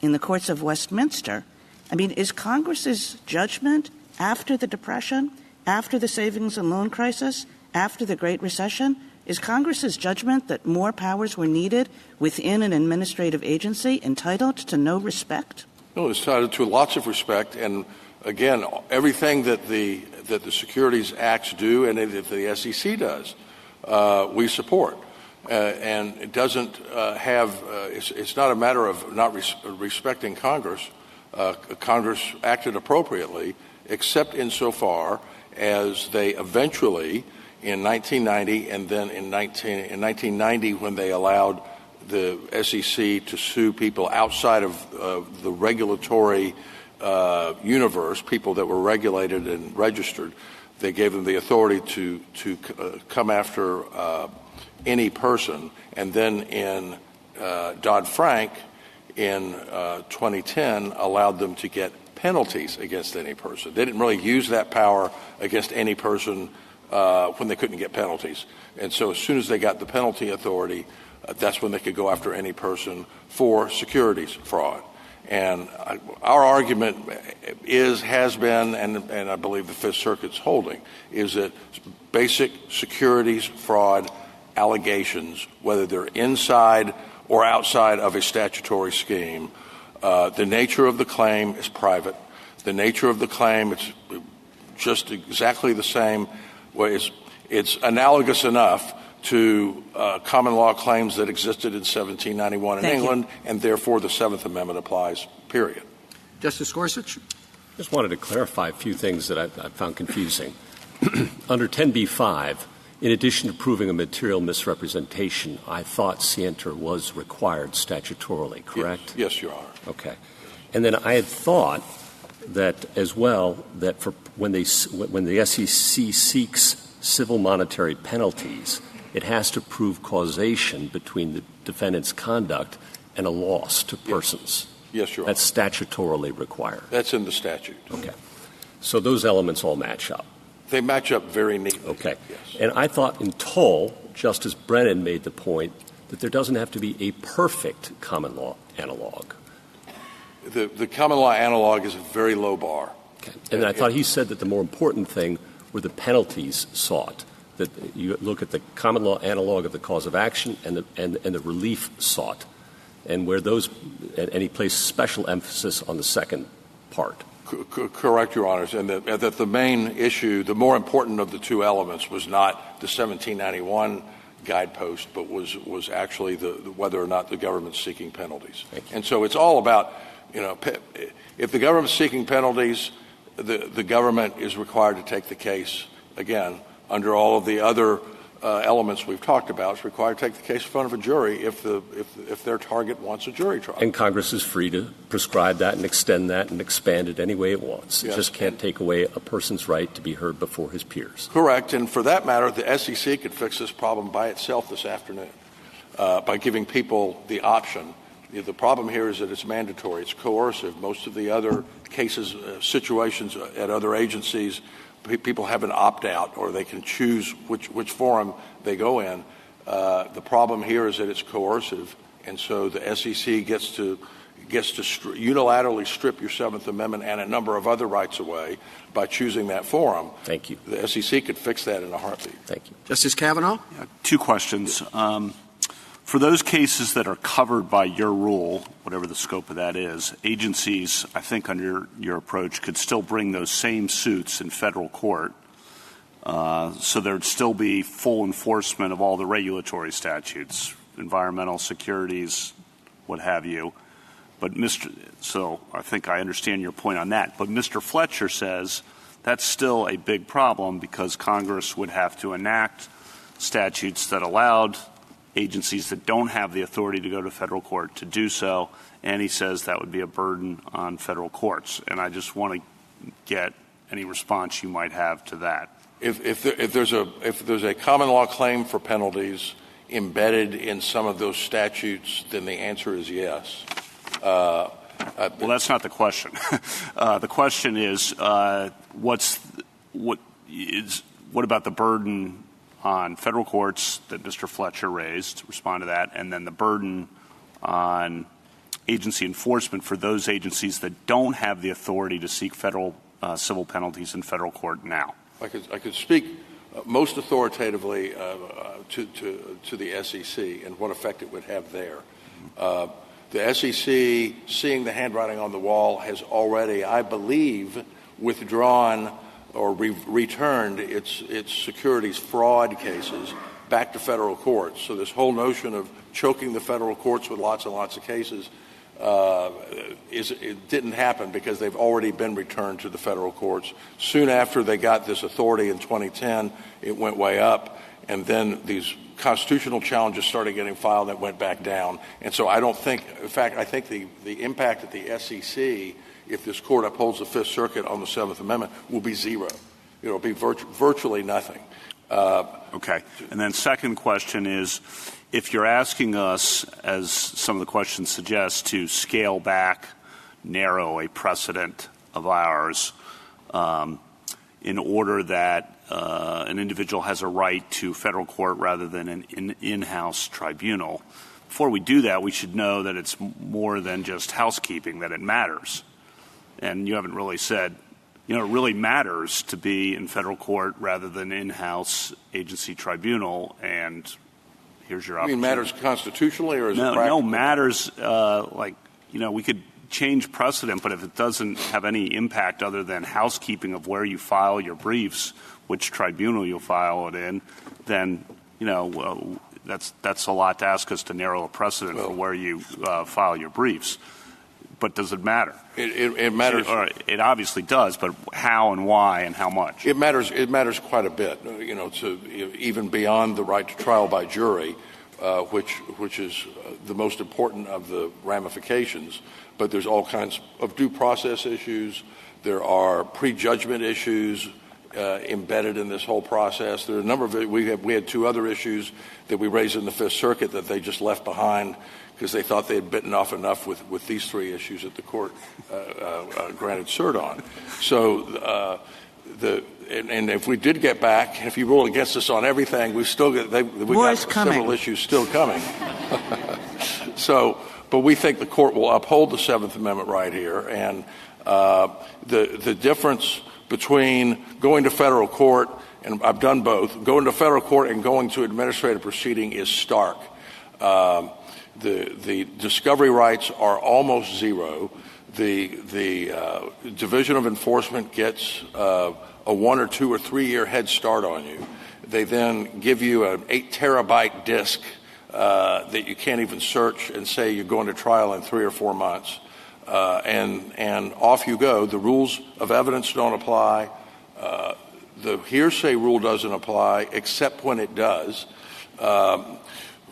in the courts of Westminster, I mean, is Congress's judgment after the Depression, after the savings and loan crisis, after the Great Recession, is Congress's judgment that more powers were needed within an administrative agency entitled to no respect? No, it's entitled to lots of respect. And again, everything that the Securities Acts do and that the SEC does, we support. And it doesn't it's not a matter of not respecting Congress. Congress acted appropriately, except insofar as they eventually, in 1990, and then in 1990 when they allowed the SEC to sue people outside of the regulatory universe, people that were regulated and registered, they gave them the authority to come after any person. And then in Dodd-Frank in 2010 allowed them to get penalties against any person. They didn't really use that power against any person when they couldn't get penalties. And so as soon as they got the penalty authority, that's when they could go after any person for securities fraud. And our argument has been, and I believe the Fifth Circuit's holding, is that basic securities fraud allegations, whether they're inside or outside of a statutory scheme, the nature of the claim is private. The nature of the claim, it's just exactly the same. It's analogous enough to common law claims that existed in 1791 in England, and therefore the Seventh Amendment applies, period. Justice Gorsuch? Just wanted to clarify a few things that I found confusing. Under 10b-5, in addition to proving a material misrepresentation, I thought scienter was required statutorily, correct? Yes, Your Honor. Okay. And then I had thought that as well, that for when the SEC seeks civil monetary penalties, it has to prove causation between the defendant's conduct and a loss to persons. Yes, Your Honor. That's statutorily required. That's in the statute. Okay. So those elements all match up. They match up very neatly. Okay. Yes. And I thought in Toll, Justice Brennan made the point that there doesn't have to be a perfect common law analog. The common law analog is a very low bar. Okay. And I thought he said that the more important thing were the penalties sought, that you look at the common law analog of the cause of action and the relief sought, and where those – and he placed special emphasis on the second part. Correct, Your Honors, and that the main issue, the more important of the two elements, was not the 1791 guidepost, but was actually whether or not the government's seeking penalties. And so it's all about, if the government's seeking penalties, the government is required to take the case, again, under all of the other elements we've talked about. It's required to take the case in front of a jury if their target wants a jury trial. And Congress is free to prescribe that and extend that and expand it any way it wants. It just can't take away a person's right to be heard before his peers. Correct. And for that matter, the SEC could fix this problem by itself this afternoon by giving people the option. The problem here is that it's mandatory. It's coercive. Most of the other cases, situations at other agencies, people have an opt-out, or they can choose which forum they go in. The problem here is that it's coercive, and so the SEC gets to unilaterally strip your Seventh Amendment and a number of other rights away by choosing that forum. Thank you. The SEC could fix that in a heartbeat. Thank you. Justice Kavanaugh? Two questions. For those cases that are covered by your rule, whatever the scope of that is, agencies, I think under your approach, could still bring those same suits in federal court. So there'd still be full enforcement of all the regulatory statutes, environmental, securities, what have you. But so I think I understand your point on that. But Mr. Fletcher says that's still a big problem because Congress would have to enact statutes that allowed agencies that don't have the authority to go to federal court to do so, and he says that would be a burden on federal courts. And I just want to get any response you might have to that. If there's a common law claim for penalties embedded in some of those statutes, then the answer is yes. Well, that's not the question. The question is, what about the burden on federal courts that Mr. Fletcher raised, to respond to that, and then the burden on agency enforcement for those agencies that don't have the authority to seek federal civil penalties in federal court now? I could speak most authoritatively to the SEC and what effect it would have there. The SEC, seeing the handwriting on the wall, has already, I believe, withdrawn or returned its securities fraud cases back to federal courts. So this whole notion of choking the federal courts with lots and lots of cases it didn't happen because they've already been returned to the federal courts. Soon after they got this authority in 2010, it went way up, and then these constitutional challenges started getting filed and went back down. And so I don't think, in fact, I think the impact at the SEC, if this court upholds the Fifth Circuit on the Seventh Amendment, will be zero. It'll be virtually nothing. Okay. And then second question is, if you're asking us, as some of the questions suggest, to scale back, narrow a precedent of ours in order that an individual has a right to federal court rather than an in-house tribunal, before we do that, we should know that it's more than just housekeeping, that it matters. And you haven't really said, it really matters to be in federal court rather than in-house agency tribunal, and here's your opportunity. You mean matters constitutionally, or is it practical? No, matters we could change precedent, but if it doesn't have any impact other than housekeeping of where you file your briefs, which tribunal you'll file it in, then, that's a lot to ask us to narrow a precedent for where you file your briefs. But does it matter? It matters. It obviously does, but how and why and how much? It matters quite a bit, even beyond the right to trial by jury, which is the most important of the ramifications. But there's all kinds of due process issues. There are prejudgment issues embedded in this whole process. There are a number of we had two other issues that we raised in the Fifth Circuit that they just left behind because they thought they had bitten off enough with these three issues that the court granted cert on. So and if we did get back, if you rule against us on everything, we got several issues still coming. But we think the court will uphold the Seventh Amendment right here, and the difference between going to federal court, and I've done both, going to federal court and going to administrative proceeding is stark. The discovery rights are almost zero. The Division of Enforcement gets a 1 or 2 or 3 year head start on you. They then give you an 8 terabyte disk that you can't even search and say you're going to trial in 3 or 4 months. And off you go. The rules of evidence don't apply. The hearsay rule doesn't apply, except when it does.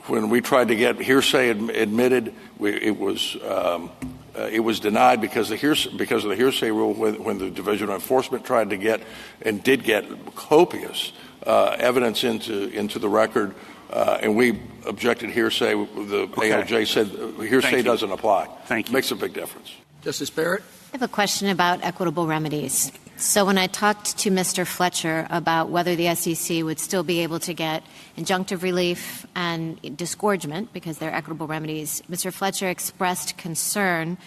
When we tried to get hearsay admitted, it was denied because of the hearsay rule. When the Division of Enforcement tried to get and did get copious evidence into the record, and we objected hearsay, the ALJ said hearsay doesn't apply. Thank you. Makes a big difference. Justice Barrett? I have a question about equitable remedies. So when I talked to Mr. Fletcher about whether the SEC would still be able to get injunctive relief and disgorgement, because they're equitable remedies, Mr. Fletcher expressed concern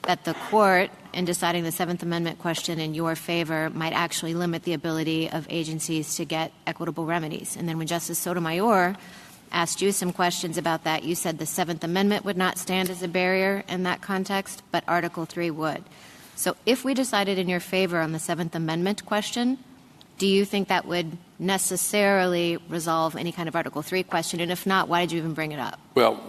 that the court, in deciding the Seventh Amendment question in your favor, might actually limit the ability of agencies to get equitable remedies. And then when Justice Sotomayor asked you some questions about that, you said the Seventh Amendment would not stand as a barrier in that context, but Article 3 would. So if we decided in your favor on the Seventh Amendment question, do you think that would necessarily resolve any kind of Article 3 question? And if not, why did you even bring it up? Well,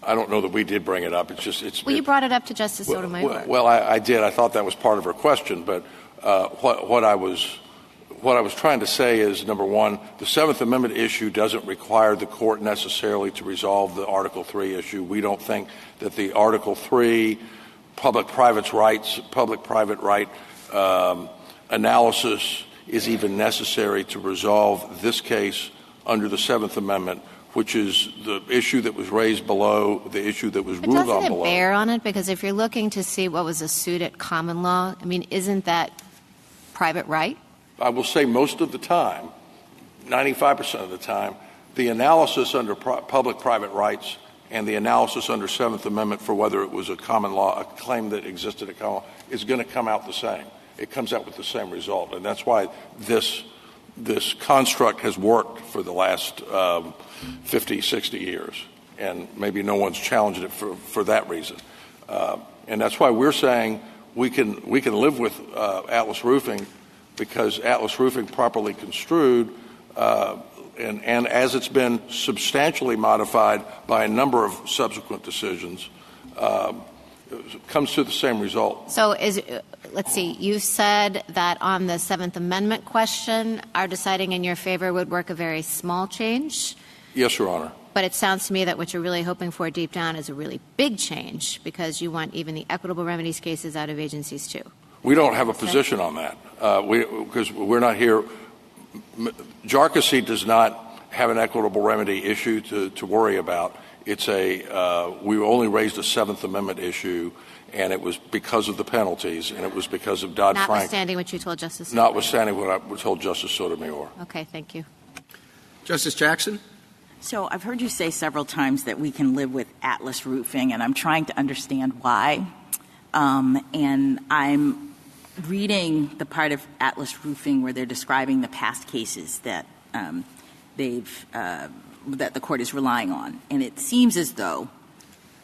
I don't know that we did bring it up. Well, you brought it up to Justice Sotomayor. Well, I did. I thought that was part of her question. But what I was trying to say is, number one, the Seventh Amendment issue doesn't require the court necessarily to resolve the Article 3 issue. We don't think that the Article 3 public-private right analysis is even necessary to resolve this case under the Seventh Amendment, which is the issue that was raised below, the issue that was ruled on below. Doesn't it bear on it? Because if you're looking to see what was a suit at common law, I mean, isn't that private right? I will say most of the time, 95% of the time, the analysis under public-private rights and the analysis under Seventh Amendment for whether it was a common law, a claim that existed at common law, is going to come out the same. It comes out with the same result. And that's why this construct has worked for the last 50, 60 years. And maybe no one's challenged it for that reason. And that's why we're saying we can live with Atlas Roofing, because Atlas Roofing, properly construed, and as it's been substantially modified by a number of subsequent decisions, comes to the same result. So let's see, you said that on the Seventh Amendment question, our deciding in your favor would work a very small change. Yes, Your Honor. But it sounds to me that what you're really hoping for deep down is a really big change, because you want even the equitable remedies cases out of agencies too. We don't have a position on that, because we're not here. Jarkesy does not have an equitable remedy issue to worry about. It's we only raised a Seventh Amendment issue, and it was because of the penalties, and it was because of Dodd-Frank. Notwithstanding what you told Justice Sotomayor. Notwithstanding what I told Justice Sotomayor. Okay, thank you. Justice Jackson? So I've heard you say several times that we can live with Atlas Roofing, and I'm trying to understand why. And I'm reading the part of Atlas Roofing where they're describing the past cases that that the court is relying on. And it seems as though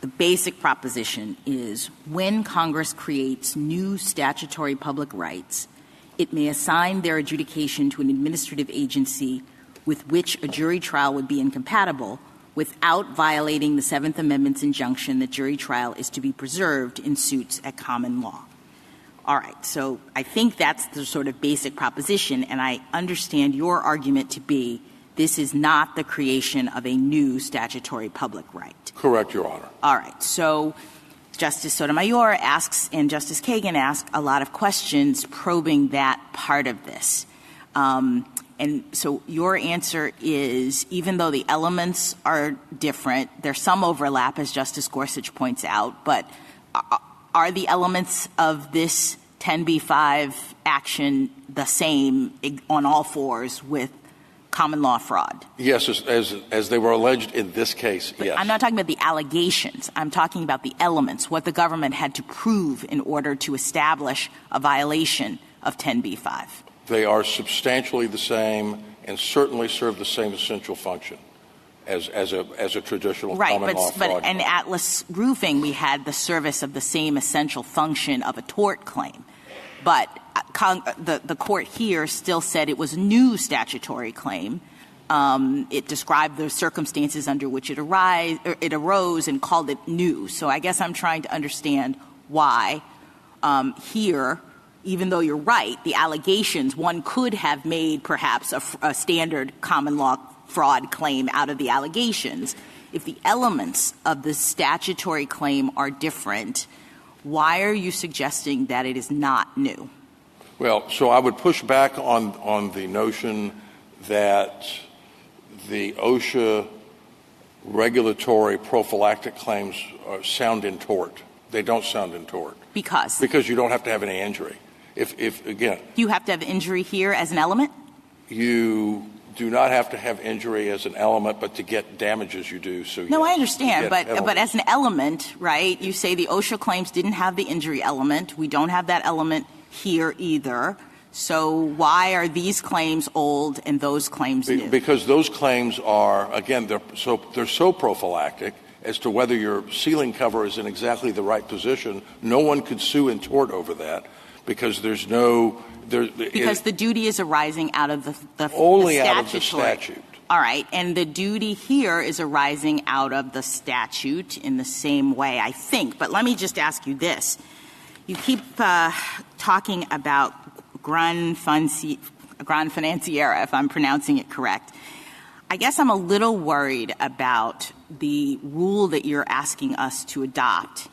the basic proposition is when Congress creates new statutory public rights, it may assign their adjudication to an administrative agency with which a jury trial would be incompatible without violating the Seventh Amendment's injunction that jury trial is to be preserved in suits at common law. All right, so I think that's the sort of basic proposition, and I understand your argument to be this is not the creation of a new statutory public right. Correct, Your Honor. All right, so Justice Sotomayor asks and Justice Kagan asks a lot of questions probing that part of this. And so your answer is, even though the elements are different, there's some overlap, as Justice Gorsuch points out, but are the elements of this 10b-5 action the same on all fours with common law fraud? Yes, as they were alleged in this case, but yes. I'm not talking about the allegations. I'm talking about the elements, what the government had to prove in order to establish a violation of 10b-5. They are substantially the same and certainly serve the same essential function as a traditional common law fraud. Right, but in Atlas Roofing, we had the service of the same essential function of a tort claim. But the court here still said it was a new statutory claim. It described the circumstances under which it arose and called it new. So I guess I'm trying to understand why here, even though you're right, the allegations, one could have made perhaps a standard common law fraud claim out of the allegations. If the elements of the statutory claim are different, why are you suggesting that it is not new? Well, so I would push back on the notion that the OSHA regulatory prophylactic claims sound in tort. They don't sound in tort. Because? Because you don't have to have any injury. If again, you have to have injury here as an element? You do not have to have injury as an element, but to get damages you do. So no, yes, I understand, but as an element, right, you say the OSHA claims didn't have the injury element. We don't have that element here either. So why are these claims old and those claims new? Because those claims are, again, they're so prophylactic as to whether your ceiling cover is in exactly the right position. No one could sue in tort over that because there's no because the duty is arising out of the only the out of the statute. All right, and the duty here is arising out of the statute in the same way, I think. But let me just ask you this. You keep talking about Gran Financiera, if I'm pronouncing it correct. I guess I'm a little worried about the rule that you're asking us to adopt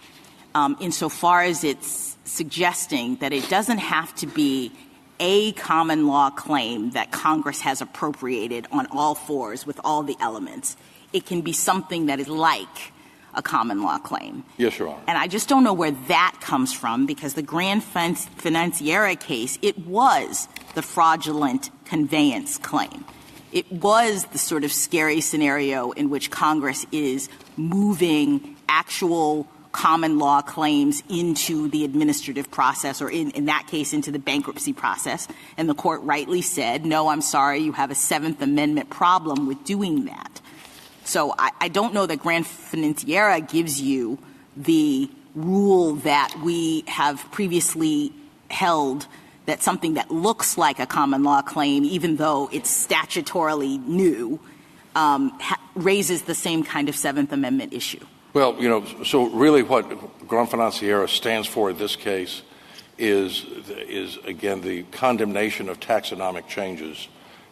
insofar as it's suggesting that it doesn't have to be a common law claim that Congress has appropriated on all fours with all the elements. It can be something that is like a common law claim. Yes, Your Honor. And I just don't know where that comes from because the Gran Financiera case, it was the fraudulent conveyance claim. It was the sort of scary scenario in which Congress is moving actual common law claims into the administrative process or in that case into the bankruptcy process. And the court rightly said, no, I'm sorry, you have a Seventh Amendment problem with doing that. So I don't know that Gran Financiera gives you the rule that we have previously held that something that looks like a common law claim, even though it's statutorily new, raises the same kind of Seventh Amendment issue. Well, so really what Gran Financiera stands for in this case is again, the condemnation of taxonomic changes.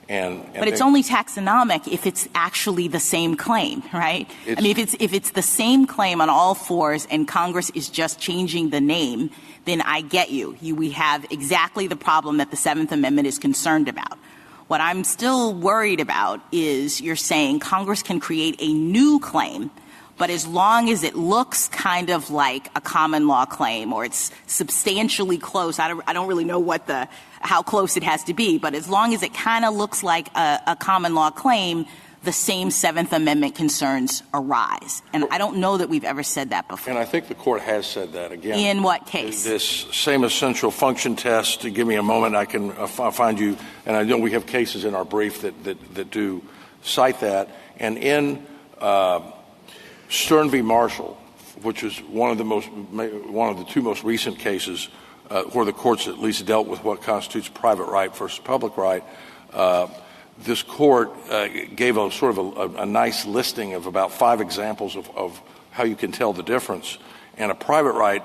But it's only taxonomic if it's actually the same claim, right? I mean, if it's the same claim on all fours and Congress is just changing the name, then I get you. We have exactly the problem that the Seventh Amendment is concerned about. What I'm still worried about is you're saying Congress can create a new claim, but as long as it looks kind of like a common law claim or it's substantially close, I don't really know how close it has to be, but as long as it kind of looks like a common law claim, the same Seventh Amendment concerns arise. And I don't know that we've ever said that before. And I think the court has said that again. In what case? This same essential function test. Give me a moment. I can find you. And I know we have cases in our brief that do cite that. And in Stern v. Marshall, which is one of the two most recent cases where the courts at least dealt with what constitutes private right versus public right, this court gave a sort of a nice listing of about 5 examples of how you can tell the difference. And a private right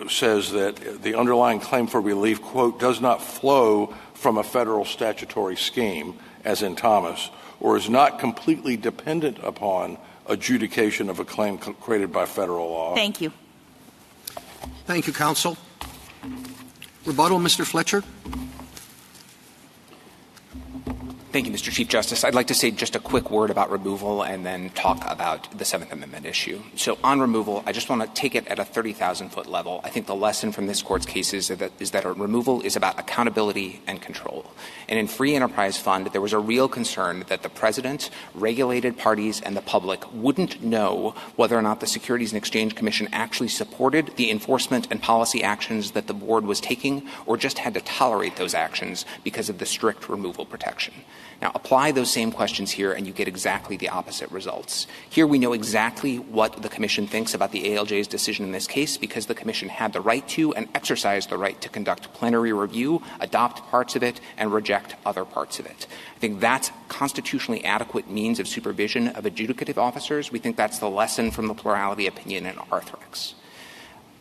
says that the underlying claim for relief, quote, does not flow from a federal statutory scheme, as in Thomas, or is not completely dependent upon adjudication of a claim created by federal law. Thank you. Thank you, counsel. Rebuttal, Mr. Fletcher. Thank you, Mr. Chief Justice. I'd like to say just a quick word about removal and then talk about the Seventh Amendment issue. So on removal, I just want to take it at a 30,000-foot level. I think the lesson from this Court's cases is that removal is about accountability and control. And in Free Enterprise Fund, there was a real concern that the President, regulated parties, and the public wouldn't know whether or not the Securities and Exchange Commission actually supported the enforcement and policy actions that the board was taking or just had to tolerate those actions because of the strict removal protection. Now, apply those same questions here, and you get exactly the opposite results. Here we know exactly what the Commission thinks about the ALJ's decision in this case because the Commission had the right to and exercised the right to conduct plenary review, adopt parts of it, and reject other parts of it. I think that's constitutionally adequate means of supervision of adjudicative officers. We think that's the lesson from the plurality opinion in Arthrex.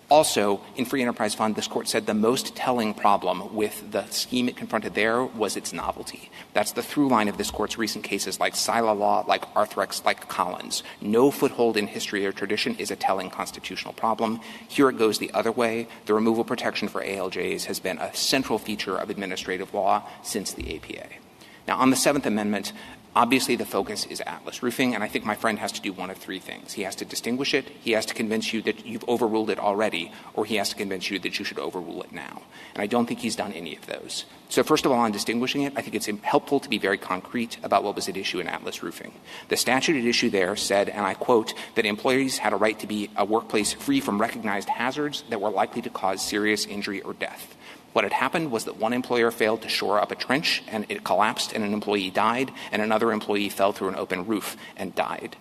Also, in Free Enterprise Fund, this Court said the most telling problem with the scheme it confronted there was its novelty. That's the through line of this Court's recent cases like Sila Law, like Arthrex, like Collins. No foothold in history or tradition is a telling constitutional problem. Here it goes the other way. The removal protection for ALJs has been a central feature of administrative law since the APA. Now, on the Seventh Amendment, obviously the focus is Atlas Roofing, and I think my friend has to do one of three things. He has to distinguish it, he has to convince you that you've overruled it already, or he has to convince you that you should overrule it now. And I don't think he's done any of those. So first of all, on distinguishing it, I think it's helpful to be very concrete about what was at issue in Atlas Roofing. The statute at issue there said, and I quote, that employees had a right to be a workplace free from recognized hazards that were likely to cause serious injury or death. What had happened was that one employer failed to shore up a trench and it collapsed and an employee died, and another employee fell through an open roof and died.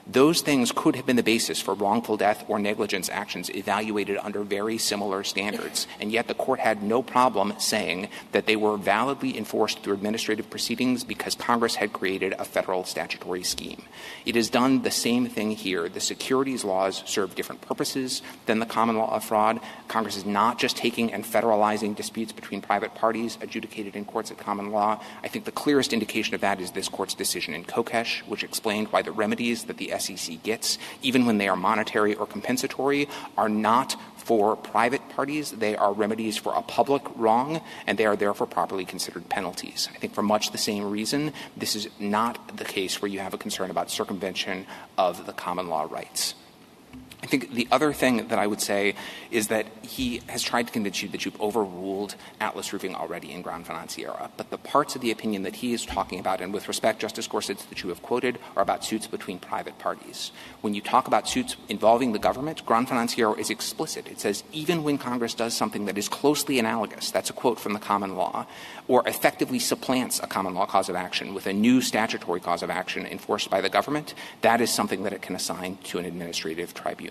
Those things could have been the basis for wrongful death or negligence actions evaluated under very similar standards, and yet the court had no problem saying that they were validly enforced through administrative proceedings because Congress had created a federal statutory scheme. It has done the same thing here. The securities laws serve different purposes than the common law of fraud. Congress is not just taking and federalizing disputes between private parties adjudicated in courts of common law. I think the clearest indication of that is this court's decision in Kokesh, which explained why the remedies that the SEC gets, even when they are monetary or compensatory, are not for private parties. They are remedies for a public wrong, and they are therefore properly considered penalties. I think for much the same reason, this is not the case where you have a concern about circumvention of the common law rights. I think the other thing that I would say is that he has tried to convince you that you've overruled Atlas Roofing already in Gran Financiera, but the parts of the opinion that he is talking about, and with respect, Justice Gorsuch, that you have quoted, are about suits between private parties. When you talk about suits involving the government, Gran Financiera is explicit. It says even when Congress does something that is closely analogous, that's a quote from the common law, or effectively supplants a common law cause of action with a new statutory cause of action enforced by the government, that is something that it can assign to an administrative tribunal.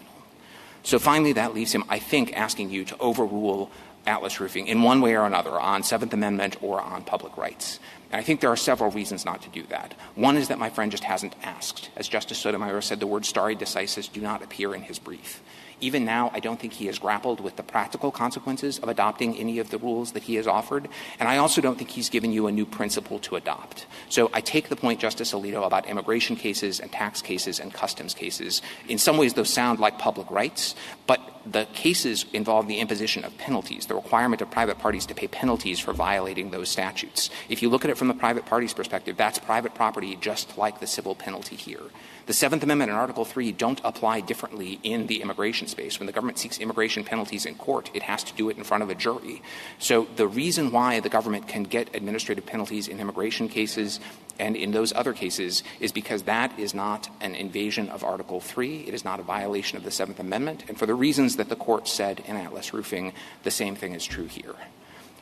So finally, that leaves him, I think, asking you to overrule Atlas Roofing in one way or another on Seventh Amendment or on public rights. And I think there are several reasons not to do that. One is that my friend just hasn't asked. As Justice Sotomayor said, the words stare decisis do not appear in his brief. Even now, I don't think he has grappled with the practical consequences of adopting any of the rules that he has offered, and I also don't think he's given you a new principle to adopt. So I take the point, Justice Alito, about immigration cases and tax cases and customs cases. In some ways, those sound like public rights, but the cases involve the imposition of penalties, the requirement of private parties to pay penalties for violating those statutes. If you look at it from the private party's perspective, that's private property just like the civil penalty here. The Seventh Amendment and Article III don't apply differently in the immigration space. When the government seeks immigration penalties in court, it has to do it in front of a jury. So the reason why the government can get administrative penalties in immigration cases and in those other cases is because that is not an invasion of Article III. It is not a violation of the Seventh Amendment. And for the reasons that the court said in Atlas Roofing, the same thing is true here.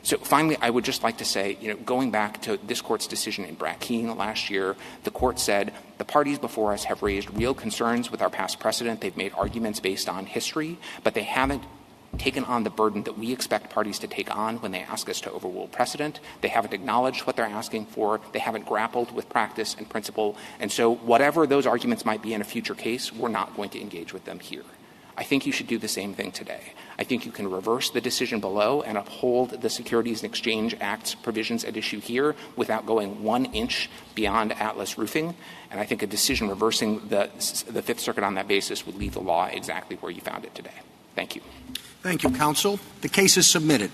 So finally, I would just like to say, going back to this court's decision in Brackeen last year, the court said the parties before us have raised real concerns with our past precedent. They've made arguments based on history, but they haven't taken on the burden that we expect parties to take on when they ask us to overrule precedent. They haven't acknowledged what they're asking for. They haven't grappled with practice and principle. And so whatever those arguments might be in a future case, we're not going to engage with them here. I think you should do the same thing today. I think you can reverse the decision below and uphold the Securities and Exchange Act's provisions at issue here without going 1 inch beyond Atlas Roofing. And I think a decision reversing the Fifth Circuit on that basis would leave the law exactly where you found it today. Thank you. Thank you, counsel. The case is submitted.